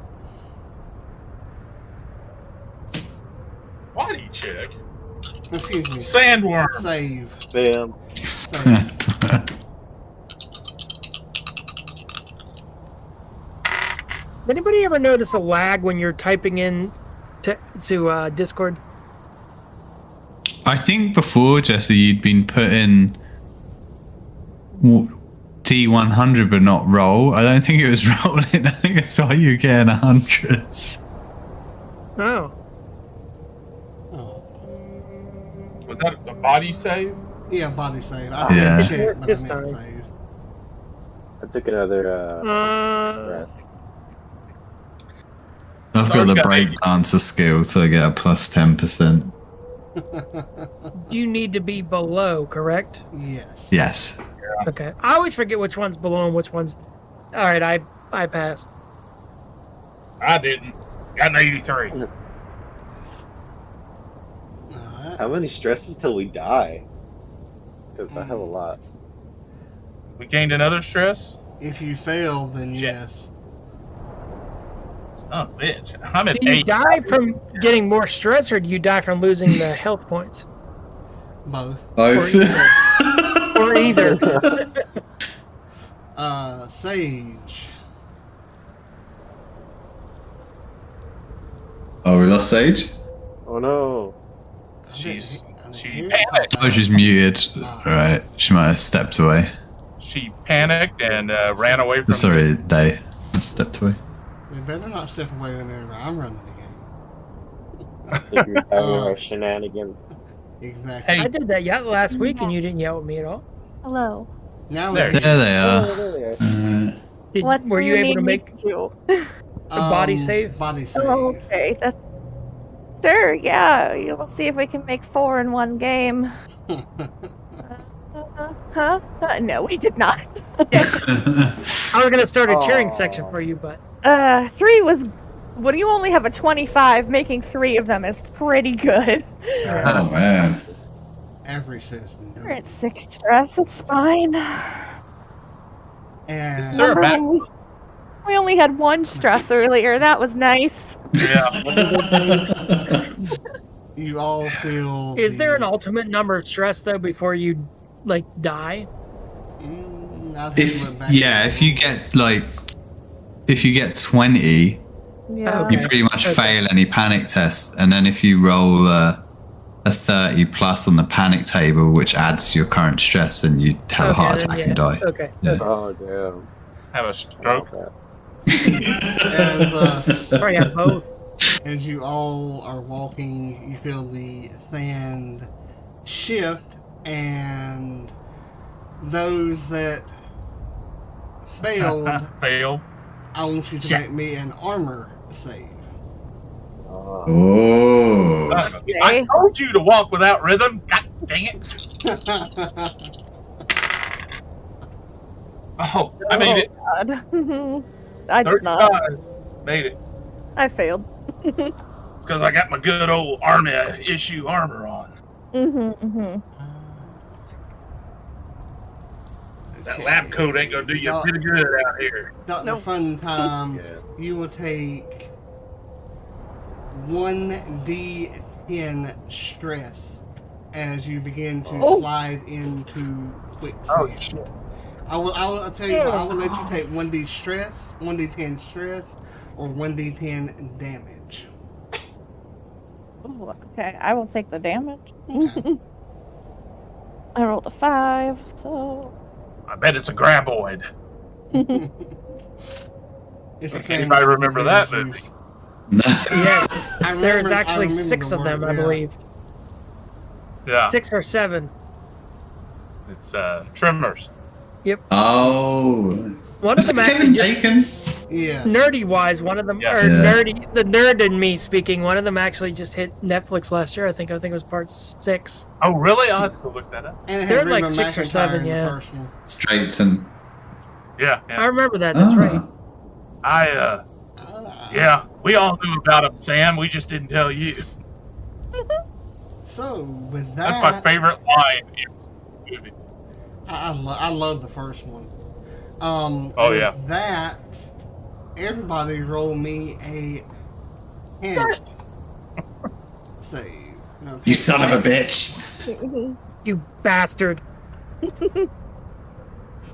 Body check? Excuse me. Sandworm. Save. Bam. Save. Anybody ever notice a lag when you're typing in to Discord? I think before, Jesse, you'd been putting T100 but not roll. I don't think it was rolling. I think that's why you were getting 100s. Oh. Was that a body save? Yeah, body save. Yeah. I check, but This I meant time. save. I took another rest. I've got the breakdancer skill, so I get a plus 10%. You need to be below, correct? Yes. Yes. Okay. I always forget which one's below and which one's... Alright, I passed. I didn't. Got an 83. Alright. How many stresses till we die? Because I have a lot. We gained another stress? If you fail, then Shit. yes. Oh, bitch. I'm at Do you 8. die from getting more stress, or do you die from losing the health points? Both. Both. Or either. Sage. Oh, we lost Sage? Oh no. She Here- panicked. Oh, she's muted. Right, she might have stepped away. She panicked and ran away from Sorry, they stepped away. They better not step away whenever I'm running the I think you're having our shenanigans. game. Exactly. Hey. I did that last week, and you didn't yell at me at all. Hello. Now There. we're There they Oh, are. there they are. Were do you able need to me make do? a body save? Body save. Oh, okay, that's sure. Yeah, we'll see if we can make 4 in one game. Huh? No, we did not. I was gonna start a cheering Aw. section for you, but 3 was. When you only have a 25, making 3 of them is pretty good. Oh, man. Every citizen. We're at 6 stress. It's fine. And Sir, Remember Matt. when we only had 1 stress earlier. That was nice. Yeah. you all feel. is there an ultimate number of stress though before you like die? I'd have to look back at If you get like, if you get 20, Yeah. Okay. you pretty much Okay. fail any panic test, and then if you roll a 30 plus on the panic table, which adds to your current stress, then you have a heart then, attack yeah. and die. Okay. Yeah. Oh damn. Have a stroke. Sorry, I have both. As you all are walking, you feel the sand shift, and those that failed, Fail. I want you to Shit. make me an armor save. Oh. I told you to walk without rhythm. God dang it. Oh, I made it. God. I did not. 35. Made it. I failed. It's because I got my good old Army issue armor on. That lab coat ain't gonna do you pretty good out here. Dr. Nope. Fun Time, Yeah. you will take 1d10 stress as you begin to Oh. slide into quicksand. Oh shit. I'll tell you what, I will let you take 1d stress, 1d10 stress, or 1d10 damage. Ooh, okay, I will take the damage. Okay. I rolled a 5, so I bet it's a graboid. It's the If same anybody remember that damage movie? use. Yes, I there's remember- I actually remember 6 the of them, word, I yeah. believe. Yeah. 6 or 7. It's trimmers. Oh. One of them actually Kevin just Bacon? Yes. nerdy wise, one of them Yeah. or Yeah. nerdy the nerd in me speaking, one of them actually just hit Netflix last year. I think it was part 6. Oh really? I'll have to look that up. And it They're had like Reba 6 or McEntire 7, in the yeah. first one. Straighten. Yeah, I yeah. remember that, that's right. I yeah, we all knew about him, Sam. We just didn't tell you. So with That's my that, favorite line in movies. I love the first one. Oh, with yeah. that, everybody roll me a panic save. No, You son of a bitch. You bastard.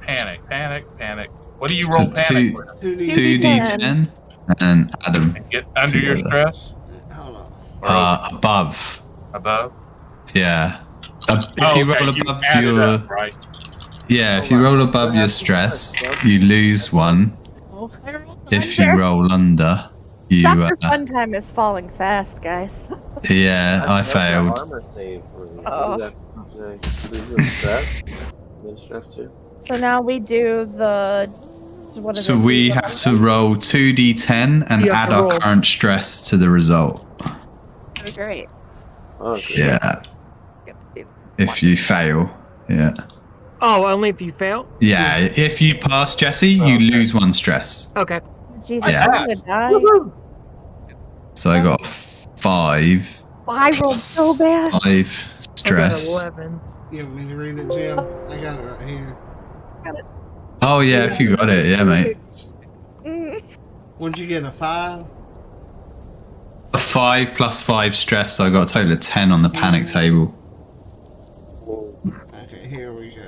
Panic, panic, panic. What do you So roll panic two- with? 2d10. 2d10 and add them And get under your Together. stress? Hold on. Or above. above? Yeah. If Oh, you okay, roll you above added your up, right? yeah, if you roll above your stress, you lose one. Oh, I rolled If you under. roll under, you Dr. Funtime is falling fast, guys. yeah, I That's my failed. armor save for me. Oh. What does that say? Lose your stress? Then stress too. So now we do the. What is So it? we have to roll 2d10 and You have add to our roll. current stress to the result. Great. Oh, okay. Yeah, if you fail. Yeah. Oh, only if you fail? Yeah, if you pass, Jesse, you lose one stress. Okay. Jesus, Yeah. I'm gonna die. Woohoo! So I got 5. I rolled so bad. 5 I got stress. 11. You want me to read it, Jim? I got it right here. Oh yeah, if you got it, yeah, mate. Mm. What'd you get, a 5? A 5 plus 5 stress, so I got a total of 10 on the panic table. Okay, here we go.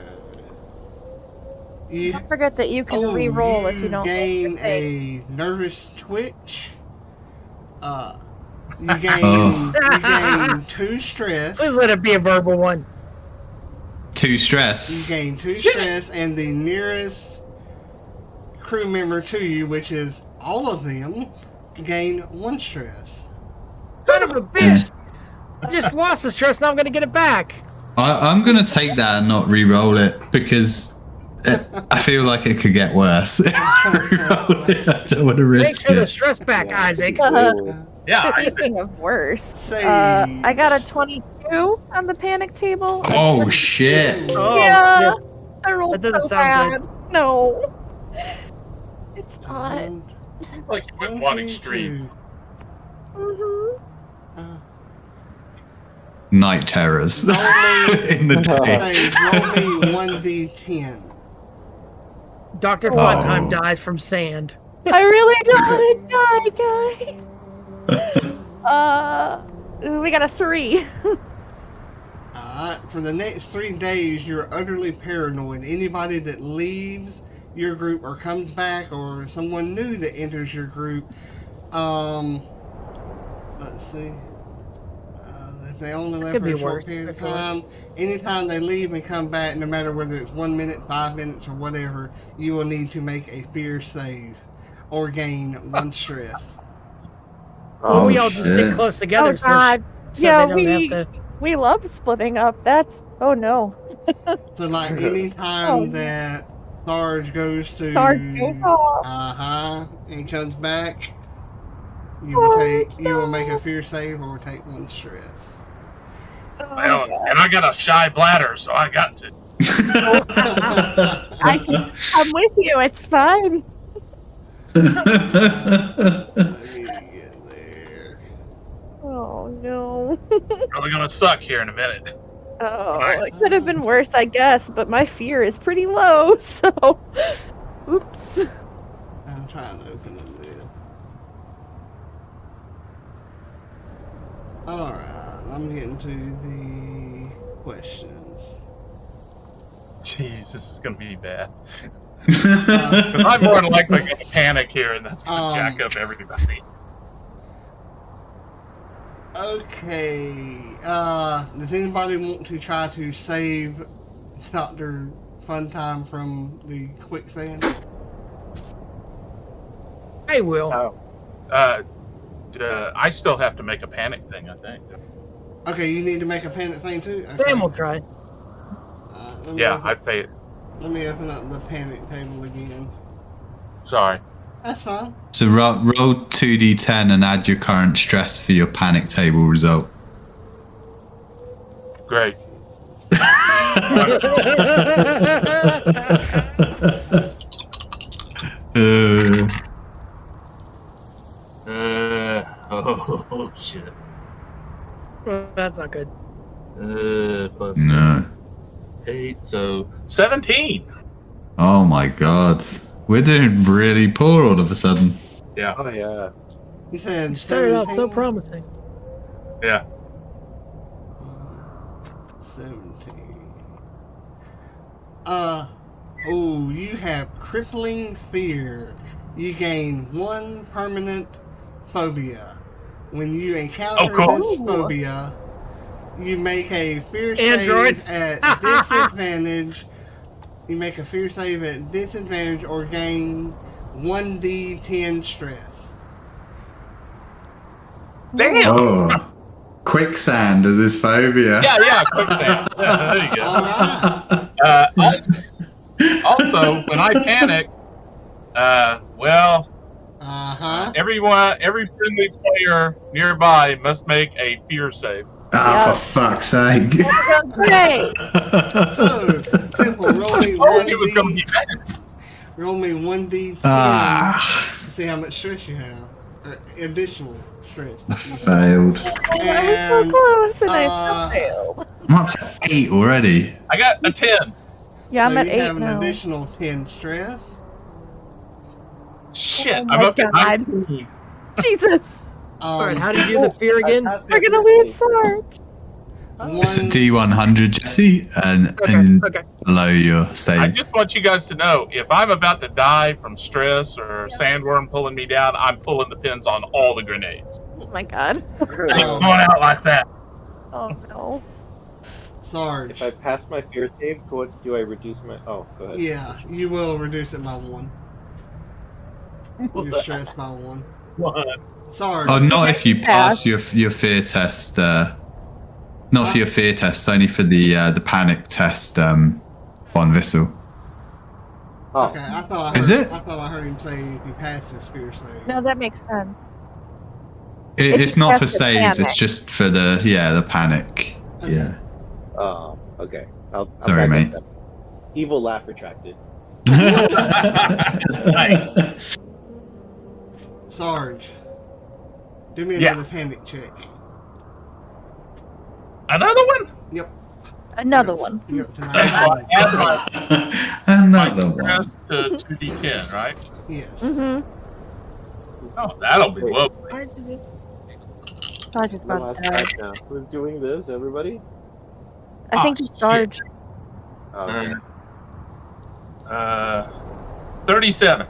You, Don't forget that you can re-roll if you don't gain make your thing. a nervous twitch. You gain Oh. you gain 2 stress. Please let it be a verbal one. 2 You stress. gain 2 stress, and the nearest crew member to you, which is all of them, gain 1 stress. Son of a bitch! I just lost the stress, now I'm gonna get it back. I'm gonna take that and not re-roll it because I feel like it could get worse. Re-roll it, I don't want to Thanks risk for the it. stress back, Isaac. Yeah, Speaking of worse, Save. I got a 22 on the panic table. Oh shit! Oh, Yeah, shit. I rolled That doesn't so sound bad. No, it's not. like you went one extreme. Mhm. Night terrors Roll me, in the day. save, roll me 1d10. Dr. Oh. Funtime dies from sand. I really don't want to die, guys. We got a 3. For the next 3 days, you're utterly paranoid. Anybody that leaves your group or comes back, or someone new that enters your group, let's see. If they only left Could for be a short worse. period of time, anytime they leave and come back, no matter whether it's 1 minute, 5 minutes, or whatever, you will need to make a fear save or gain 1 stress. Well, we all shit. just stick close together, Oh God, so yeah, they don't have to. we love splitting up. That's no. So, like, anytime Oh, that Sarge goes to... Sarge goes off. and comes back, you Oh, will make a fear save or take 1 stress. Well, and I got a shy bladder, so I got to. I'm with you. It's fine. Let me get there. Oh no. Probably gonna suck here in a minute. Oh, it could have been worse, I guess, but my fear is pretty low, so. Oops. I'm trying to open the lid. Alright, I'm getting to the questions. Jeez, this is gonna be bad. Because I'm more than likely gonna panic here, and that's gonna jack up everybody. Okay, does anybody want to try to save Dr. Funtime from the quicksand? I will. I still have to make a panic thing, I think. Okay, you need to make a panic thing too? Okay. Sam will try. Let me Yeah, open- I paid. Let me open up the panic table again. Sorry. That's fine. So roll 2d10 and add your current stress for your panic table result. Great. Oh shit. That's not good. Plus No. 8, so 17. Oh my god. We're doing really poor all of a sudden. Yeah. Oh yeah. You said You started out so 17? promising. Yeah. 17. You have crippling fear. You gain 1 permanent phobia. When you encounter cool. this phobia, you make a fear Androids. save at disadvantage. You make a fear save at disadvantage or gain 1d10 stress. Damn. Oh. Quicksand is his phobia. Yeah, quicksand. Yeah, there you go. Alright. Also, when I panic, every friendly player nearby must make a fear save. Ah, for fuck's sake. Great. So, simple. I told you it was going to be bad. Roll me 1d10. Ah. to see how much stress you have. Or additional stress. Failed. I was so close and I failed. I'm up to 8 already. I got a 10. Yeah, I'm so at you 8 have an now. additional 10 stress. Shit, Oh I'm my up to God. 19. Jesus. Alright, how do you do the fear again? We're gonna lose Sarge. It's a D100, Jesse, and Okay. below your I save. just want you guys to know, if I'm about to die from stress or sandworm pulling me down, I'm pulling the pins on all the grenades. Oh my God. They ain't going out like that. Oh no. Sarge. If I pass my fear save, what do I reduce my? Oh, go ahead. Yeah, you will reduce it by 1. Your stress by 1. Sarge. Oh, not if you Pass. pass your fear test. Not for your fear test. It's only for the panic test. Von Vissel. Oh, Okay, I thought Is it? I thought I heard him say if you passed his fear save. No, that makes sense. It's not for It's the saves. It's panic. just for the panic. Okay. Yeah. oh, okay. I'll Sorry, back mate. up. Evil laugh retracted. Nice. Sarge. Do me Yeah. another panic check. Another one? Another one. You're up to Okay, so I 9. add my Another one. stress to 2d10, right? Yes. Mm-hmm. Oh, that'll be lovely. Sarge is The about last to die. part now. Who's doing this? Everybody? I think it's Sarge. Oh, okay. 37.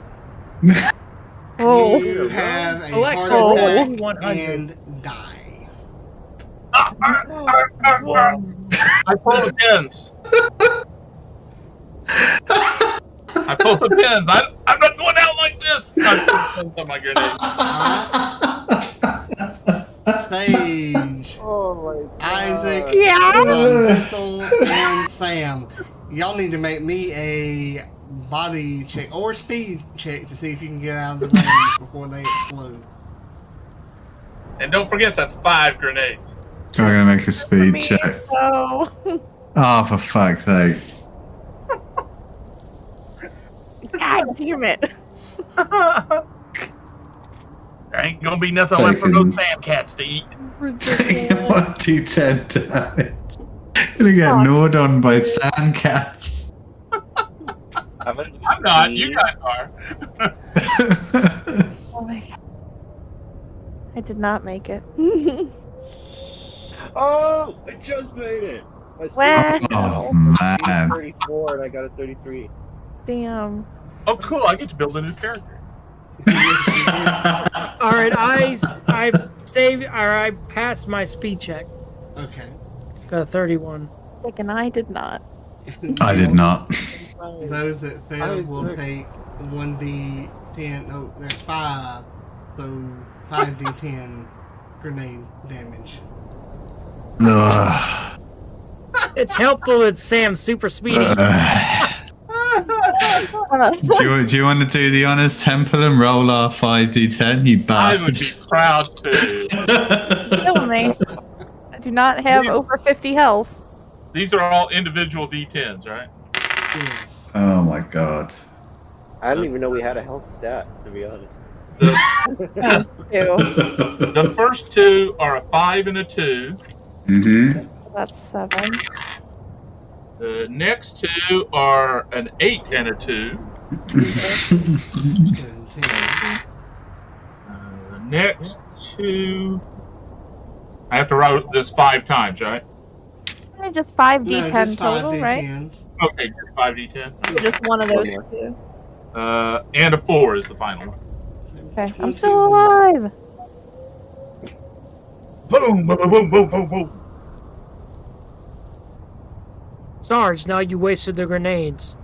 Oh. You have a Alexa, heart roll attack 100. and die. I pull the pins. I pull the pins. I'm not going out like this. I pull the pins on my grenade. Sage, Oh my god. Isaac, Yeah. Thistle, and Sam. Y'all need to make me a body check or speed check to see if you can get out of the range before they explode. And don't forget, that's 5 grenades. I'm gonna make a speed check. Oh. Oh, for fuck's sake! God damn it. There ain't gonna be nothing left for those sand cats to eat. Taking 1d10 damage. Gonna get gnawed on by sand cats. I'm not. You guys are. Oh my God. I did not make it. Oh, I just made it. My Wow. Oh man! 34 and I got a 33. Damn. Oh, cool. I get to build a new character. Alright, I saved, or I passed my speed check. Okay. Got a 31. Like, and I did not. I did not. Those that fail will Isaac. take 1d10. No, there's 5. So 5d10 grenade damage. Ugh. It's helpful that Sam's super speedy. Do you want to do the honors temple and roll our 5d10, you I would bastard? be proud to. Kill me. I do not have over 50 health. These are all individual D10s, right? Yes. Oh my god. I didn't even know we had a health stat, to be honest. The, Two. the first 2 are a 5 and a 2. Mm-hmm. That's 7. The next 2 are an 8 and a 2. 17. The next 2. I have to write this 5 times, right? Just 5d10 No, just total, right? 5d10s. Okay, just 5d10. Just one of those One two. And a 4 is the final one. Okay, I'm still alive. Boom, boom, boom, boom, boom, boom. Sarge, now you wasted the grenades.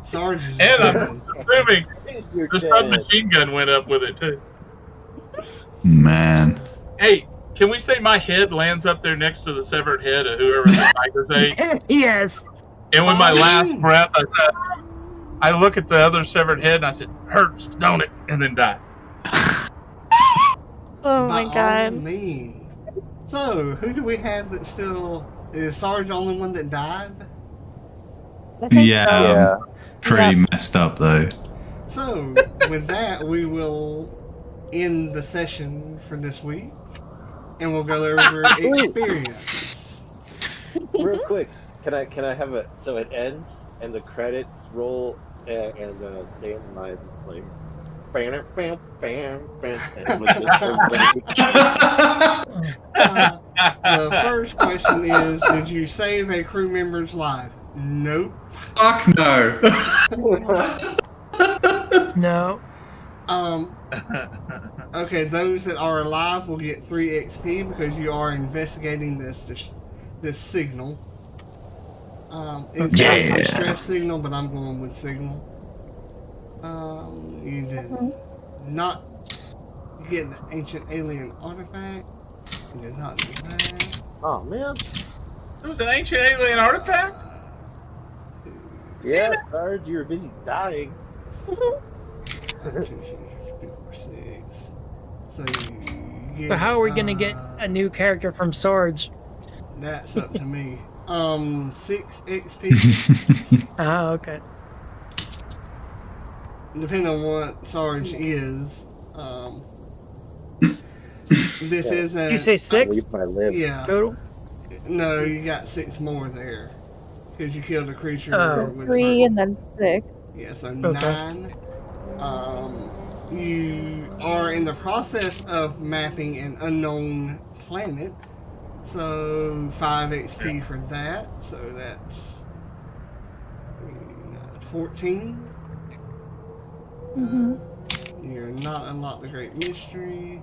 Sarge is And I'm dead. assuming You're the dead. submachine gun went up with it, too. Man. Hey, can we say my head lands up there next to the severed head of whoever the tigers ate? Yes. And with my last breath, I look at the other severed head and I said, "Hurts, don't it?" And then die. Oh By my all god. means. So, who do we have that still... Is Sarge the only one that died? I think Yeah. so. Yeah. Pretty messed up though. So, with that, we will end the session for this week, and we'll go over experience. Real quick, can I have it so it ends and the credits roll and stay in my display? Bam, bam, bam, bam, and with this, The first question is, did you save a crew member's life? Nope. Fuck no. No. Okay, those that are alive will get 3 XP because you are investigating this signal. It's not a stress signal, but I'm going with signal. You did not get the ancient alien artifact. You did not do that. Oh man. It was an ancient alien artifact? Yeah, Sarge, you were busy dying. 5, 2, 3, 4, 6. So you get, So how are we gonna get a new character from Sarge? That's up to me. 6 XP. Ah, okay. Depending on what Sarge is. This is a. Did you say 6 Leave my lib. Yeah. total? No, you got 6 more there. Because you killed a creature with 3 and then 6. Yeah, so Okay. 9. You are in the process of mapping an unknown planet. So 5 XP for that. So that's 14. You're not unlocked the Great Mystery.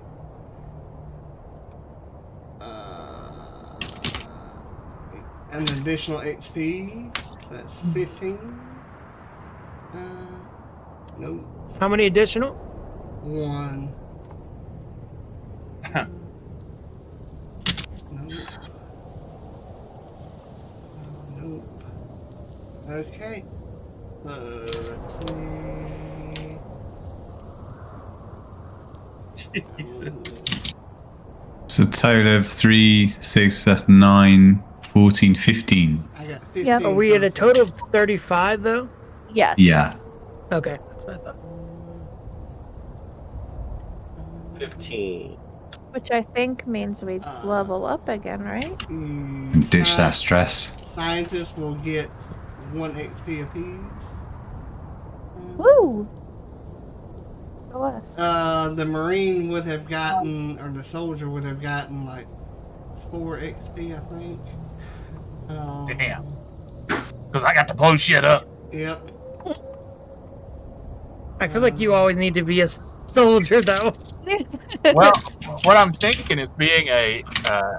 An additional XP. So that's 15. Nope. How many additional? 1. Nope. Nope. Okay. Let's see. Jesus. So a total of 3, 6, that's 9, 14, 15. I got 15. Yep. Are we at a total of 35 though? Yes. Yeah. Okay. That's what I thought. 15. Which I think means we level up again, right? Ditch that stress. Scientists will get 1 XP apiece. Woo! Go us. The Marine would have gotten, or the soldier would have gotten like 4 XP, I think. Damn. Because I got to blow shit up. Yep. I feel like you always need to be a soldier though. Well, what I'm thinking is being a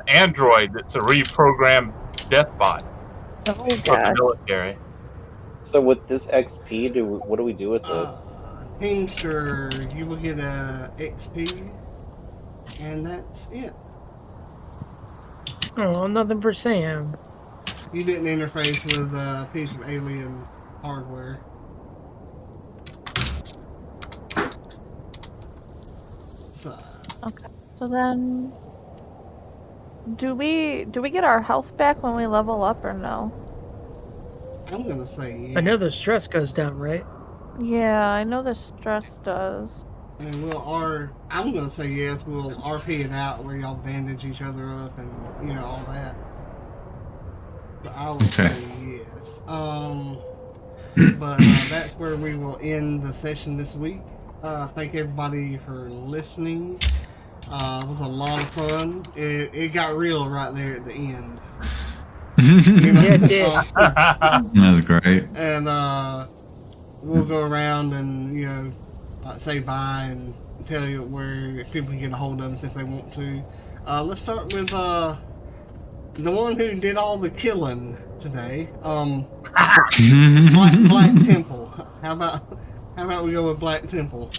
android that's a reprogrammed death bot Oh for the god. military. So with this XP, what do we do with this? Hingster, you will get a XP, and that's it. Oh, nothing for Sam. You didn't interface with a piece of alien hardware. So, Okay. So then, do we get our health back when we level up or no? I'm gonna say yeah. I know the stress goes down, right? Yeah, I know the stress does. And I'm gonna say yes, we'll RP it out where y'all bandage each other up and, you know, all that. But I will Okay. say yes. But that's where we will end the session this week. Thank everybody for listening. It was a lot of fun. It got real right there at the end. You know? Yeah, it did. That was great. And we'll go around and, you know, say bye and tell you where people can get a hold of us if they want to. Let's start with the one who did all the killing today. Black Temple. How about we go with Black Temple?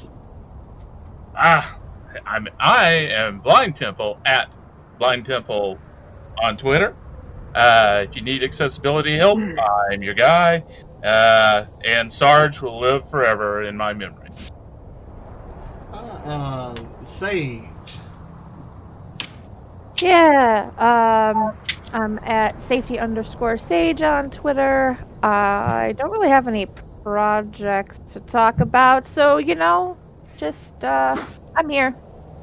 I am Blind Temple at Blind Temple on Twitter. If you need accessibility help, I'm your guy. And Sarge will live forever in my memory. Sage. Yeah. I'm at safety_sage on Twitter. I don't really have any projects to talk about. So, just, I'm here.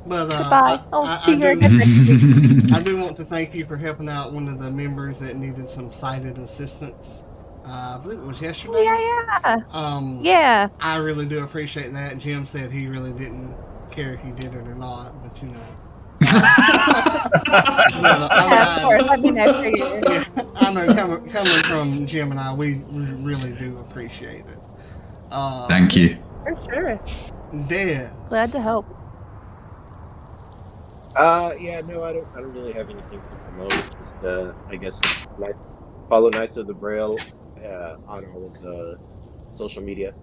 But Goodbye. I Be here do, again next week. I do want to thank you for helping out one of the members that needed some sighted assistance. I believe it was yesterday. Yeah. I really do appreciate that. Jim said he really didn't care if you did it or not, but Of course. I mean, I figured. Yeah, I know coming from Jim and I, we really do appreciate it. Thank you. For sure. Dead. Glad to help. Yeah, no, I don't really have anything to promote. Just, I guess, follow Knights of the Braille on all of the social media.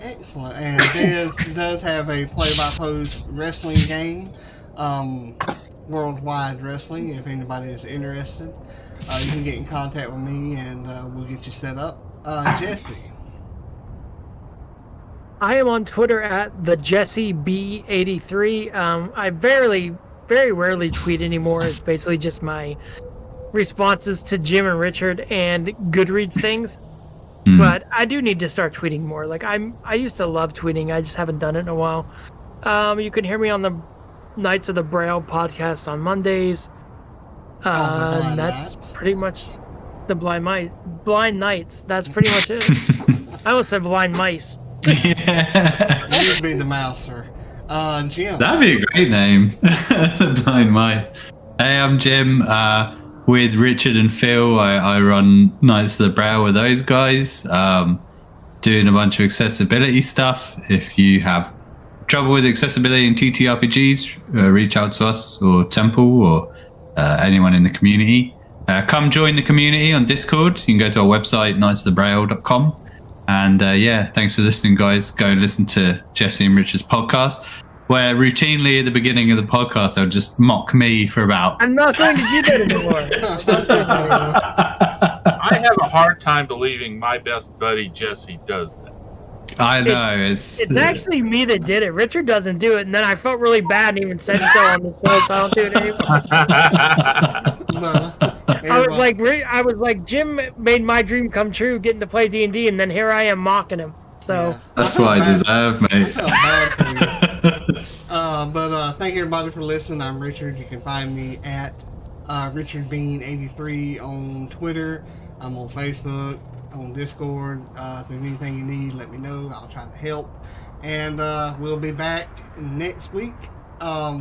Excellent. And Dez does have a play-by-post wrestling game, Worldwide Wrestling. If anybody is interested, you can get in contact with me, and we'll get you set up. Jesse. I am on Twitter at the JesseB83. I very rarely tweet anymore. It's basically just my responses to Jim and Richard and Goodreads things. But I do need to start tweeting more. Like I used to love tweeting. I just haven't done it in a while. You can hear me on the Knights of the Braille podcast on Mondays. That's pretty much the Blind Knights. That's pretty much it. I almost said Blind Mice. Yeah. You'd be the mouser. Jim. That'd be a great name. Blind Mice. Hey, I'm Jim. With Richard and Phil, I run Knights of the Braille with those guys, doing a bunch of accessibility stuff. If you have trouble with accessibility in TTRPGs, reach out to us or Temple or anyone in the community. Come join the community on Discord. You can go to our website, knightsofthebraille.com. And yeah, thanks for listening, guys. Go and listen to Jesse and Richard's podcast, where routinely at the beginning of the podcast they'll just mock me for about... I'm not going to do that anymore. I have a hard time believing my best buddy Jesse does that. I know, it's actually me that did it. Richard doesn't do it, and then I felt really bad and even said so on the show, so I don't do it anymore. I was like, Jim made my dream come true, getting to play D&D, and then here I am mocking him. So Yeah. that's what I deserve, mate. I felt bad for you. But thank you everybody for listening. I'm Richard. You can find me at RichardBean83 on Twitter. I'm on Facebook, on Discord. If there's anything you need, let me know. I'll try to help. And we'll be back next week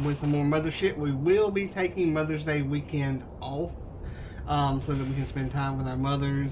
with some more Mothership. We will be taking Mother's Day weekend off so that we can spend time with our mothers